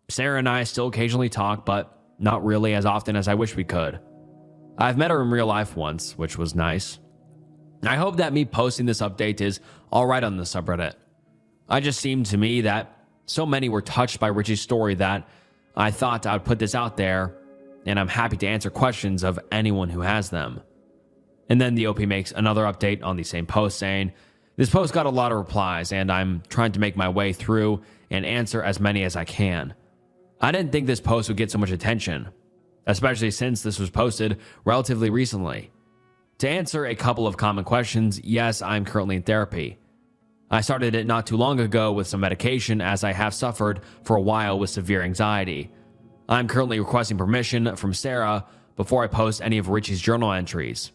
Sarah and I still occasionally talk, but not really as often as I wish we could. I've met her in real life once, which was nice. I hope that me posting this update is alright on the subreddit. It just seemed to me that so many were touched by Richie's story that I thought I would put this out there, and I'm happy to answer questions of anyone who has them. And then the OP makes another update on the same post saying, this post got a lot of replies and I'm trying to make my way through and answer as many as I can. I didn't think this post would get so much attention, especially since this was posted relatively recently. To answer a couple of common questions, yes, I'm currently in therapy. I started it not too long ago with some medication as I have suffered for a while with severe anxiety. I'm currently requesting permission from Sarah before I post any of Richie's journal entries,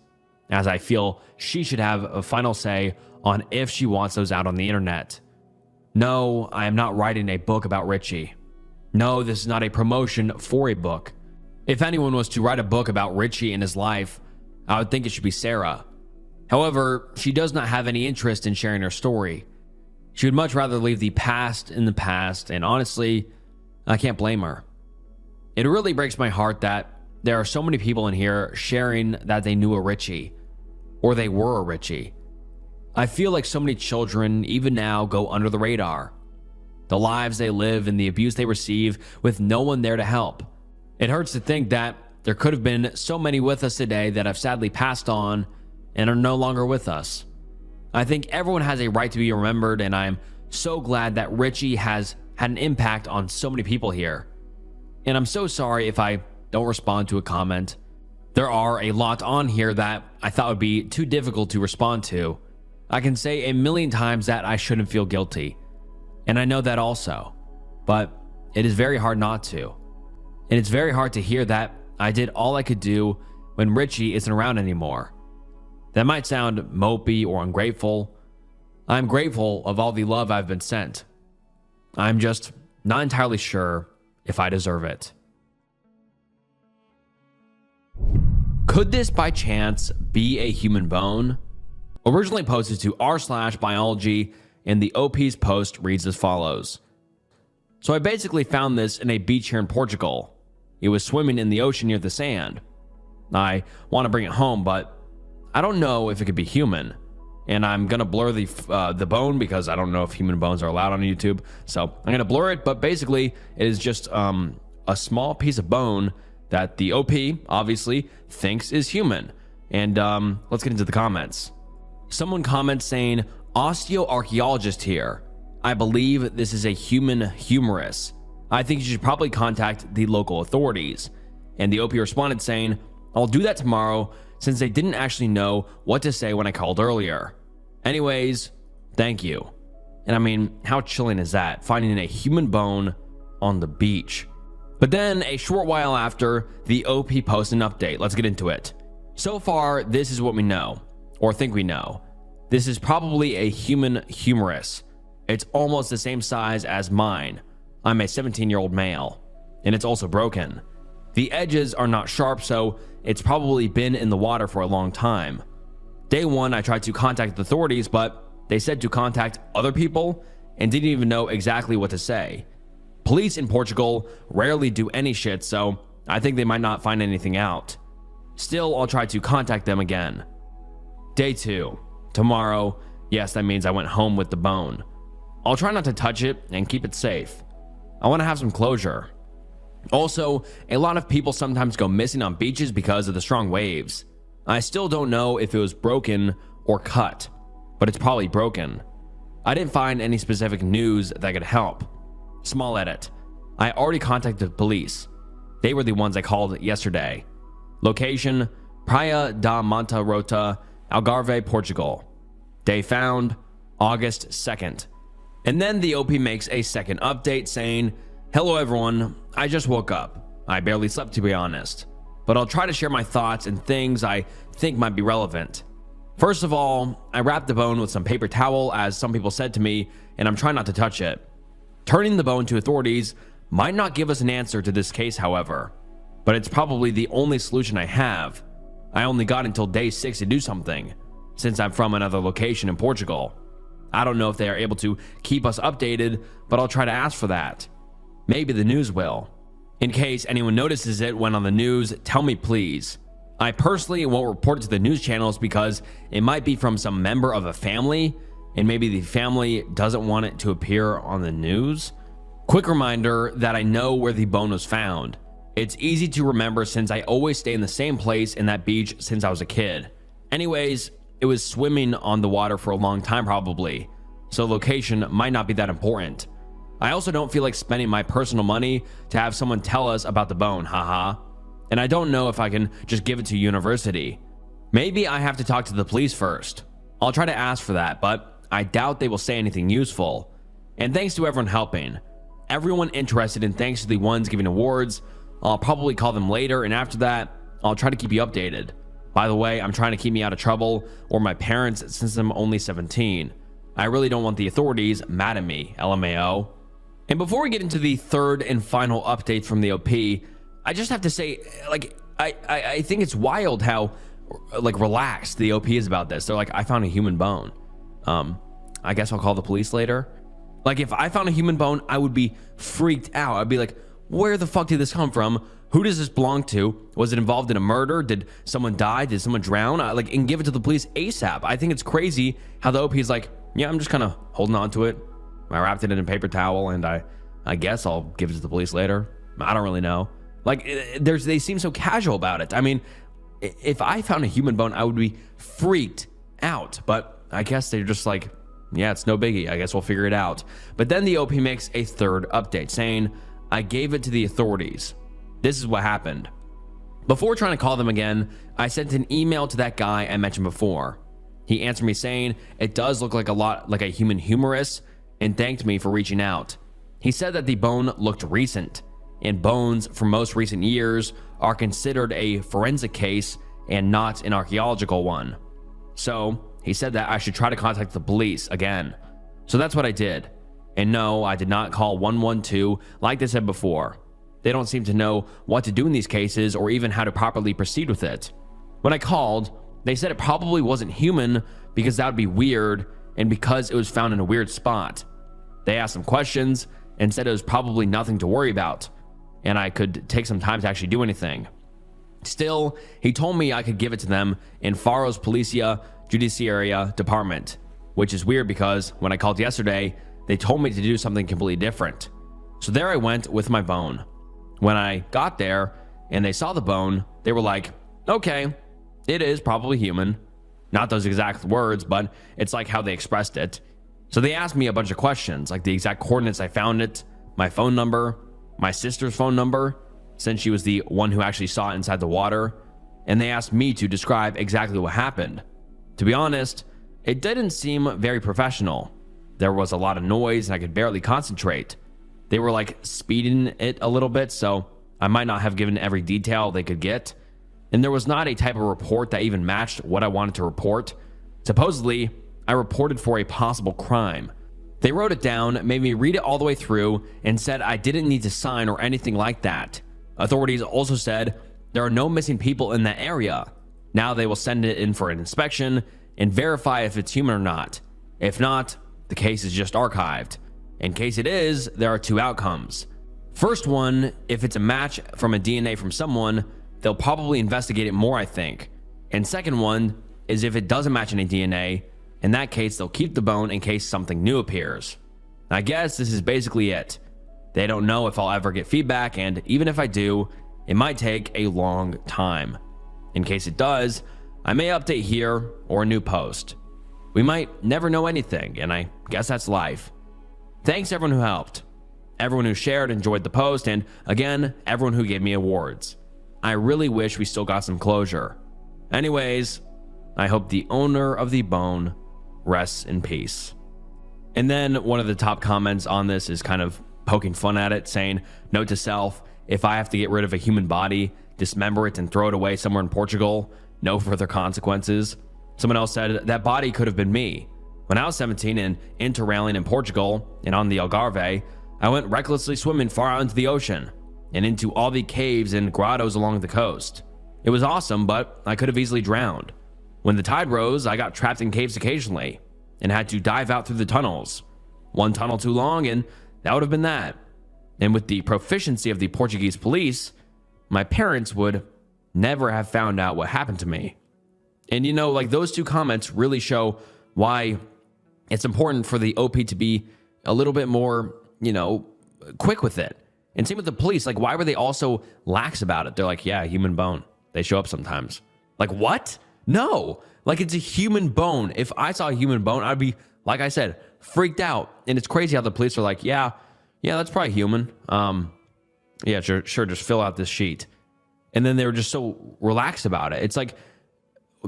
as I feel she should have a final say on if she wants those out on the internet. No, I am not writing a book about Richie. No, this is not a promotion for a book. If anyone was to write a book about Richie and his life, I would think it should be Sarah. However, she does not have any interest in sharing her story. She would much rather leave the past in the past, and honestly, I can't blame her. It really breaks my heart that there are so many people in here sharing that they knew a Richie, or they were a Richie. I feel like so many children, even now, go under the radar. The lives they live and the abuse they receive with no one there to help. It hurts to think that there could have been so many with us today that have sadly passed on and are no longer with us. I think everyone has a right to be remembered, and I'm so glad that Richie has had an impact on so many people here. And I'm so sorry if I don't respond to a comment. There are a lot on here that I thought would be too difficult to respond to. I can say a million times that I shouldn't feel guilty, and I know that also, but it is very hard not to. And it's very hard to hear that I did all I could do when Richie isn't around anymore. That might sound mopey or ungrateful. I'm grateful of all the love I've been sent. I'm just not entirely sure if I deserve it. Could this by chance be a human bone? Originally posted to r/biology, and the OP's post reads as follows. So I basically found this in a beach here in Portugal. It was swimming in the ocean near the sand. I want to bring it home, but I don't know if it could be human. And I'm going to blur the bone because I don't know if human bones are allowed on YouTube. So I'm going to blur it, but basically it is just a small piece of bone that the OP obviously thinks is human. And let's get into the comments. Someone comments saying, osteoarchaeologist here. I believe this is a human humerus. I think you should probably contact the local authorities. And the OP responded saying, I'll do that tomorrow since they didn't actually know what to say when I called earlier. Anyways, thank you. And I mean, how chilling is that? Finding a human bone on the beach. But then a short while after, the OP posts an update. Let's get into it. So far, this is what we know, or think we know. This is probably a human humerus. It's almost the same size as mine. I'm a 17-year-old male, and it's also broken. The edges are not sharp, so it's probably been in the water for a long time. Day one, I tried to contact the authorities, but they said to contact other people and didn't even know exactly what to say. Police in Portugal rarely do any shit, so I think they might not find anything out. Still, I'll try to contact them again. Day two, tomorrow. Yes, that means I went home with the bone. I'll try not to touch it and keep it safe. I want to have some closure. Also, a lot of people sometimes go missing on beaches because of the strong waves. I still don't know if it was broken or cut, but it's probably broken. I didn't find any specific news that could help. Small edit. I already contacted the police. They were the ones I called yesterday. Location, Praia da Manta Rota, Algarve, Portugal. Day found, August 2nd. And then the OP makes a second update saying, hello everyone, I just woke up. I barely slept to be honest, but I'll try to share my thoughts and things I think might be relevant. First of all, I wrapped the bone with some paper towel, as some people said to me, and I'm trying not to touch it. Turning the bone to authorities might not give us an answer to this case, however, but it's probably the only solution I have. I only got until day 6 to do something, since I'm from another location in Portugal. I don't know if they are able to keep us updated, but I'll try to ask for that. Maybe the news will. In case anyone notices it when on the news, tell me please. I personally won't report it to the news channels because it might be from some member of a family, and maybe the family doesn't want it to appear on the news. Quick reminder that I know where the bone was found. It's easy to remember since I always stay in the same place in that beach since I was a kid. Anyways, it was swimming on the water for a long time probably, so location might not be that important. I also don't feel like spending my personal money to have someone tell us about the bone, haha. And I don't know if I can just give it to university. Maybe I have to talk to the police first. I'll try to ask for that, but I doubt they will say anything useful. And thanks to everyone helping. Everyone interested, and thanks to the ones giving awards. I'll probably call them later, and after that, I'll try to keep you updated. By the way, I'm trying to keep me out of trouble or my parents since I'm only 17. I really don't want the authorities mad at me, LMAO. And before we get into the third and final update from the OP, I just have to say, like, I think it's wild how, like, relaxed the OP is about this. They're like, I found a human bone. I guess I'll call the police later. Like, if I found a human bone, I would be freaked out. I'd be like, where the fuck did this come from? Who does this belong to? Was it involved in a murder? Did someone die? Did someone drown? And give it to the police ASAP. I think it's crazy how the OP is like, yeah, I'm just kind of holding on to it. I wrapped it in a paper towel, and I guess I'll give it to the police later. I don't really know. Like, they seem so casual about it. I mean, if I found a human bone, I would be freaked out. But I guess they're just like, yeah, it's no biggie. I guess we'll figure it out. But then the OP makes a third update saying, I gave it to the authorities. This is what happened. Before trying to call them again, I sent an email to that guy I mentioned before. He answered me saying it does look like a lot like a human humerus and thanked me for reaching out. He said that the bone looked recent, and bones from most recent years are considered a forensic case and not an archaeological one. So he said that I should try to contact the police again. So that's what I did. And no, I did not call 112 like they said before. They don't seem to know what to do in these cases or even how to properly proceed with it. When I called, they said it probably wasn't human because that would be weird and because it was found in a weird spot. They asked some questions and said it was probably nothing to worry about, and I could take some time to actually do anything. Still, he told me I could give it to them in Faro's Policia Judiciaria department, which is weird because when I called yesterday, they told me to do something completely different. So there I went with my bone. When I got there and they saw the bone, they were like, okay, it is probably human. Not those exact words, but it's like how they expressed it. So they asked me a bunch of questions, like the exact coordinates I found it, my phone number, my sister's phone number, since she was the one who actually saw it inside the water, and they asked me to describe exactly what happened. To be honest, it didn't seem very professional. There was a lot of noise and I could barely concentrate. They were like speeding it a little bit, so I might not have given every detail they could get. And there was not a type of report that even matched what I wanted to report. Supposedly, I reported for a possible crime. They wrote it down, made me read it all the way through, and said I didn't need to sign or anything like that. Authorities also said there are no missing people in that area. Now they will send it in for an inspection and verify if it's human or not. If not, the case is just archived. In case it is, there are two outcomes. First one, if it's a match from a DNA from someone, they'll probably investigate it more, I think. And second one is if it doesn't match any DNA, in that case, they'll keep the bone in case something new appears. I guess this is basically it. They don't know if I'll ever get feedback, and even if I do, it might take a long time. In case it does, I may update here or a new post. We might never know anything, and I guess that's life. Thanks everyone who helped. Everyone who shared, enjoyed the post, and again, everyone who gave me awards. I really wish we still got some closure. Anyways, I hope the owner of the bone rests in peace. And then one of the top comments on this is kind of poking fun at it, saying, note to self, if I have to get rid of a human body, dismember it and throw it away somewhere in Portugal, no further consequences. Someone else said that body could have been me. When I was 17 and interrailing in Portugal and on the Algarve, I went recklessly swimming far out into the ocean and into all the caves and grottos along the coast. It was awesome, but I could have easily drowned. When the tide rose, I got trapped in caves occasionally and had to dive out through the tunnels. One tunnel too long, and that would have been that. And with the proficiency of the Portuguese police, my parents would never have found out what happened to me. And you know, like, those two comments really show why it's important for the OP to be a little bit more, quick with it. And same with the police. Like, why were they also lax about it? They're like, yeah, human bone. They show up sometimes. Like, what? No. Like, it's a human bone. If I saw a human bone, I'd be, like I said, freaked out. And it's crazy how the police are like, yeah, that's probably human. Yeah, sure, just fill out this sheet. And then they were just so relaxed about it. It's like,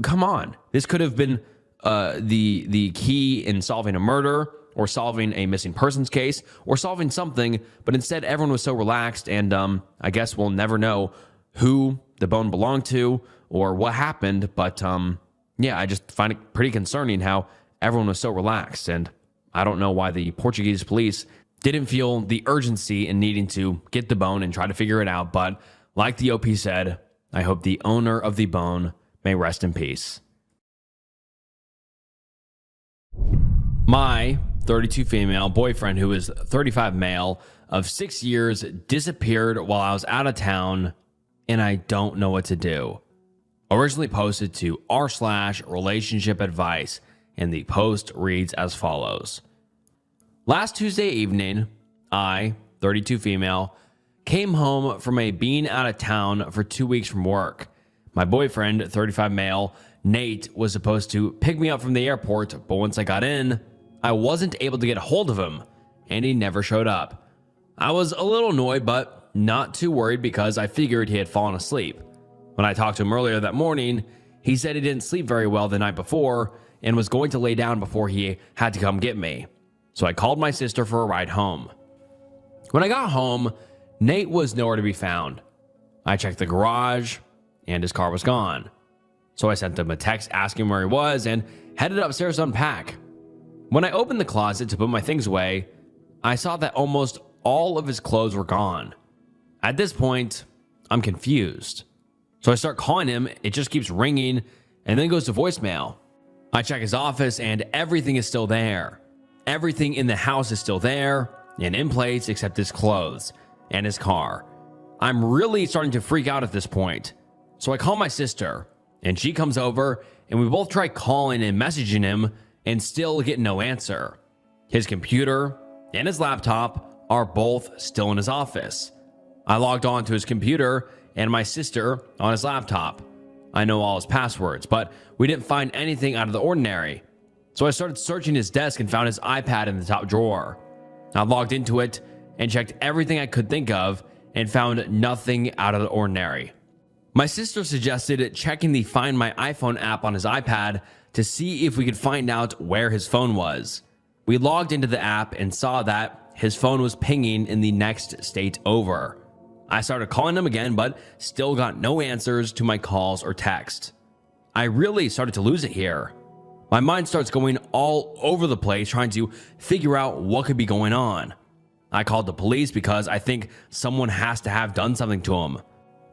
come on. This could have been the key in solving a murder or solving a missing persons case or solving something, but instead everyone was so relaxed, and I guess we'll never know who the bone belonged to or what happened, but yeah, I just find it pretty concerning how everyone was so relaxed, and I don't know why the Portuguese police didn't feel the urgency in needing to get the bone and try to figure it out, but like the OP said, I hope the owner of the bone may rest in peace. My 32 female boyfriend, who is 35 male, of 6 years, disappeared while I was out of town, and I don't know what to do. Originally posted to r/relationship advice, and the post reads as follows. Last Tuesday evening, I, 32 female, came home from being out of town for 2 weeks from work. My boyfriend, 35 male, Nate, was supposed to pick me up from the airport, but once I got in, I wasn't able to get a hold of him, and he never showed up. I was a little annoyed, but not too worried because I figured he had fallen asleep. When I talked to him earlier that morning, he said he didn't sleep very well the night before and was going to lay down before he had to come get me. So I called my sister for a ride home. When I got home, Nate was nowhere to be found. I checked the garage, and his car was gone. So I sent him a text asking where he was and headed upstairs to unpack. When I opened the closet to put my things away, I saw that almost all of his clothes were gone. At this point, I'm confused. So I start calling him, it just keeps ringing, and then goes to voicemail. I check his office, and everything is still there. Everything in the house is still there and in place except his clothes and his car. I'm really starting to freak out at this point. So I call my sister, and she comes over, and we both try calling and messaging him and still get no answer. His computer and his laptop are both still in his office. I logged on to his computer and my sister on his laptop. I know all his passwords, but we didn't find anything out of the ordinary. So I started searching his desk and found his iPad in the top drawer. I logged into it and checked everything I could think of and found nothing out of the ordinary. My sister suggested checking the Find My iPhone app on his iPad to see if we could find out where his phone was. We logged into the app and saw that his phone was pinging in the next state over. I started calling him again, but still got no answers to my calls or text. I really started to lose it here. My mind starts going all over the place trying to figure out what could be going on. I called the police because I think someone has to have done something to him.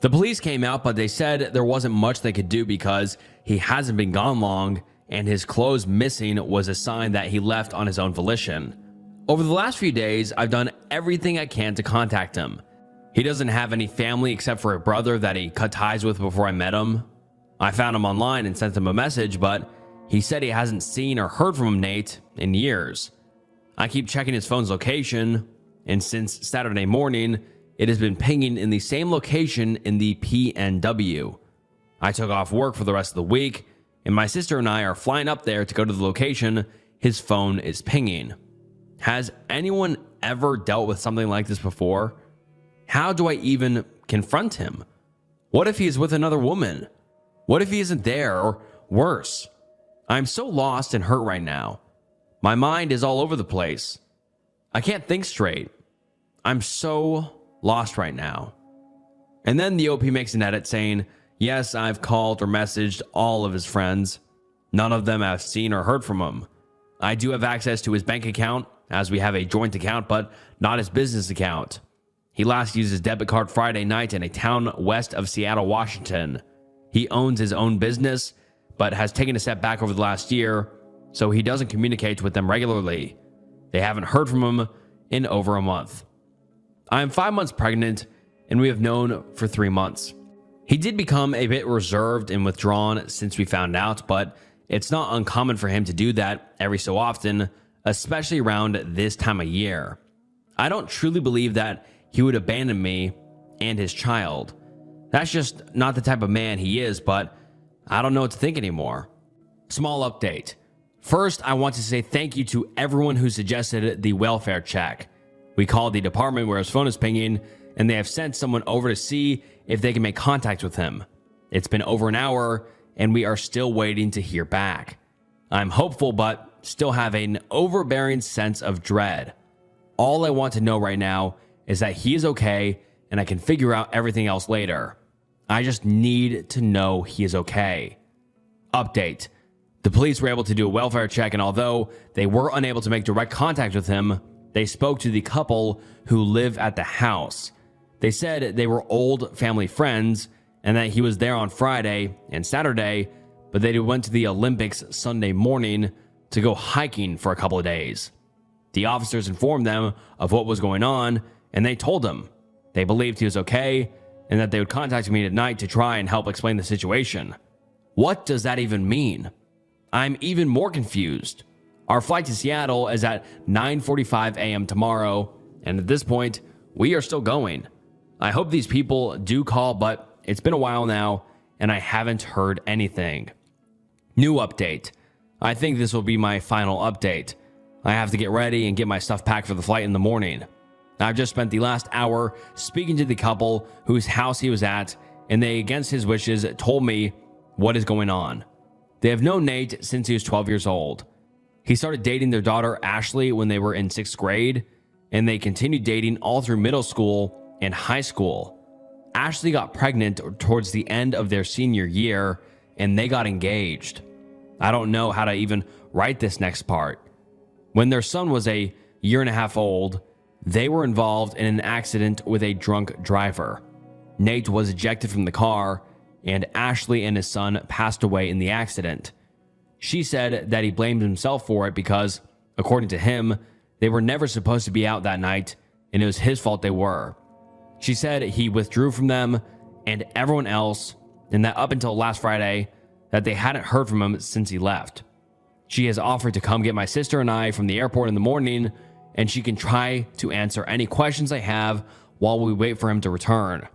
The police came out, but they said there wasn't much they could do because he hasn't been gone long, and his clothes missing was a sign that he left on his own volition. Over the last few days, I've done everything I can to contact him. He doesn't have any family except for a brother that he cut ties with before I met him. I found him online and sent him a message, but he said he hasn't seen or heard from him, Nate, in years. I keep checking his phone's location, and since Saturday morning, it has been pinging in the same location in the PNW. I took off work for the rest of the week, and my sister and I are flying up there to go to the location his phone is pinging. Has anyone ever dealt with something like this before? How do I even confront him? What if he is with another woman? What if he isn't there, or worse? I'm so lost and hurt right now. My mind is all over the place. I can't think straight. I'm so lost right now. And then the OP makes an edit saying, yes, I've called or messaged all of his friends. None of them have seen or heard from him. I do have access to his bank account, as we have a joint account, but not his business account. He last used his debit card Friday night in a town west of Seattle, Washington. He owns his own business, but has taken a step back over the last year, so he doesn't communicate with them regularly. They haven't heard from him in over a month. I am 5 months pregnant, and we have known for 3 months. He did become a bit reserved and withdrawn since we found out, but it's not uncommon for him to do that every so often, especially around this time of year. I don't truly believe that he would abandon me and his child. That's just not the type of man he is, but I don't know what to think anymore. Small update. First, I want to say thank you to everyone who suggested the welfare check. We called the department where his phone is pinging, and they have sent someone over to see if they can make contact with him. It's been over an hour, and we are still waiting to hear back. I'm hopeful, but still have an overbearing sense of dread. All I want to know right now is that he is okay, and I can figure out everything else later. I just need to know he is okay. Update. The police were able to do a welfare check, and although they were unable to make direct contact with him, they spoke to the couple who live at the house. They said they were old family friends and that he was there on Friday and Saturday, but they went to the Olympics Sunday morning to go hiking for a couple of days. The officers informed them of what was going on, and they told him they believed he was okay and that they would contact me at night to try and help explain the situation. What does that even mean? I'm even more confused. Our flight to Seattle is at 9:45 a.m. tomorrow, and at this point, we are still going. I hope these people do call, but it's been a while now, and I haven't heard anything. New update. I think this will be my final update. I have to get ready and get my stuff packed for the flight in the morning. I've just spent the last hour speaking to the couple whose house he was at, and they, against his wishes, told me what is going on. They have known Nate since he was 12 years old. He started dating their daughter Ashley when they were in 6th grade, and they continued dating all through middle school and high school. Ashley got pregnant towards the end of their senior year, and they got engaged. I don't know how to even write this next part. When their son was a year and a half old, they were involved in an accident with a drunk driver. Nate was ejected from the car, and Ashley and his son passed away in the accident. She said that he blamed himself for it because, according to him, they were never supposed to be out that night, and it was his fault they were. She said he withdrew from them and everyone else, and that up until last Friday, that they hadn't heard from him since he left. She has offered to come get my sister and I from the airport in the morning, and she can try to answer any questions I have while we wait for him to return.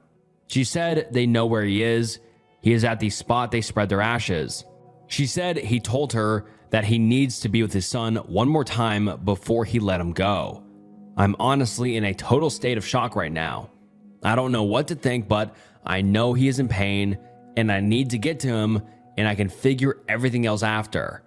She said they know where he is. He is at the spot they spread their ashes. She said he told her that he needs to be with his son one more time before he let him go. I'm honestly in a total state of shock right now. I don't know what to think, but I know he is in pain, and I need to get to him, and I can figure everything else after.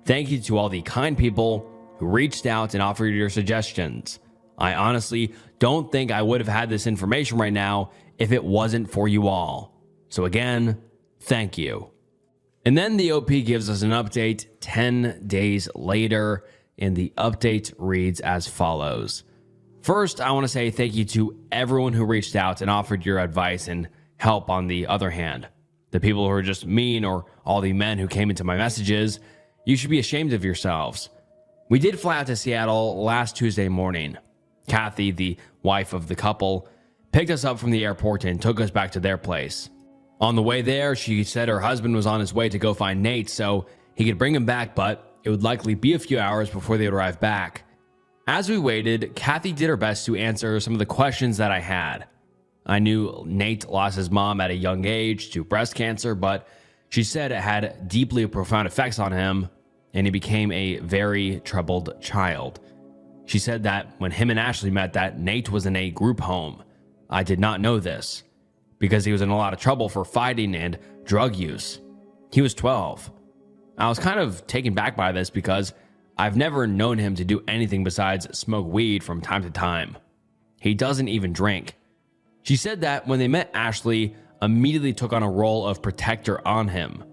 Thank you to all the kind people who reached out and offered your suggestions. I honestly don't think I would have had this information right now if it wasn't for you all. So again, thank you. And then the OP gives us an update 10 days later, and the update reads as follows. First, I want to say thank you to everyone who reached out and offered your advice and help. On the other hand, the people who are just mean, or all the men who came into my messages, you should be ashamed of yourselves. We did fly out to Seattle last Tuesday morning. Kathy, the wife of the couple, picked us up from the airport and took us back to their place. On the way there, she said her husband was on his way to go find Nate so he could bring him back, but it would likely be a few hours before they would arrive back. As we waited, Kathy did her best to answer some of the questions that I had. I knew Nate lost his mom at a young age to breast cancer, but she said it had deeply profound effects on him, and he became a very troubled child. She said that when him and Ashley met, that Nate was in a group home. I did not know this, because he was in a lot of trouble for fighting and drug use. He was 12. I was kind of taken back by this because I've never known him to do anything besides smoke weed from time to time. He doesn't even drink. She said that when they met, Ashley immediately took on a role of protector on him.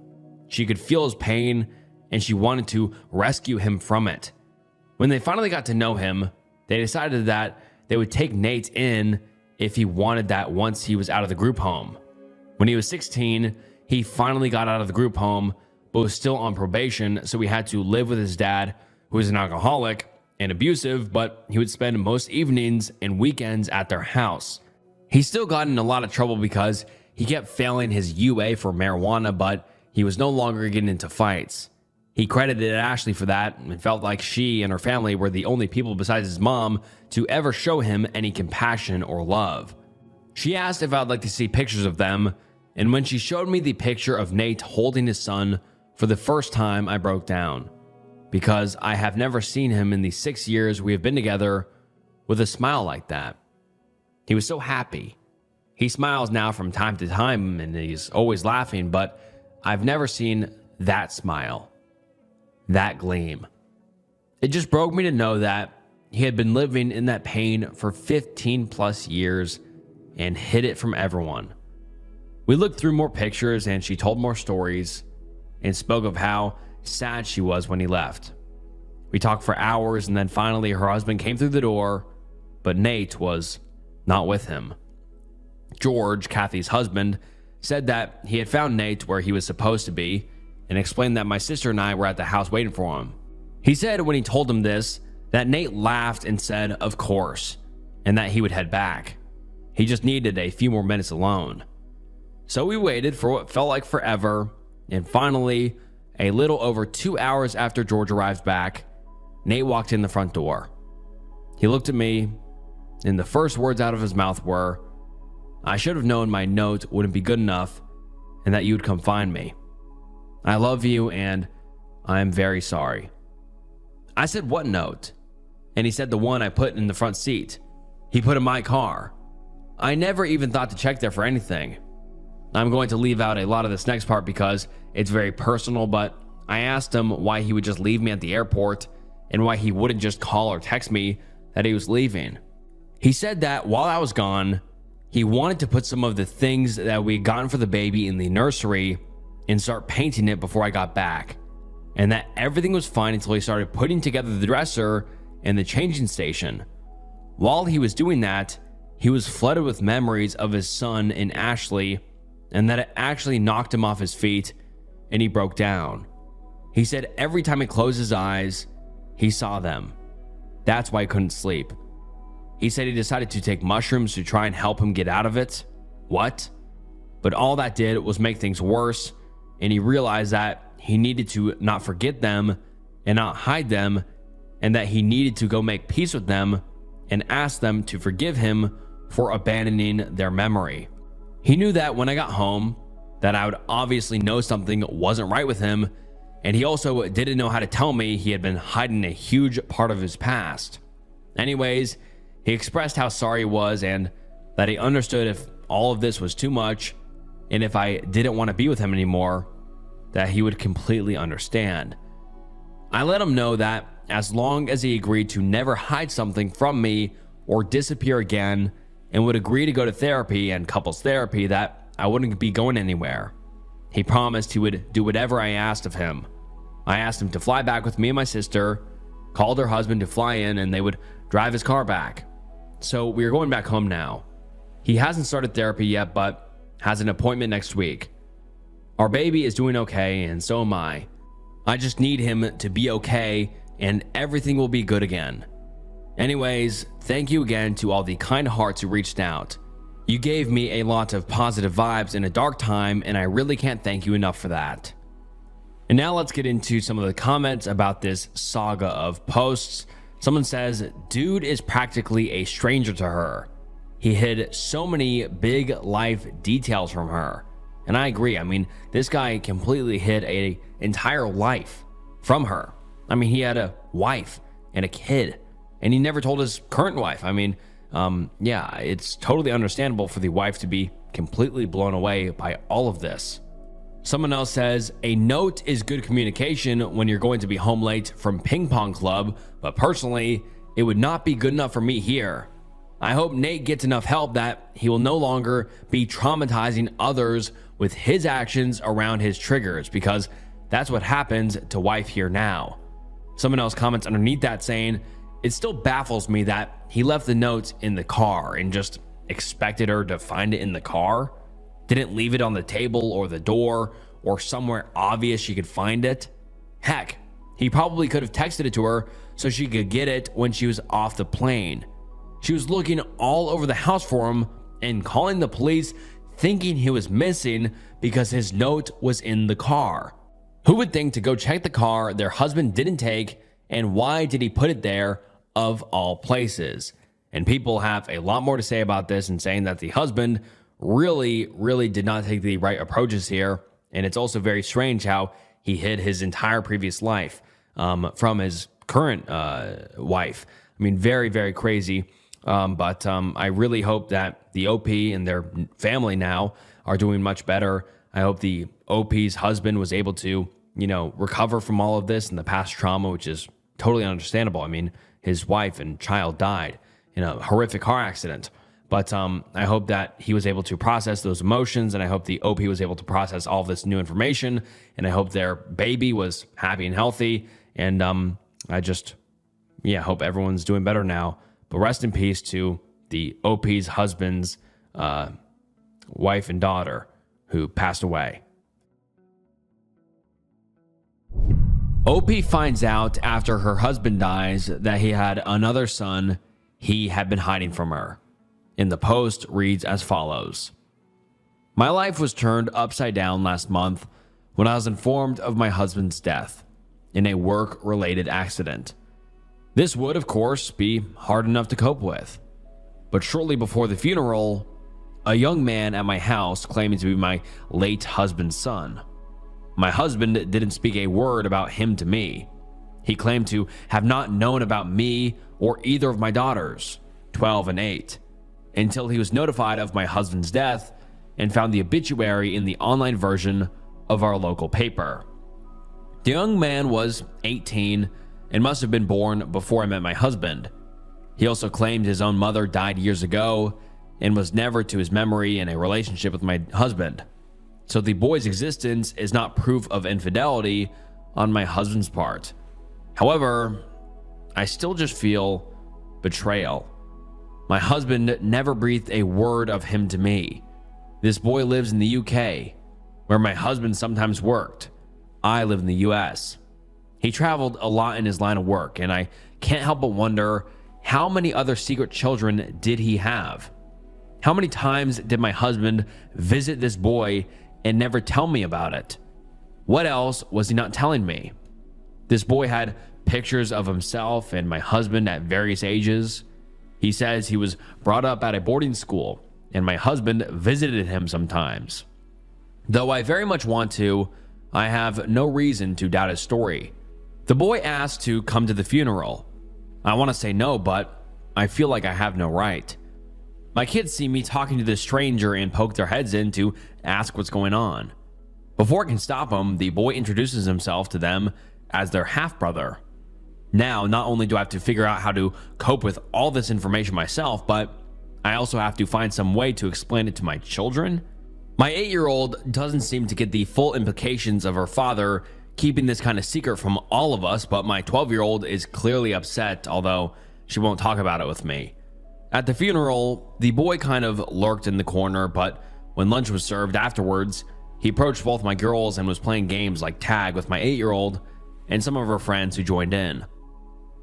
She could feel his pain and she wanted to rescue him from it. When they finally got to know him, they decided that they would take Nate in if he wanted that once he was out of the group home. When he was 16, he finally got out of the group home, but was still on probation, so he had to live with his dad, who was an alcoholic and abusive, but he would spend most evenings and weekends at their house. He still got in a lot of trouble because he kept failing his UA for marijuana, but he was no longer getting into fights. He credited Ashley for that and felt like she and her family were the only people besides his mom to ever show him any compassion or love. She asked if I'd like to see pictures of them, and when she showed me the picture of Nate holding his son for the first time, I broke down, because I have never seen him in the 6 years we have been together with a smile like that. He was so happy. He smiles now from time to time and he's always laughing, but I've never seen that smile, that gleam. It just broke me to know that he had been living in that pain for 15 plus years and hid it from everyone. We looked through more pictures and she told more stories and spoke of how sad she was when he left. We talked for hours and then finally her husband came through the door, but Nate was not with him. George, Kathy's husband, said that he had found Nate where he was supposed to be and explained that my sister and I were at the house waiting for him. He said when he told him this that Nate laughed and said, "Of course," and that he would head back. He just needed a few more minutes alone. So we waited for what felt like forever, and finally, a little over 2 hours after George arrived back, Nate walked in the front door. He looked at me, and the first words out of his mouth were, "I should have known my note wouldn't be good enough and that you'd come find me. I love you and I'm very sorry." I said, "What note?" And he said, "The one I put in the front seat. He put in my car." I never even thought to check there for anything. I'm going to leave out a lot of this next part because it's very personal, but I asked him why he would just leave me at the airport and why he wouldn't just call or text me that he was leaving. He said that while I was gone, he wanted to put some of the things that we had gotten for the baby in the nursery and start painting it before I got back, and that everything was fine until he started putting together the dresser and the changing station. While he was doing that, he was flooded with memories of his son and Ashley, and that it actually knocked him off his feet and he broke down. He said every time he closed his eyes, he saw them. That's why he couldn't sleep. He said he decided to take mushrooms to try and help him get out of it. What? But all that did was make things worse, and he realized that he needed to not forget them and not hide them, and that he needed to go make peace with them and ask them to forgive him for abandoning their memory. He knew that when I got home, that I would obviously know something wasn't right with him, and he also didn't know how to tell me he had been hiding a huge part of his past. Anyways, he expressed how sorry he was and that he understood if all of this was too much and if I didn't want to be with him anymore, that he would completely understand. I let him know that as long as he agreed to never hide something from me or disappear again and would agree to go to therapy and couples therapy, that I wouldn't be going anywhere. He promised he would do whatever I asked of him. I asked him to fly back with me and my sister, called her husband to fly in, and they would drive his car back. So we are going back home now. He hasn't started therapy yet, but has an appointment next week. Our baby is doing okay, and so am I. I just need him to be okay, and everything will be good again. Anyways, thank you again to all the kind hearts who reached out. You gave me a lot of positive vibes in a dark time, and I really can't thank you enough for that. And now let's get into some of the comments about this saga of posts. Someone says, "Dude is practically a stranger to her. He hid so many big life details from her." And I agree. I mean, this guy completely hid an entire life from her. I mean, he had a wife and a kid, and he never told his current wife. I mean, yeah, it's totally understandable for the wife to be completely blown away by all of this. Someone else says, "A note is good communication when you're going to be home late from ping pong club, but personally, it would not be good enough for me here. I hope Nate gets enough help that he will no longer be traumatizing others with his actions around his triggers, because That's what happens to wife here now. Someone else comments underneath that saying, it still baffles me that he left the notes in the car and just expected her to find it in the car. Didn't leave it on the table or the door or somewhere obvious she could find it. Heck, he probably could have texted it to her so she could get it when she was off the plane. She was looking all over the house for him and calling the police thinking he was missing because his note was in the car. Who would think to go check the car their husband didn't take, and why did he put it there of all places? And people have a lot more to say about this and saying that the husband really did not take the right approaches here. And it's also very strange how he hid his entire previous life from his current wife. I mean, very crazy. But I really hope that the OP and their family now are doing much better. I hope the OP's husband was able to, recover from all of this and the past trauma, which is totally understandable. I mean, his wife and child died in a horrific car accident. But I hope that he was able to process those emotions, and I hope the OP was able to process all of this new information, and I hope their baby was happy and healthy. And I just, hope everyone's doing better now. But rest in peace to the OP's husband's wife and daughter who passed away. OP finds out after her husband dies that he had another son he had been hiding from her. And the post reads as follows. My life was turned upside down last month when I was informed of my husband's death in a work-related accident. This would, of course, be hard enough to cope with. But shortly before the funeral, a young man at my house claiming to be my late husband's son. My husband didn't speak a word about him to me. He claimed to have not known about me or either of my daughters, 12 and 8, until he was notified of my husband's death and found the obituary in the online version of our local paper. The young man was 18 and must have been born before I met my husband. He also claimed his own mother died years ago and was never to his memory in a relationship with my husband. So the boy's existence is not proof of infidelity on my husband's part. However, I still just feel betrayal. My husband never breathed a word of him to me. This boy lives in the UK, where my husband sometimes worked. I live in the US. He traveled a lot in his line of work, and I can't help but wonder, how many other secret children did he have? How many times did my husband visit this boy and never tell me about it? What else was he not telling me? This boy had pictures of himself and my husband at various ages. He says he was brought up at a boarding school, and my husband visited him sometimes. Though I very much want to, I have no reason to doubt his story. The boy asked to come to the funeral. I want to say no, but I feel like I have no right. My kids see me talking to this stranger and poke their heads in to ask what's going on. Before I can stop him, the boy introduces himself to them as their half-brother. Now, not only do I have to figure out how to cope with all this information myself, but I also have to find some way to explain it to my children. My 8-year-old doesn't seem to get the full implications of her father keeping this kind of secret from all of us, but my 12-year-old is clearly upset, although she won't talk about it with me. At the funeral, the boy kind of lurked in the corner, but when lunch was served afterwards, he approached both my girls and was playing games like tag with my 8-year-old and some of her friends who joined in.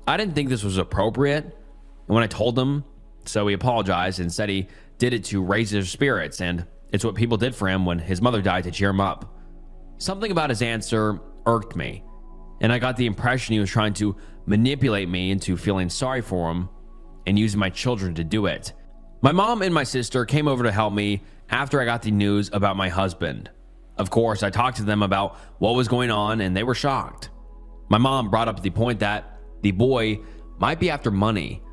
I didn't think this was appropriate when I told him, so he apologized and said he did it to raise his spirits, and it's what people did for him when his mother died, to cheer him up. Something about his answer irked me, and I got the impression he was trying to manipulate me into feeling sorry for him and using my children to do it. My mom and my sister came over to help me after I got the news about my husband. Of course, I talked to them about what was going on, and they were shocked. My mom brought up the point that the boy might be after money.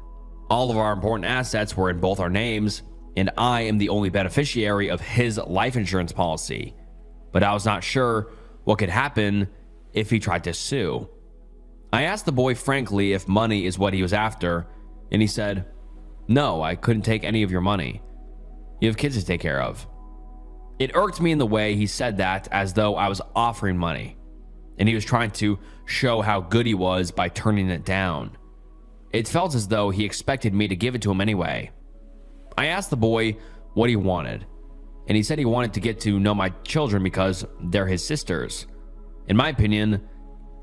All of our important assets were in both our names, and I am the only beneficiary of his life insurance policy. But I was not sure what could happen if he tried to sue. I asked the boy frankly if money is what he was after, and he said, "No, I couldn't take any of your money. You have kids to take care of." It irked me in the way he said that, as though I was offering money. and he was trying to show how good he was by turning it down. It felt as though he expected me to give it to him anyway. I asked the boy what he wanted, and he said he wanted to get to know my children because they're his sisters. In my opinion,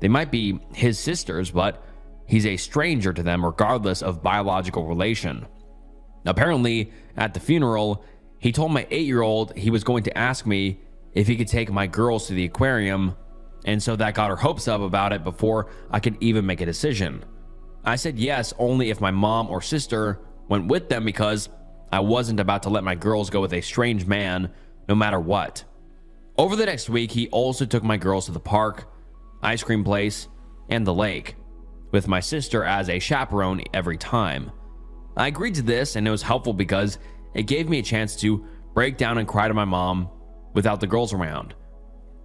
they might be his sisters, but he's a stranger to them regardless of biological relation. Apparently, at the funeral, he told my 8-year-old he was going to ask me if he could take my girls to the aquarium, and so that got her hopes up about it before I could even make a decision. I said yes only if my mom or sister went with them because I wasn't about to let my girls go with a strange man no matter what. Over the next week, he also took my girls to the park, ice cream place, and the lake, with my sister as a chaperone every time. I agreed to this, and it was helpful because it gave me a chance to break down and cry to my mom without the girls around.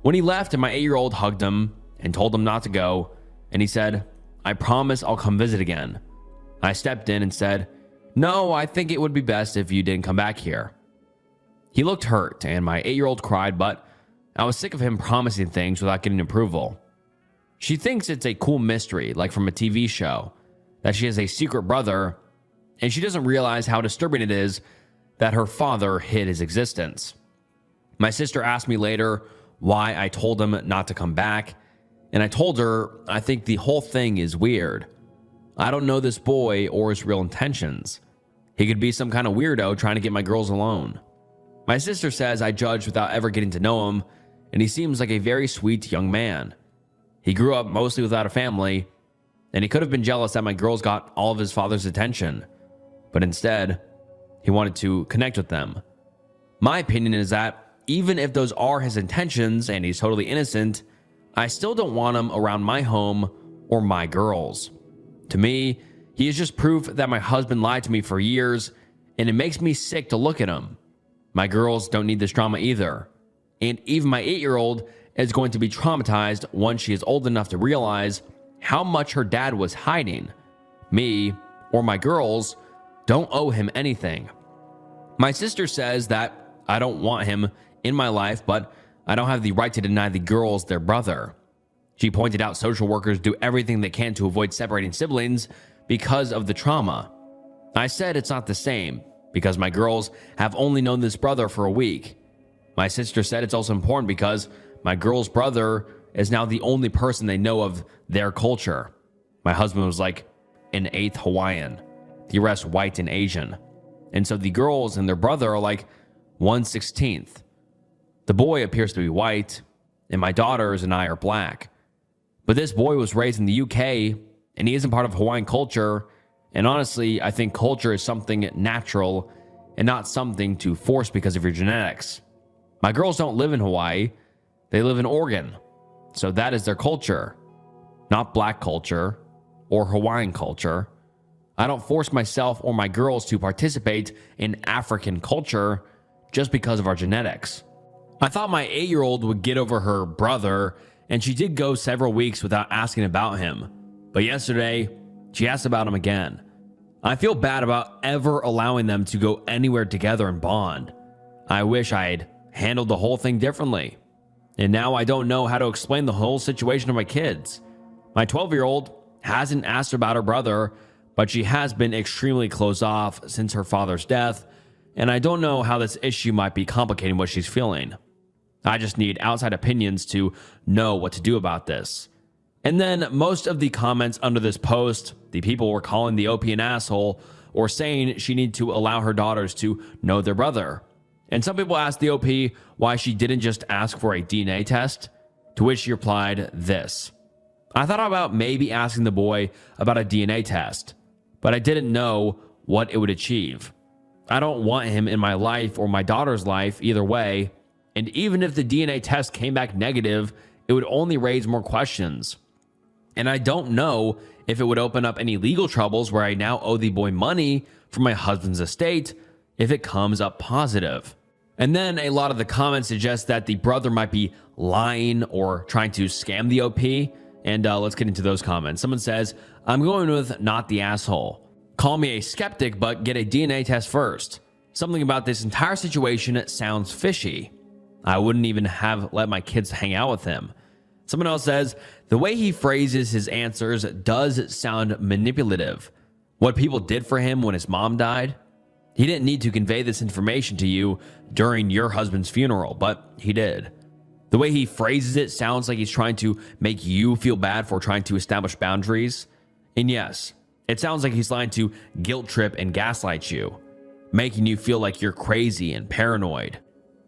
When he left, and my 8-year-old hugged him and told him not to go, and he said, "I promise I'll come visit again." I stepped in and said, "No, I think it would be best if you didn't come back here." He looked hurt, and my 8-year-old cried, but I was sick of him promising things without getting approval. She thinks it's a cool mystery, like from a TV show, that she has a secret brother, and she doesn't realize how disturbing it is that her father hid his existence. My sister asked me later why I told him not to come back, and I told her I think the whole thing is weird. I don't know this boy or his real intentions. He could be some kind of weirdo trying to get my girls alone. My sister says I judged without ever getting to know him, and he seems like a very sweet young man. He grew up mostly without a family, and he could have been jealous that my girls got all of his father's attention, but instead, he wanted to connect with them. My opinion is that even if those are his intentions and he's totally innocent, I still don't want him around my home or my girls. To me, he is just proof that my husband lied to me for years, and it makes me sick to look at him. My girls don't need this drama either, and even my 8-year-old is going to be traumatized once she is old enough to realize how much her dad was hiding. Me or my girls don't owe him anything. My sister says that I don't want him in my life, but I don't have the right to deny the girls their brother. She pointed out social workers do everything they can to avoid separating siblings because of the trauma. I said it's not the same because my girls have only known this brother for a week. My sister said it's also important because my girl's brother is now the only person they know of their culture. My husband was like an 8th Hawaiian, the rest white and Asian. And so the girls and their brother are like 1/16. The boy appears to be white, and my daughters and I are black. But this boy was raised in the UK, and he isn't part of Hawaiian culture. And honestly, I think culture is something natural and not something to force because of your genetics. My girls don't live in Hawaii. They live in Oregon. So that is their culture, not black culture or Hawaiian culture. I don't force myself or my girls to participate in African culture just because of our genetics. I thought my 8-year-old would get over her brother, and she did go several weeks without asking about him. But yesterday, she asked about him again. I feel bad about ever allowing them to go anywhere together and bond. I wish I had handled the whole thing differently. And now I don't know how to explain the whole situation to my kids. My 12-year-old hasn't asked about her brother, but she has been extremely closed off since her father's death, and I don't know how this issue might be complicating what she's feeling. I just need outside opinions to know what to do about this. And then most of the comments under this post, the people were calling the OP an asshole or saying she needed to allow her daughters to know their brother. And some people asked the OP why she didn't just ask for a DNA test, to which she replied this: "I thought about maybe asking the boy about a DNA test, but I didn't know what it would achieve. I don't want him in my life or my daughter's life either way, and even if the DNA test came back negative, it would only raise more questions. And I don't know if it would open up any legal troubles where I now owe the boy money for my husband's estate if it comes up positive." And then a lot of the comments suggest that the brother might be lying or trying to scam the OP. And let's get into those comments. Someone says, "I'm going with not the asshole. Call me a skeptic, but get a DNA test first. Something about this entire situation sounds fishy. I wouldn't even have let my kids hang out with him. Someone else says, the way he phrases his answers does sound manipulative. What people did for him when his mom died? He didn't need to convey this information to you during your husband's funeral, but he did. The way he phrases it sounds like he's trying to make you feel bad for trying to establish boundaries. And yes, it sounds like he's trying to guilt trip and gaslight you, making you feel like you're crazy and paranoid.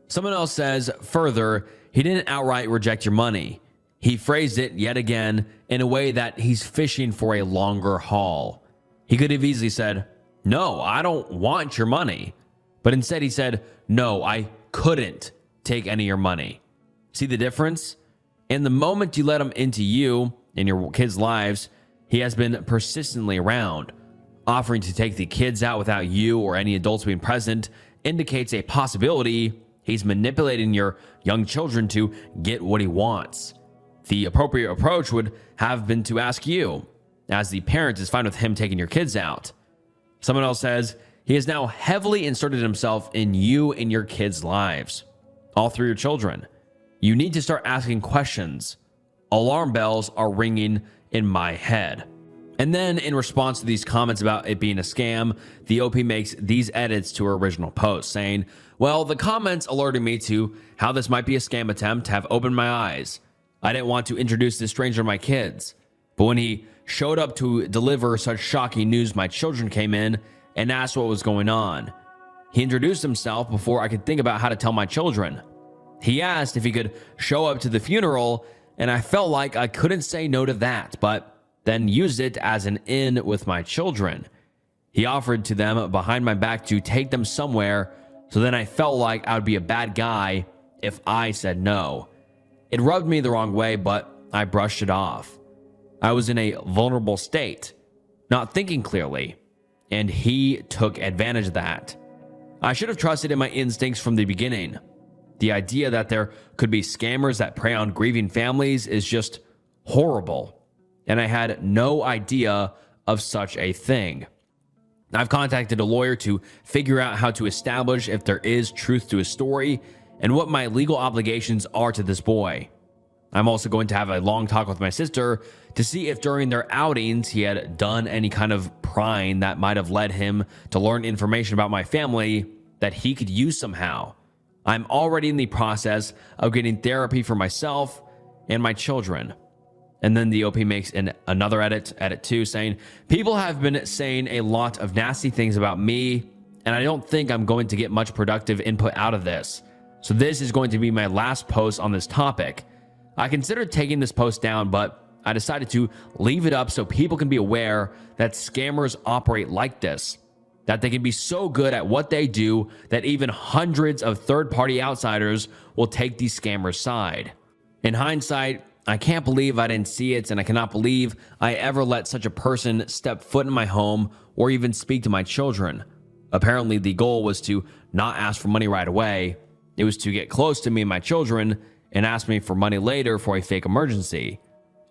Someone else says, further, he didn't outright reject your money. He phrased it yet again in a way that he's fishing for a longer haul. He could have easily said, no, I don't want your money. But instead he said, no, I couldn't take any of your money. See the difference? In the moment you let him into you and your kids' lives, he has been persistently around. Offering to take the kids out without you or any adults being present indicates a possibility he's manipulating your young children to get what he wants. The appropriate approach would have been to ask you, as the parent is fine with him taking your kids out. Someone else says, he has now heavily inserted himself in you and your kids' lives, all through your children. You need to start asking questions. Alarm bells are ringing in my head. And then in response to these comments about it being a scam, the OP makes these edits to her original post saying, well, the comments alerted me to how this might be a scam attempt have opened my eyes. I didn't want to introduce this stranger to my kids. But when he showed up to deliver such shocking news, my children came in and asked what was going on. He introduced himself before I could think about how to tell my children. He asked if he could show up to the funeral, and I felt like I couldn't say no to that, but then used it as an in with my children. He offered to them behind my back to take them somewhere, so then I felt like I would be a bad guy if I said no. It rubbed me the wrong way, but I brushed it off. I was in a vulnerable state, not thinking clearly, and he took advantage of that. I should have trusted in my instincts from the beginning. The idea that there could be scammers that prey on grieving families is just horrible, and I had no idea of such a thing. I've contacted a lawyer to figure out how to establish if there is truth to his story and what my legal obligations are to this boy. I'm also going to have a long talk with my sister to see if during their outings he had done any kind of prying that might have led him to learn information about my family that he could use somehow. I'm already in the process of getting therapy for myself and my children. And then the OP makes another edit 2, saying, people have been saying a lot of nasty things about me, and I don't think I'm going to get much productive input out of this. So this is going to be my last post on this topic. I considered taking this post down, but I decided to leave it up so people can be aware that scammers operate like this, that they can be so good at what they do that even hundreds of third-party outsiders will take these scammers' side. In hindsight, I can't believe I didn't see it, and I cannot believe I ever let such a person step foot in my home or even speak to my children. Apparently, the goal was to not ask for money right away. It was to get close to me and my children and ask me for money later for a fake emergency.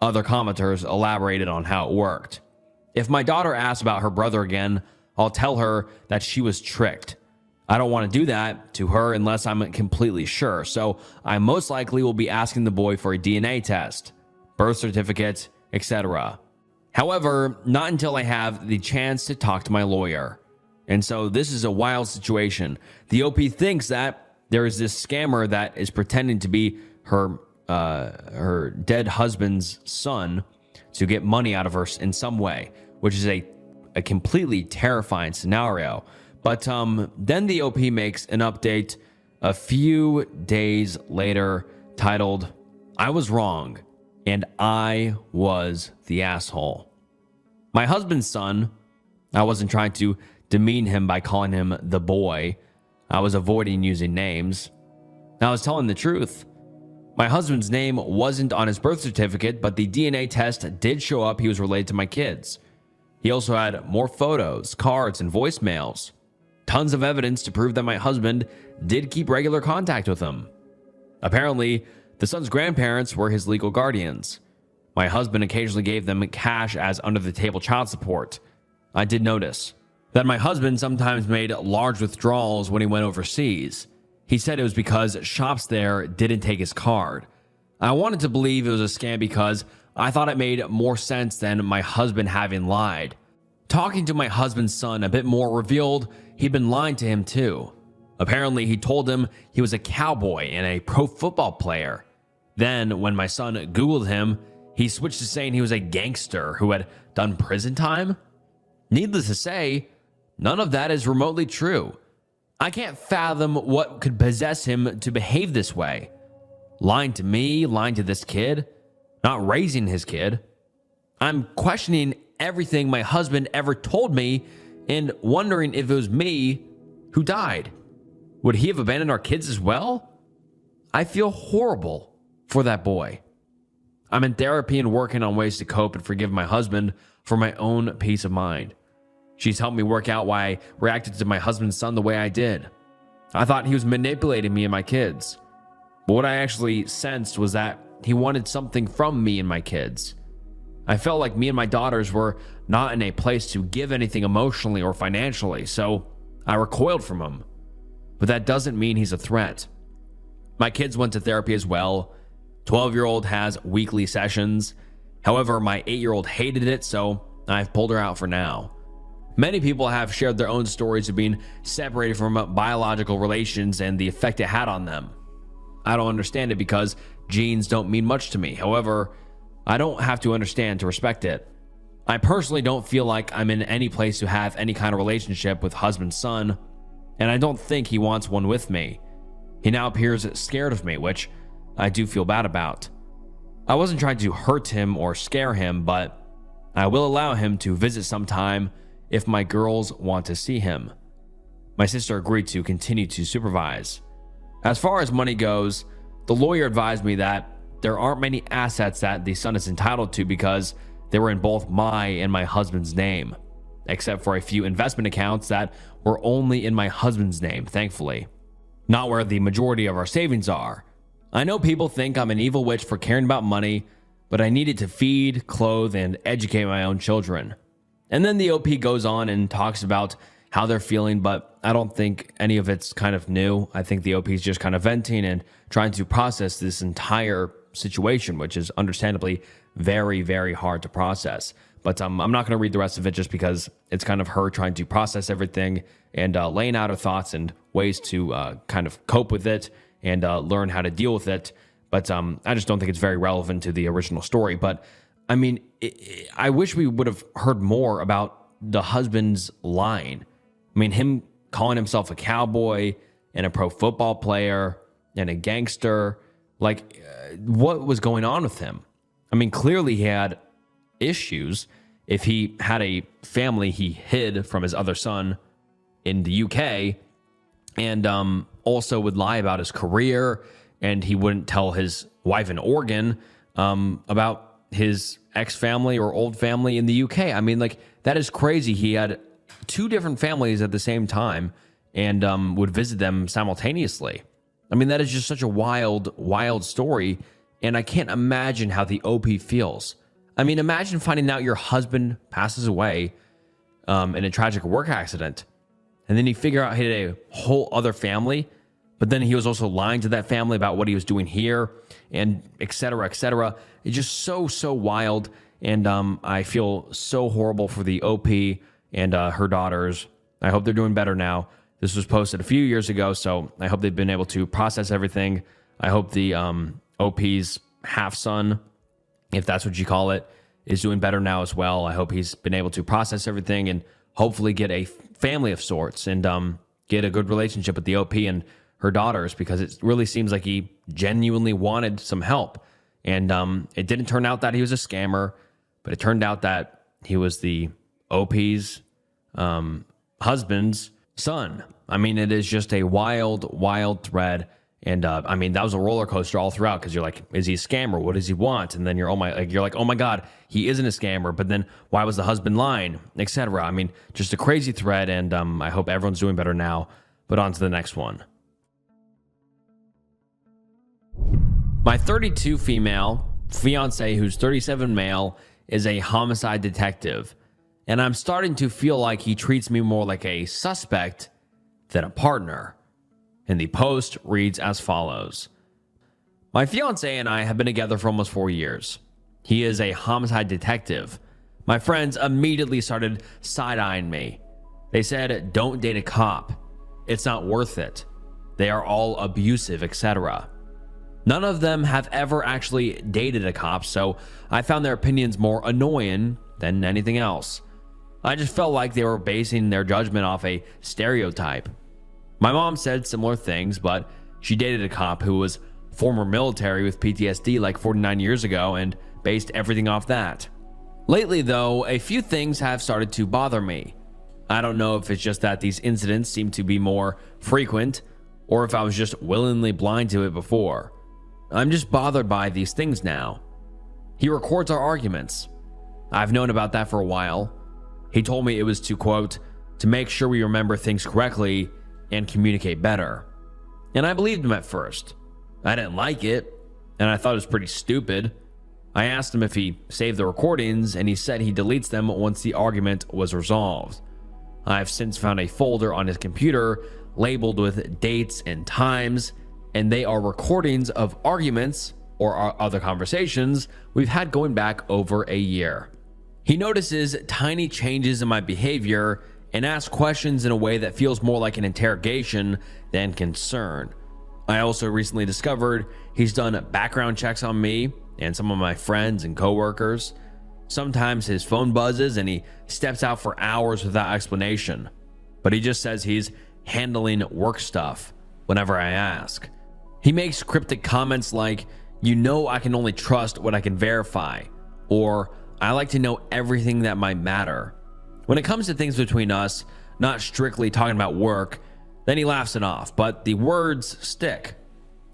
Other commenters elaborated on how it worked. If my daughter asks about her brother again, I'll tell her that she was tricked. I don't want to do that to her unless I'm completely sure, so I most likely will be asking the boy for a DNA test, birth certificate, etc. However, not until I have the chance to talk to my lawyer. And so this is a wild situation. The OP thinks that there is this scammer that is pretending to be her dead husband's son to get money out of her in some way, which is a completely terrifying scenario. But then the OP makes an update a few days later titled, I was wrong and I was the asshole. My husband's son, I wasn't trying to demean him by calling him the boy. I was avoiding using names. I was telling the truth. My husband's name wasn't on his birth certificate, but the DNA test did show up he was related to my kids. He also had more photos, cards, and voicemails. Tons of evidence to prove that my husband did keep regular contact with him. Apparently, the son's grandparents were his legal guardians. My husband occasionally gave them cash as under-the-table child support. I did notice that my husband sometimes made large withdrawals when he went overseas. He said it was because shops there didn't take his card. I wanted to believe it was a scam because I thought it made more sense than my husband having lied. Talking to my husband's son a bit more revealed he'd been lying to him too. Apparently, he told him he was a cowboy and a pro football player. Then, when my son Googled him, he switched to saying he was a gangster who had done prison time. Needless to say, none of that is remotely true. I can't fathom what could possess him to behave this way. Lying to me, lying to this kid, not raising his kid. I'm questioning everything my husband ever told me and wondering if it was me who died. Would he have abandoned our kids as well? I feel horrible for that boy. I'm in therapy and working on ways to cope and forgive my husband for my own peace of mind. She's helped me work out why I reacted to my husband's son the way I did. I thought he was manipulating me and my kids. But what I actually sensed was that he wanted something from me and my kids. I felt like me and my daughters were not in a place to give anything emotionally or financially, so I recoiled from him. But that doesn't mean he's a threat. My kids went to therapy as well. 12-year-old has weekly sessions. However, my 8-year-old hated it, so I've pulled her out for now. Many people have shared their own stories of being separated from biological relations and the effect it had on them. I don't understand it because genes don't mean much to me. However, I don't have to understand to respect it. I personally don't feel like I'm in any place to have any kind of relationship with husband-son, and I don't think he wants one with me. He now appears scared of me, which I do feel bad about. I wasn't trying to hurt him or scare him, but I will allow him to visit sometime if my girls want to see him. My sister agreed to continue to supervise. As far as money goes, the lawyer advised me that there aren't many assets that the son is entitled to because they were in both my and my husband's name, except for a few investment accounts that were only in my husband's name, thankfully. Not where the majority of our savings are. I know people think I'm an evil witch for caring about money, but I needed to feed, clothe, and educate my own children. And then the OP goes on and talks about how they're feeling, but I don't think any of it's kind of new. I think the OP is just kind of venting and trying to process this entire situation, which is understandably very, very hard to process. But I'm not going to read the rest of it just because it's kind of her trying to process everything and laying out her thoughts and ways to kind of cope with it and learn how to deal with it. But I just don't think it's very relevant to the original story. But I mean, I wish we would have heard more about the husband's line. I mean, him calling himself a cowboy and a pro football player and a gangster. Like, what was going on with him? I mean, clearly he had issues. If he had a family he hid from his other son in the UK, and also would lie about his career, and he wouldn't tell his wife in Oregon about his ex-family or old family in the UK. I mean, like, that is crazy. He had two different families at the same time and would visit them simultaneously. I mean, that is just such a wild, wild story, and I can't imagine how the OP feels. I mean, imagine finding out your husband passes away in a tragic work accident, and then you figure out he had a whole other family, but then he was also lying to that family about what he was doing here, and et cetera, et cetera. It's just so wild, and I feel so horrible for the OP and her daughters. I hope they're doing better now. This was posted a few years ago, so I hope they've been able to process everything. I hope the OP's half-son, if that's what you call it, is doing better now as well. I hope he's been able to process everything and hopefully get a family of sorts and get a good relationship with the OP and her daughters, because it really seems like he genuinely wanted some help. And it didn't turn out that he was a scammer, but it turned out that he was the OP's husband's son. I mean, it is just a wild, wild thread. And I mean, that was a roller coaster all throughout, because you're like, is he a scammer? What does he want? And then you're like, oh my God, he isn't a scammer. But then why was the husband lying, etc.? I mean, just a crazy thread. And I hope everyone's doing better now. But on to the next one. My 32 female fiance, who's 37 male, is a homicide detective. And I'm starting to feel like he treats me more like a suspect than a partner. And the post reads as follows. My fiance and I have been together for almost 4 years. He is a homicide detective. My friends immediately started side-eyeing me. They said, "Don't date a cop. It's not worth it. They are all abusive, etc." None of them have ever actually dated a cop, so I found their opinions more annoying than anything else. I just felt like they were basing their judgment off a stereotype. My mom said similar things, but she dated a cop who was former military with PTSD like 49 years ago and based everything off that. Lately, though, a few things have started to bother me. I don't know if it's just that these incidents seem to be more frequent or if I was just willingly blind to it before. I'm just bothered by these things now. He records our arguments. I've known about that for a while. He told me it was to, quote, "to make sure we remember things correctly and communicate better." And I believed him at first. I didn't like it, and I thought it was pretty stupid. I asked him if he saved the recordings, and he said he deletes them once the argument was resolved. I've since found a folder on his computer labeled with dates and times, and they are recordings of arguments or other conversations we've had going back over a year. He notices tiny changes in my behavior and asks questions in a way that feels more like an interrogation than concern. I also recently discovered he's done background checks on me and some of my friends and coworkers. Sometimes his phone buzzes and he steps out for hours without explanation, but he just says he's handling work stuff whenever I ask. He makes cryptic comments like, "You know I can only trust what I can verify," or "I like to know everything that might matter." When it comes to things between us, not strictly talking about work, then he laughs it off, but the words stick.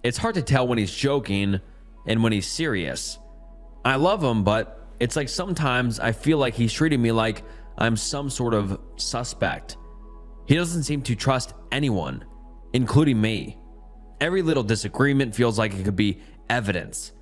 It's hard to tell when he's joking and when he's serious. I love him, but it's like sometimes I feel like he's treating me like I'm some sort of suspect. He doesn't seem to trust anyone, including me. Every little disagreement feels like it could be evidence.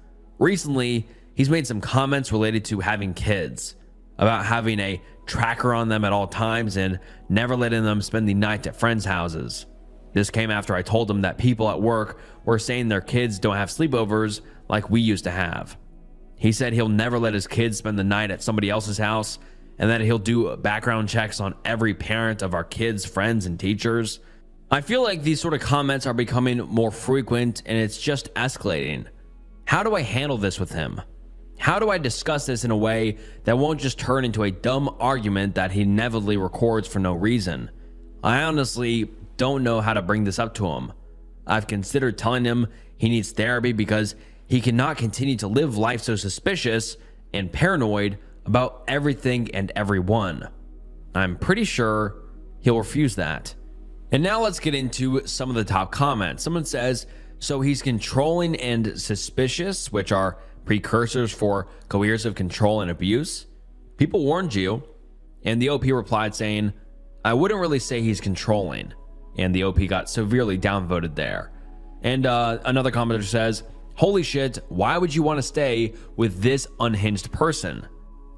Recently, he's made some comments related to having kids, about having a tracker on them at all times and never letting them spend the night at friends' houses. This came after I told him that people at work were saying their kids don't have sleepovers like we used to have. He said he'll never let his kids spend the night at somebody else's house and that he'll do background checks on every parent of our kids' friends and teachers. I feel like these sort of comments are becoming more frequent and it's just escalating. How do I handle this with him? How do I discuss this in a way that won't just turn into a dumb argument that he inevitably records for no reason? I honestly don't know how to bring this up to him. I've considered telling him he needs therapy because he cannot continue to live life so suspicious and paranoid about everything and everyone. I'm pretty sure he'll refuse that. And now let's get into some of the top comments. Someone says, "So he's controlling and suspicious," which are precursors for coercive control and abuse. People warned you. And the OP replied saying, "I wouldn't really say he's controlling." And the OP got severely downvoted there. And another commenter says, "Holy shit, why would you want to stay with this unhinged person?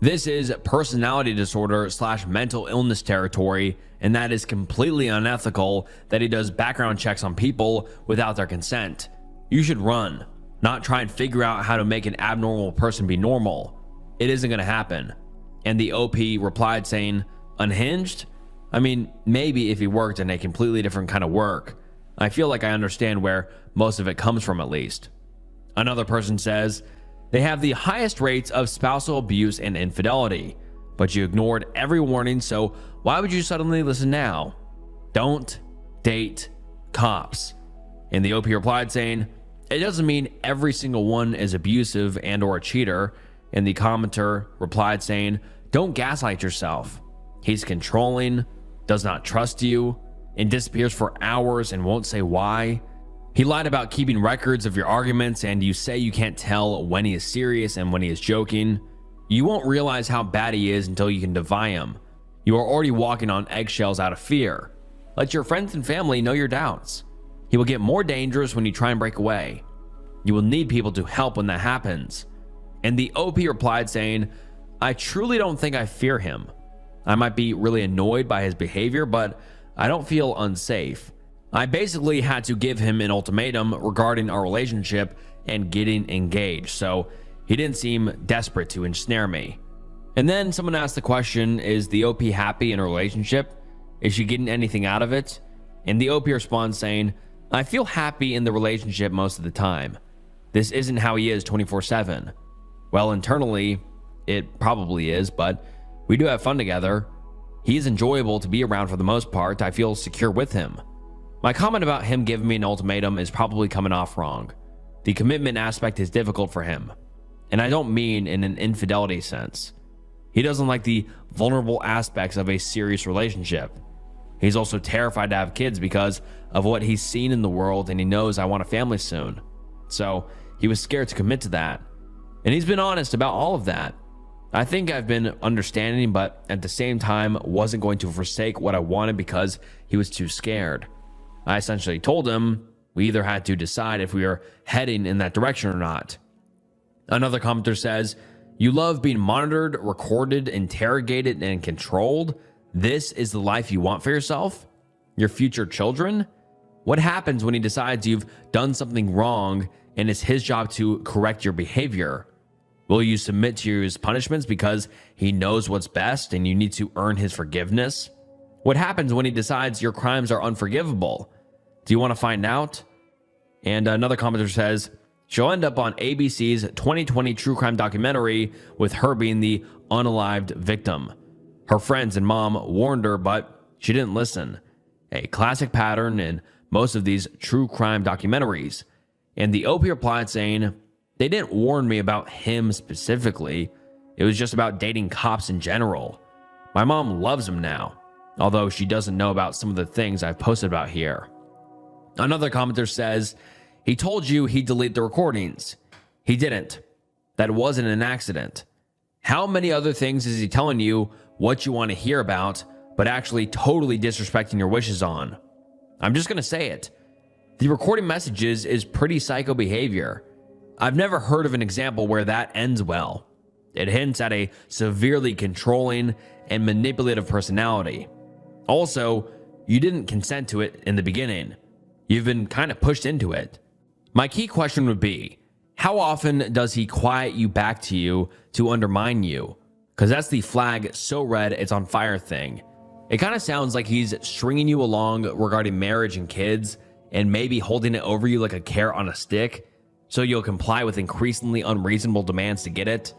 This is personality disorder / mental illness territory, and that is completely unethical that he does background checks on people without their consent. You should run, not try and figure out how to make an abnormal person be normal. It isn't going to happen." And the OP replied saying, "Unhinged? I mean, maybe if he worked in a completely different kind of work. I feel like I understand where most of it comes from at least." Another person says, "They have the highest rates of spousal abuse and infidelity, but you ignored every warning, so why would you suddenly listen now? Don't date cops." And the OP replied saying, "It doesn't mean every single one is abusive and or a cheater." And the commenter replied saying, "Don't gaslight yourself. He's controlling, does not trust you, and disappears for hours and won't say why. He lied about keeping records of your arguments, and you say you can't tell when he is serious and when he is joking. You won't realize how bad he is until you can defy him. You are already walking on eggshells out of fear. Let your friends and family know your doubts. He will get more dangerous when you try and break away. You will need people to help when that happens." And the OP replied saying, "I truly don't think I fear him. I might be really annoyed by his behavior, but I don't feel unsafe. I basically had to give him an ultimatum regarding our relationship and getting engaged, so he didn't seem desperate to ensnare me. And then someone asked the question, is the OP happy in a relationship? Is she getting anything out of it? And the OP responds saying, I feel happy in the relationship most of the time. This isn't how he is 24/7. Well, internally, it probably is, but we do have fun together. He's enjoyable to be around for the most part. I feel secure with him. My comment about him giving me an ultimatum is probably coming off wrong. The commitment aspect is difficult for him. And I don't mean in an infidelity sense. He doesn't like the vulnerable aspects of a serious relationship. He's also terrified to have kids because of what he's seen in the world, and he knows I want a family soon. So he was scared to commit to that. And he's been honest about all of that. I think I've been understanding, but at the same time wasn't going to forsake what I wanted because he was too scared. I essentially told him we either had to decide if we were heading in that direction or not. Another commenter says, you love being monitored, recorded, interrogated, and controlled? This is the life you want for yourself? Your future children? What happens when he decides you've done something wrong and it's his job to correct your behavior? Will you submit to his punishments because he knows what's best and you need to earn his forgiveness? What happens when he decides your crimes are unforgivable? Do you want to find out? And another commenter says, she'll end up on ABC's 2020 true crime documentary with her being the unalived victim. Her friends and mom warned her, but she didn't listen. A classic pattern in most of these true crime documentaries. And the OP replied saying, they didn't warn me about him specifically. It was just about dating cops in general. My mom loves him now, although she doesn't know about some of the things I've posted about here. Another commenter says, he told you he'd delete the recordings. He didn't. That wasn't an accident. How many other things is he telling you what you want to hear about, but actually totally disrespecting your wishes on? I'm just going to say it. The recording messages is pretty psycho behavior. I've never heard of an example where that ends well. It hints at a severely controlling and manipulative personality. Also, you didn't consent to it in the beginning. You've been kind of pushed into it. My key question would be, how often does he quiet you back to you to undermine you? Because that's the flag so red it's on fire thing. It kind of sounds like he's stringing you along regarding marriage and kids and maybe holding it over you like a carrot on a stick so you'll comply with increasingly unreasonable demands to get it.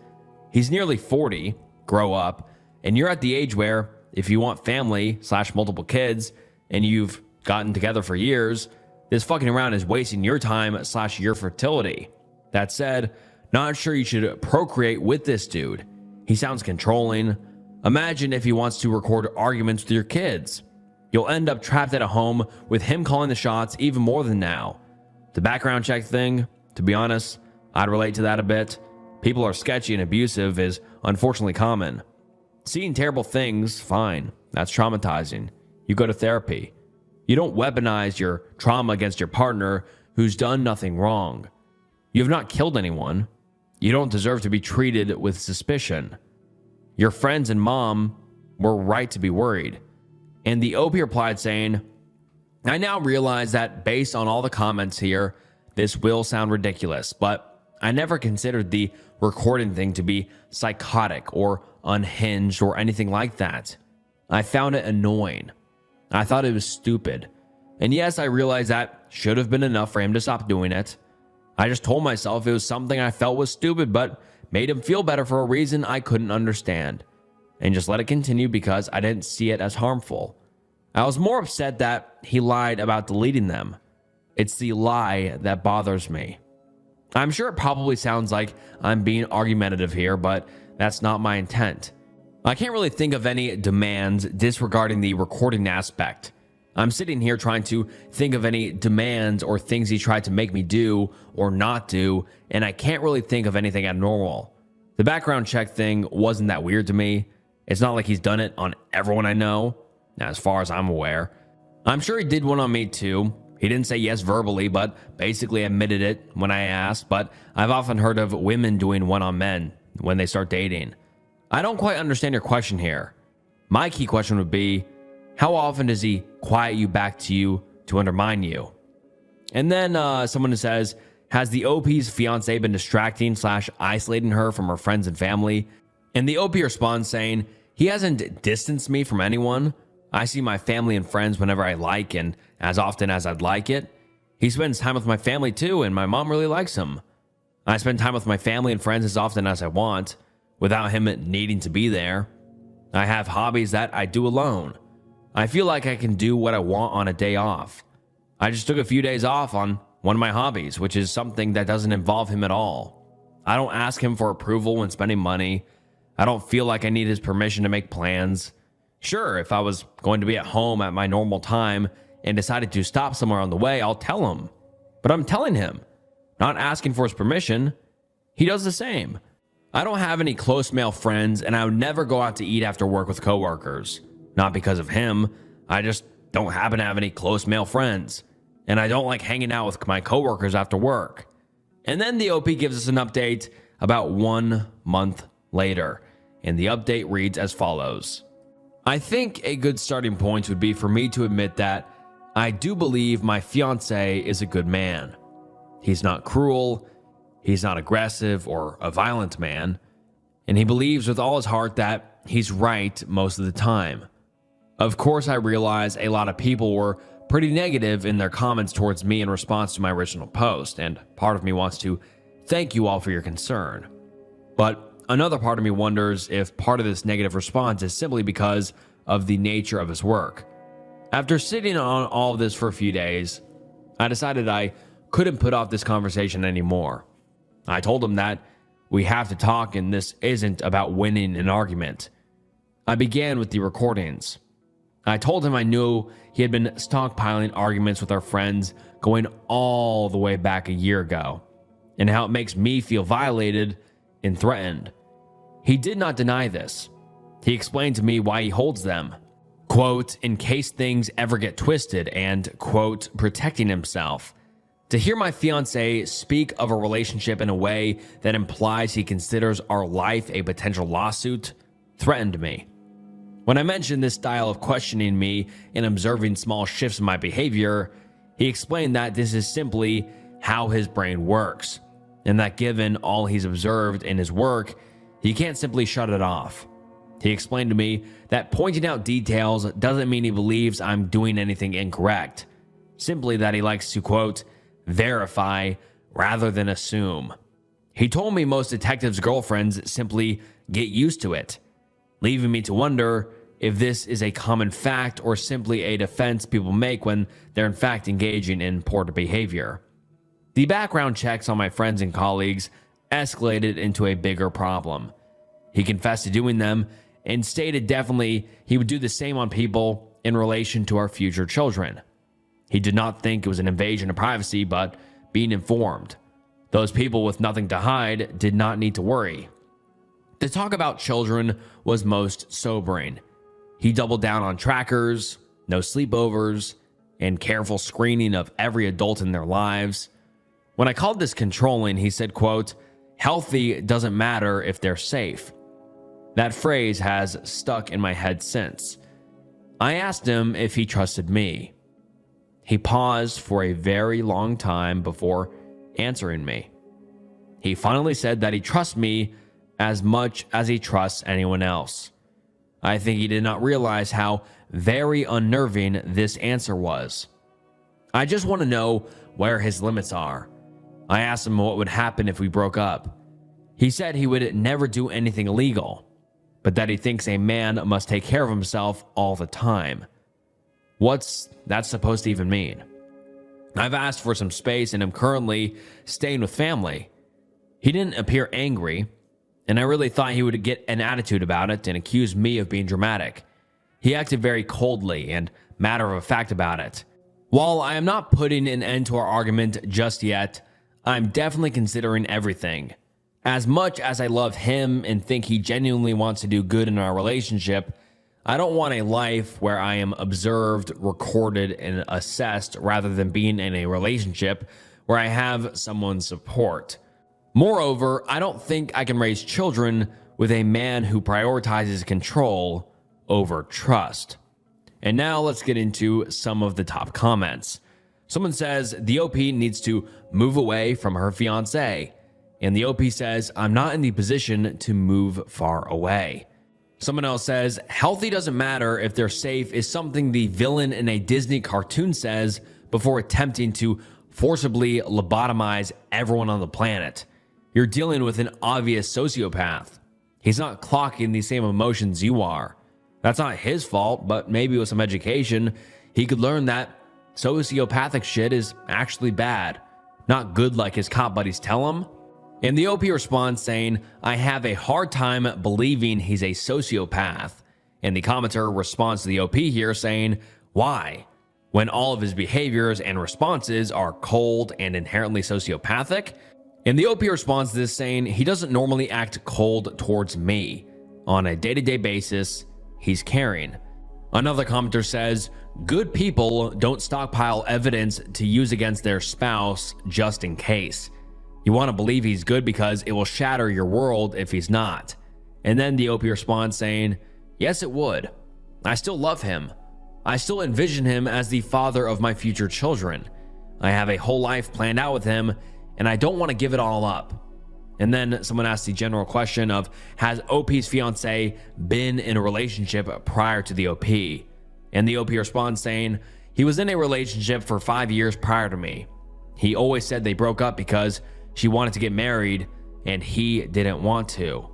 He's nearly 40, grow up, and you're at the age where if you want family / multiple kids and you've gotten together for years, this fucking around is wasting your time / your fertility. That said, not sure you should procreate with this dude. He sounds controlling. Imagine if he wants to record arguments with your kids. You'll end up trapped at a home with him calling the shots even more than now. The background check thing, to be honest, I'd relate to that a bit. People are sketchy and abusive is unfortunately common. Seeing terrible things, fine. That's traumatizing. You go to therapy. You don't weaponize your trauma against your partner who's done nothing wrong. You have not killed anyone. You don't deserve to be treated with suspicion. Your friends and mom were right to be worried. And the OP replied saying, I now realize that based on all the comments here, this will sound ridiculous, but I never considered the recording thing to be psychotic or unhinged or anything like that. I found it annoying. I thought it was stupid. And yes, I realize that should have been enough for him to stop doing it. I just told myself it was something I felt was stupid, but made him feel better for a reason I couldn't understand. And just let it continue because I didn't see it as harmful. I was more upset that he lied about deleting them. It's the lie that bothers me. I'm sure it probably sounds like I'm being argumentative here, but that's not my intent. I can't really think of any demands disregarding the recording aspect. I'm sitting here trying to think of any demands or things he tried to make me do or not do, and I can't really think of anything abnormal. The background check thing wasn't that weird to me. It's not like he's done it on everyone I know, as far as I'm aware. I'm sure he did one on me too. He didn't say yes verbally, but basically admitted it when I asked, but I've often heard of women doing one on men when they start dating. I don't quite understand your question here. My key question would be, how often does he quiet you back to you to undermine you? And then someone says, Has the OP's fiance been distracting / isolating her from her friends and family? And the OP responds saying, he hasn't distanced me from anyone. I see my family and friends whenever I like and as often as I'd like it. He spends time with my family too, and my mom really likes him. I spend time with my family and friends as often as I want, without him needing to be there. I have hobbies that I do alone. I feel like I can do what I want on a day off. I just took a few days off on one of my hobbies, which is something that doesn't involve him at all. I don't ask him for approval when spending money. I don't feel like I need his permission to make plans. Sure, if I was going to be at home at my normal time and decided to stop somewhere on the way, I'll tell him. But I'm telling him, not asking for his permission. He does the same. I don't have any close male friends, and I would never go out to eat after work with coworkers. Not because of him, I just don't happen to have any close male friends. And I don't like hanging out with my coworkers after work. And then the OP gives us an update about 1 month later. And the update reads as follows. I think a good starting point would be for me to admit that I do believe my fiance is a good man. He's not cruel, he's not aggressive or a violent man, and he believes with all his heart that he's right most of the time. Of course, I realize a lot of people were pretty negative in their comments towards me in response to my original post, and part of me wants to thank you all for your concern. But another part of me wonders if part of this negative response is simply because of the nature of his work. After sitting on all of this for a few days, I decided I couldn't put off this conversation anymore. I told him that we have to talk and this isn't about winning an argument. I began with the recordings. I told him I knew he had been stockpiling arguments with our friends going all the way back a year ago, and how it makes me feel violated and threatened. He did not deny this. He explained to me why he holds them. Quote, in case things ever get twisted, and, quote, protecting himself. To hear my fiance speak of a relationship in a way that implies he considers our life a potential lawsuit threatened me. When I mentioned this style of questioning me and observing small shifts in my behavior, he explained that this is simply how his brain works, and that given all he's observed in his work, he can't simply shut it off. He explained to me that pointing out details doesn't mean he believes I'm doing anything incorrect, simply that he likes to, quote, verify rather than assume. He told me most detectives' girlfriends simply get used to it, leaving me to wonder if this is a common fact or simply a defense people make when they're in fact engaging in poor behavior. The background checks on my friends and colleagues escalated into a bigger problem. He confessed to doing them and stated definitely he would do the same on people in relation to our future children. He did not think it was an invasion of privacy, but being informed. Those people with nothing to hide did not need to worry. The talk about children was most sobering. He doubled down on trackers, no sleepovers, and careful screening of every adult in their lives. When I called this controlling, he said, quote, healthy doesn't matter if they're safe. That phrase has stuck in my head since. I asked him if he trusted me. He paused for a very long time before answering me. He finally said that he trusts me as much as he trusts anyone else. I think he did not realize how very unnerving this answer was. I just want to know where his limits are. I asked him what would happen if we broke up. He said he would never do anything illegal, but that he thinks a man must take care of himself all the time. What's that supposed to even mean? I've asked for some space and am currently staying with family. He didn't appear angry, and I really thought he would get an attitude about it and accuse me of being dramatic. He acted very coldly and matter-of-fact about it. While I am not putting an end to our argument just yet, I'm definitely considering everything. As much as I love him and think he genuinely wants to do good in our relationship, I don't want a life where I am observed, recorded, and assessed rather than being in a relationship where I have someone's support. Moreover, I don't think I can raise children with a man who prioritizes control over trust. And now let's get into some of the top comments. Someone says the OP needs to move away from her fiance, and the OP says, I'm not in the position to move far away. Someone else says, healthy doesn't matter if they're safe is something the villain in a Disney cartoon says before attempting to forcibly lobotomize everyone on the planet. You're dealing with an obvious sociopath. He's not clocking the same emotions you are. That's not his fault, but maybe with some education, he could learn that sociopathic shit is actually bad, not good like his cop buddies tell him. And the OP responds saying, I have a hard time believing he's a sociopath. And the commenter responds to the OP here saying, why? When all of his behaviors and responses are cold and inherently sociopathic? And the OP responds to this saying, he doesn't normally act cold towards me. On a day-to-day basis, he's caring. Another commenter says, good people don't stockpile evidence to use against their spouse just in case. You want to believe he's good because it will shatter your world if he's not. And then the OP responds saying, yes, it would. I still love him. I still envision him as the father of my future children. I have a whole life planned out with him, and I don't want to give it all up. And then someone asked the general question of, has OP's fiance been in a relationship prior to the OP? And the OP responds saying, he was in a relationship for 5 years prior to me. He always said they broke up because she wanted to get married and he didn't want to.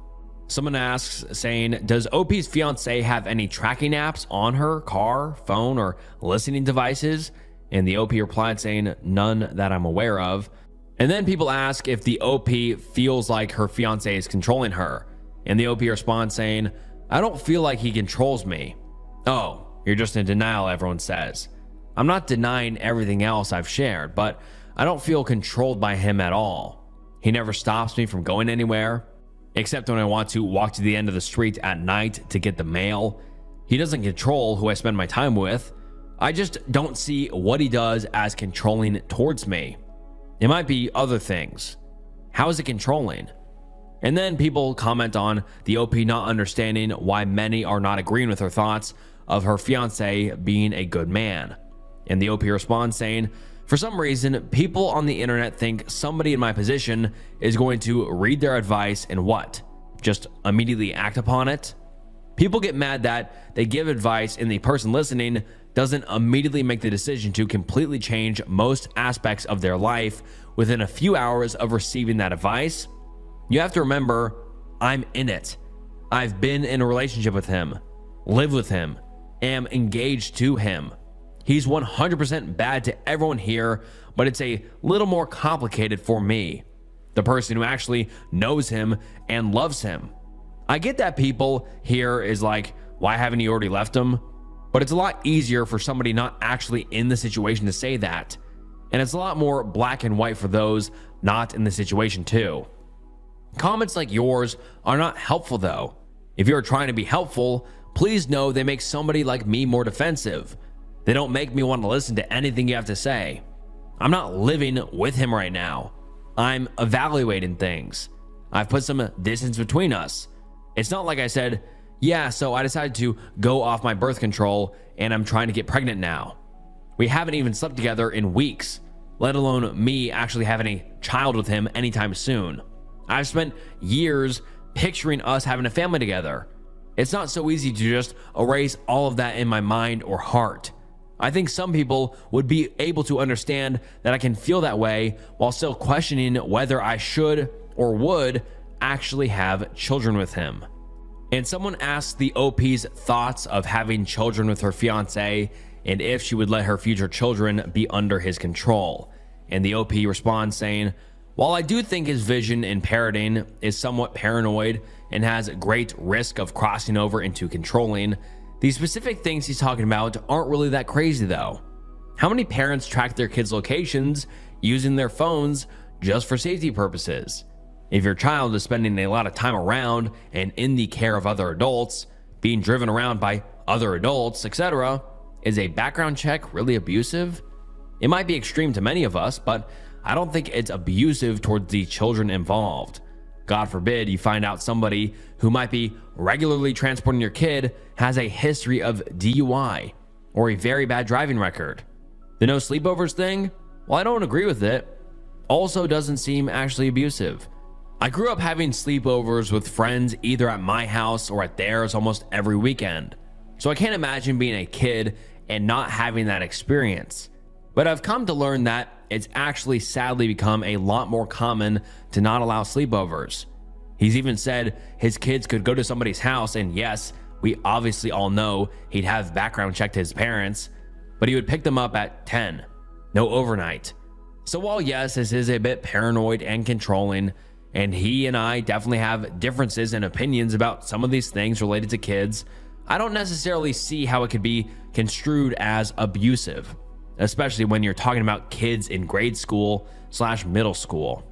Someone asks saying, does OP's fiance have any tracking apps on her car, phone, or listening devices? And the OP replied saying, none that I'm aware of. And then people ask if the OP feels like her fiance is controlling her. And the OP responds saying, I don't feel like he controls me. Oh, you're just in denial, everyone says. I'm not denying everything else I've shared, but I don't feel controlled by him at all. He never stops me from going anywhere, except when I want to walk to the end of the street at night to get the mail. He doesn't control who I spend my time with. I just don't see what he does as controlling towards me. It might be other things. How is it controlling? And then people comment on the OP not understanding why many are not agreeing with her thoughts of her fiance being a good man. And the OP responds saying, for some reason, people on the internet think somebody in my position is going to read their advice and what? Just immediately act upon it? People get mad that they give advice and the person listening doesn't immediately make the decision to completely change most aspects of their life within a few hours of receiving that advice. You have to remember, I'm in it. I've been in a relationship with him, live with him, am engaged to him. He's 100% bad to everyone here, but it's a little more complicated for me, the person who actually knows him and loves him. I get that people here is like, why haven't you already left him? But it's a lot easier for somebody not actually in the situation to say that. And it's a lot more black and white for those not in the situation too. Comments like yours are not helpful though. If you're trying to be helpful, please know they make somebody like me more defensive. They don't make me want to listen to anything you have to say. I'm not living with him right now. I'm evaluating things. I've put some distance between us. It's not like I said, yeah, so I decided to go off my birth control and I'm trying to get pregnant now. We haven't even slept together in weeks, let alone me actually having a child with him anytime soon. I've spent years picturing us having a family together. It's not so easy to just erase all of that in my mind or heart. I think some people would be able to understand that I can feel that way while still questioning whether I should or would actually have children with him. And someone asked the OP's thoughts of having children with her fiance and if she would let her future children be under his control. And the OP responds saying, while I do think his vision in parenting is somewhat paranoid and has great risk of crossing over into controlling, the specific things he's talking about aren't really that crazy though. How many parents track their kids' locations using their phones just for safety purposes? If your child is spending a lot of time around and in the care of other adults, being driven around by other adults, etc., is a background check really abusive? It might be extreme to many of us, but I don't think it's abusive towards the children involved. God forbid you find out somebody who might be regularly transporting your kid has a history of DUI or a very bad driving record. The no sleepovers thing? Well, I don't agree with it. Also doesn't seem actually abusive. I grew up having sleepovers with friends either at my house or at theirs almost every weekend. So I can't imagine being a kid and not having that experience. But I've come to learn that it's actually sadly become a lot more common to not allow sleepovers. He's even said his kids could go to somebody's house and yes, we obviously all know he'd have background checked his parents, but he would pick them up at 10. No overnight. So while yes, this is a bit paranoid and controlling, and he and I definitely have differences and opinions about some of these things related to kids, I don't necessarily see how it could be construed as abusive, especially when you're talking about kids in grade school / middle school.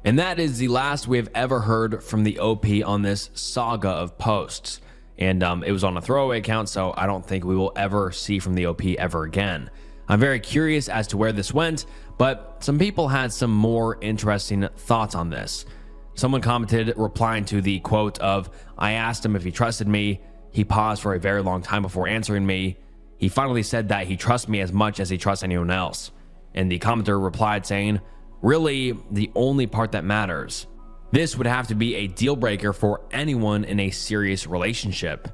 And that is the last we have ever heard from the OP on this saga of posts. And it was on a throwaway account, so I don't think we will ever see from the OP ever again. I'm very curious as to where this went, but some people had some more interesting thoughts on this. Someone commented replying to the quote of, I asked him if he trusted me. He paused for a very long time before answering me. He finally said that he trusts me as much as he trusts anyone else. And the commenter replied saying, really, the only part that matters. This would have to be a deal breaker for anyone in a serious relationship.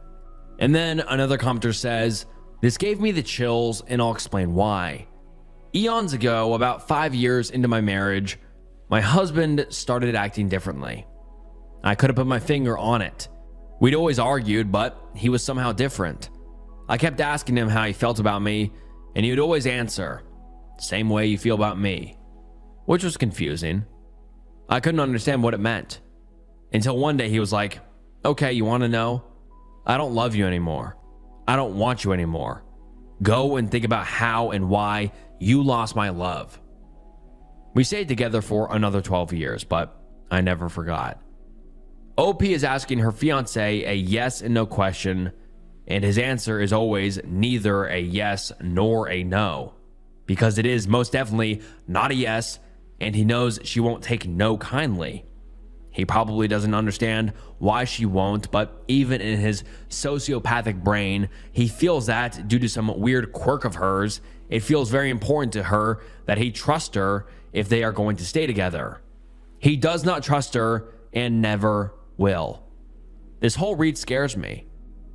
And then another commenter says, this gave me the chills and I'll explain why. Eons ago, about 5 years into my marriage, my husband started acting differently. I couldn't put my finger on it. We'd always argued, but he was somehow different. I kept asking him how he felt about me, and he would always answer, same way you feel about me, which was confusing. I couldn't understand what it meant. Until one day he was like, okay, you want to know? I don't love you anymore. I don't want you anymore. Go and think about how and why you lost my love. We stayed together for another 12 years, but I never forgot. OP is asking her fiance a yes and no question, and his answer is always neither a yes nor a no, because it is most definitely not a yes, and he knows she won't take no kindly. He probably doesn't understand why she won't, but even in his sociopathic brain, he feels that due to some weird quirk of hers, it feels very important to her that he trusts her if they are going to stay together. He does not trust her and never will. This whole read scares me.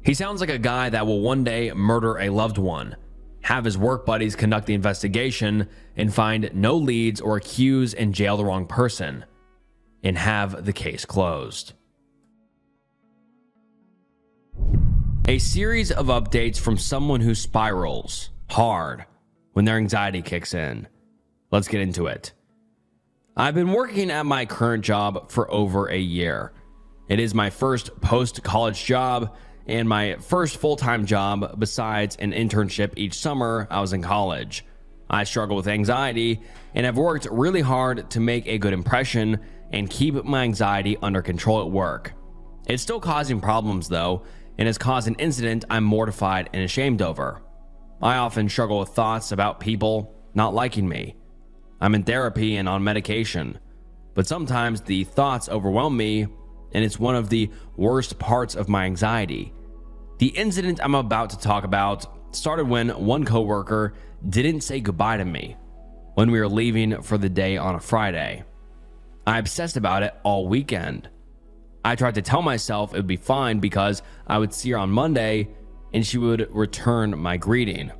He sounds like a guy that will one day murder a loved one, have his work buddies conduct the investigation and find no leads or accuse and jail the wrong person, and have the case closed. A series of updates from someone who spirals hard when their anxiety kicks in. Let's get into it. I've been working at my current job for over a year. It is my first post-college job and my first full-time job besides an internship each summer I was in college. I struggle with anxiety and have worked really hard to make a good impression and keep my anxiety under control at work. It's still causing problems though, and has caused an incident I'm mortified and ashamed over. I often struggle with thoughts about people not liking me. I'm in therapy and on medication, but sometimes the thoughts overwhelm me, and it's one of the worst parts of my anxiety. The incident I'm about to talk about started when one coworker didn't say goodbye to me when we were leaving for the day on a Friday. I obsessed about it all weekend. I tried to tell myself it would be fine because I would see her on Monday and she would return my greeting.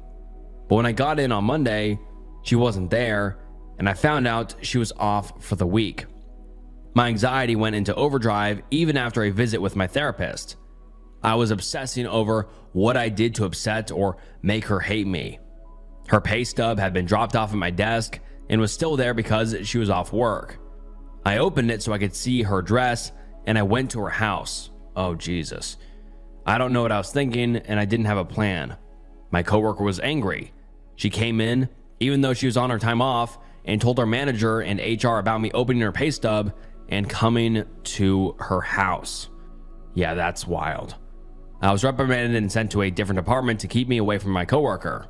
But when I got in on Monday, she wasn't there, and I found out she was off for the week. My anxiety went into overdrive even after a visit with my therapist. I was obsessing over what I did to upset or make her hate me. Her pay stub had been dropped off at my desk and was still there because she was off work. I opened it so I could see her address, and I went to her house. Oh, Jesus. I don't know what I was thinking, and I didn't have a plan. My coworker was angry. She came in, even though she was on her time off, and told our manager and HR about me opening her pay stub and coming to her house. Yeah, that's wild. I was reprimanded and sent to a different department to keep me away from my coworker.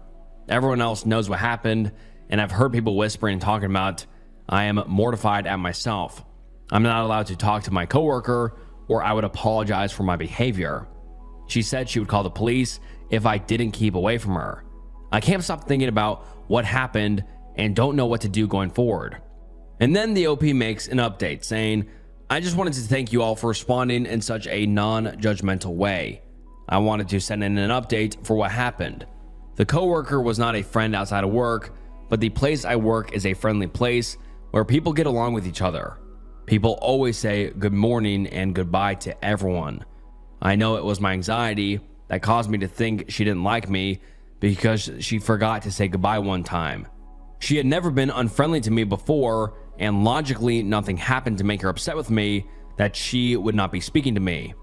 Everyone else knows what happened, and I've heard people whispering and talking about I am mortified at myself. I'm not allowed to talk to my coworker, or I would apologize for my behavior. She said she would call the police if I didn't keep away from her. I can't stop thinking about what happened and don't know what to do going forward. And then the OP makes an update saying, I just wanted to thank you all for responding in such a non-judgmental way. I wanted to send in an update for what happened. The coworker was not a friend outside of work, but the place I work is a friendly place where people get along with each other. People always say good morning and goodbye to everyone. I know it was my anxiety that caused me to think she didn't like me because she forgot to say goodbye one time. She had never been unfriendly to me before, and logically nothing happened to make her upset with me that she would not be speaking to me.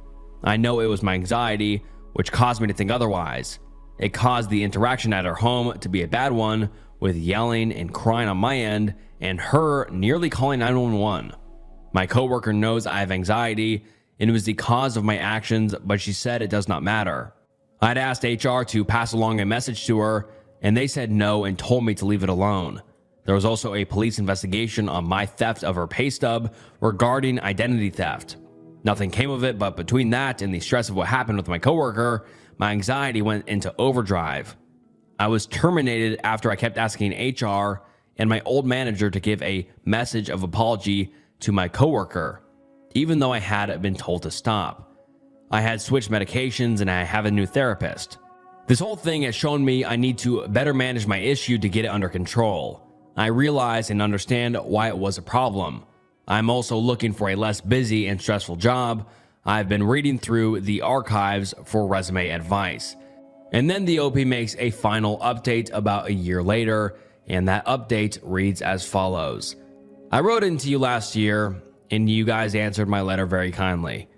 I know it was my anxiety which caused me to think otherwise. It caused the interaction at her home to be a bad one, with yelling and crying on my end and her nearly calling 911. My coworker knows I have anxiety and it was the cause of my actions, but she said it does not matter. I'd asked HR to pass along a message to her, and they said no and told me to leave it alone. There was also a police investigation on my theft of her pay stub regarding identity theft. Nothing came of it, but between that and the stress of what happened with my coworker, my anxiety went into overdrive. I was terminated after I kept asking HR and my old manager to give a message of apology to my coworker, even though I had been told to stop. I had switched medications and I have a new therapist. This whole thing has shown me I need to better manage my issue to get it under control. I realize and understand why it was a problem. I'm also looking for a less busy and stressful job. I've been reading through the archives for resume advice. And then the OP makes a final update about a year later, and that update reads as follows. I wrote into you last year, and you guys answered my letter very kindly.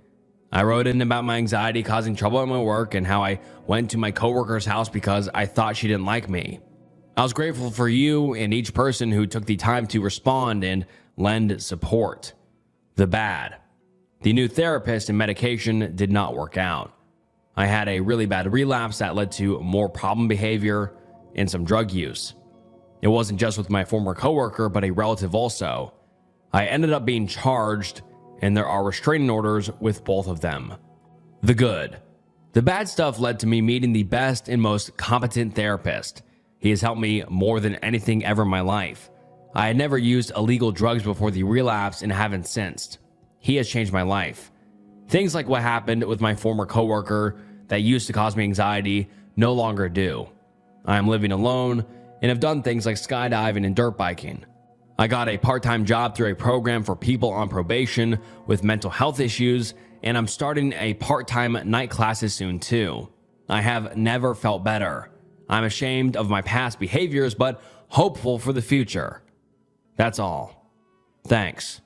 I wrote in about my anxiety causing trouble at my work and how I went to my coworker's house because I thought she didn't like me. I was grateful for you and each person who took the time to respond and lend support. The bad. The new therapist and medication did not work out. I had a really bad relapse that led to more problem behavior and some drug use. It wasn't just with my former coworker, but a relative also. I ended up being charged, and there are restraining orders with both of them. The good. The bad stuff led to me meeting the best and most competent therapist. He has helped me more than anything ever in my life. I had never used illegal drugs before the relapse and haven't since. He has changed my life. Things like what happened with my former coworker that used to cause me anxiety no longer do. I am living alone and have done things like skydiving and dirt biking. I got a part-time job through a program for people on probation with mental health issues, and I'm starting a part-time night classes soon too. I have never felt better. I'm ashamed of my past behaviors, but hopeful for the future. That's all. Thanks,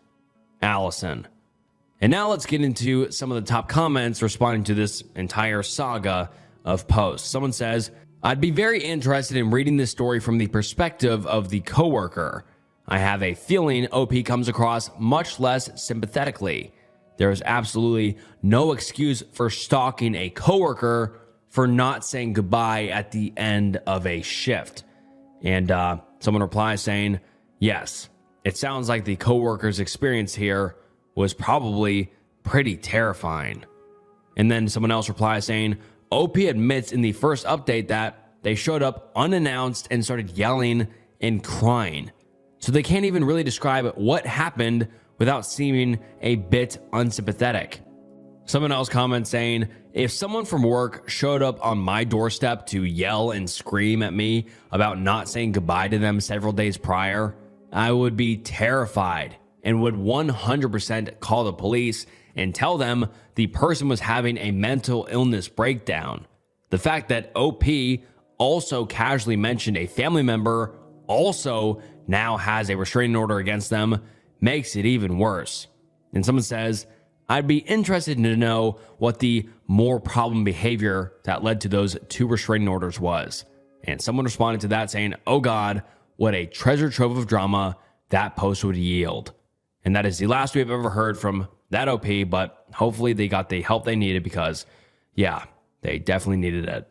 Allison. And now let's get into some of the top comments responding to this entire saga of posts. Someone says, I'd be very interested in reading this story from the perspective of the coworker. I have a feeling OP comes across much less sympathetically. There is absolutely no excuse for stalking a coworker for not saying goodbye at the end of a shift. And someone replies saying, yes, it sounds like the coworker's experience here was probably pretty terrifying. And then someone else replies saying, OP admits in the first update that they showed up unannounced and started yelling and crying. So they can't even really describe what happened without seeming a bit unsympathetic. Someone else comments saying, if someone from work showed up on my doorstep to yell and scream at me about not saying goodbye to them several days prior, I would be terrified and would 100% call the police and tell them the person was having a mental illness breakdown. The fact that OP also casually mentioned a family member also now has a restraining order against them makes it even worse. And someone says, I'd be interested to know what the more problem behavior that led to those 2 restraining orders was. And someone responded to that saying, oh God, what a treasure trove of drama that post would yield. And that is the last we have ever heard from that OP, but hopefully they got the help they needed because, yeah, they definitely needed it.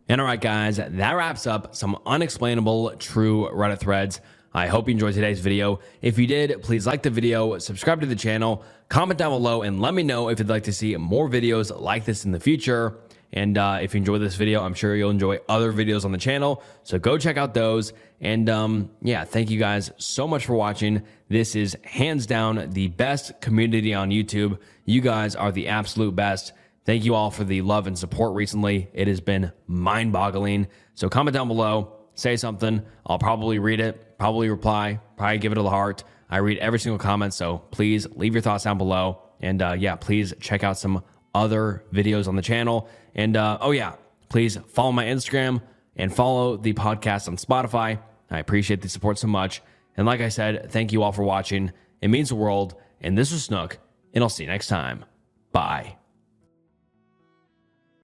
And all right, guys, that wraps up some unexplainable true Reddit threads. I hope you enjoyed today's video. If you did, please like the video, subscribe to the channel, comment down below, and let me know if you'd like to see more videos like this in the future. And if you enjoyed this video, I'm sure you'll enjoy other videos on the channel. So go check out those. And yeah, thank you guys so much for watching. This is hands down the best community on YouTube. You guys are the absolute best. Thank you all for the love and support recently. It has been mind-boggling. So comment down below, say something. I'll probably read it, probably reply, probably give it a heart. I read every single comment, so please leave your thoughts down below. And yeah, please check out some other videos on the channel. And oh yeah, please follow my Instagram and follow the podcast on Spotify. I appreciate the support so much. And like I said, thank you all for watching. It means the world. And this was Snook, and I'll see you next time. Bye.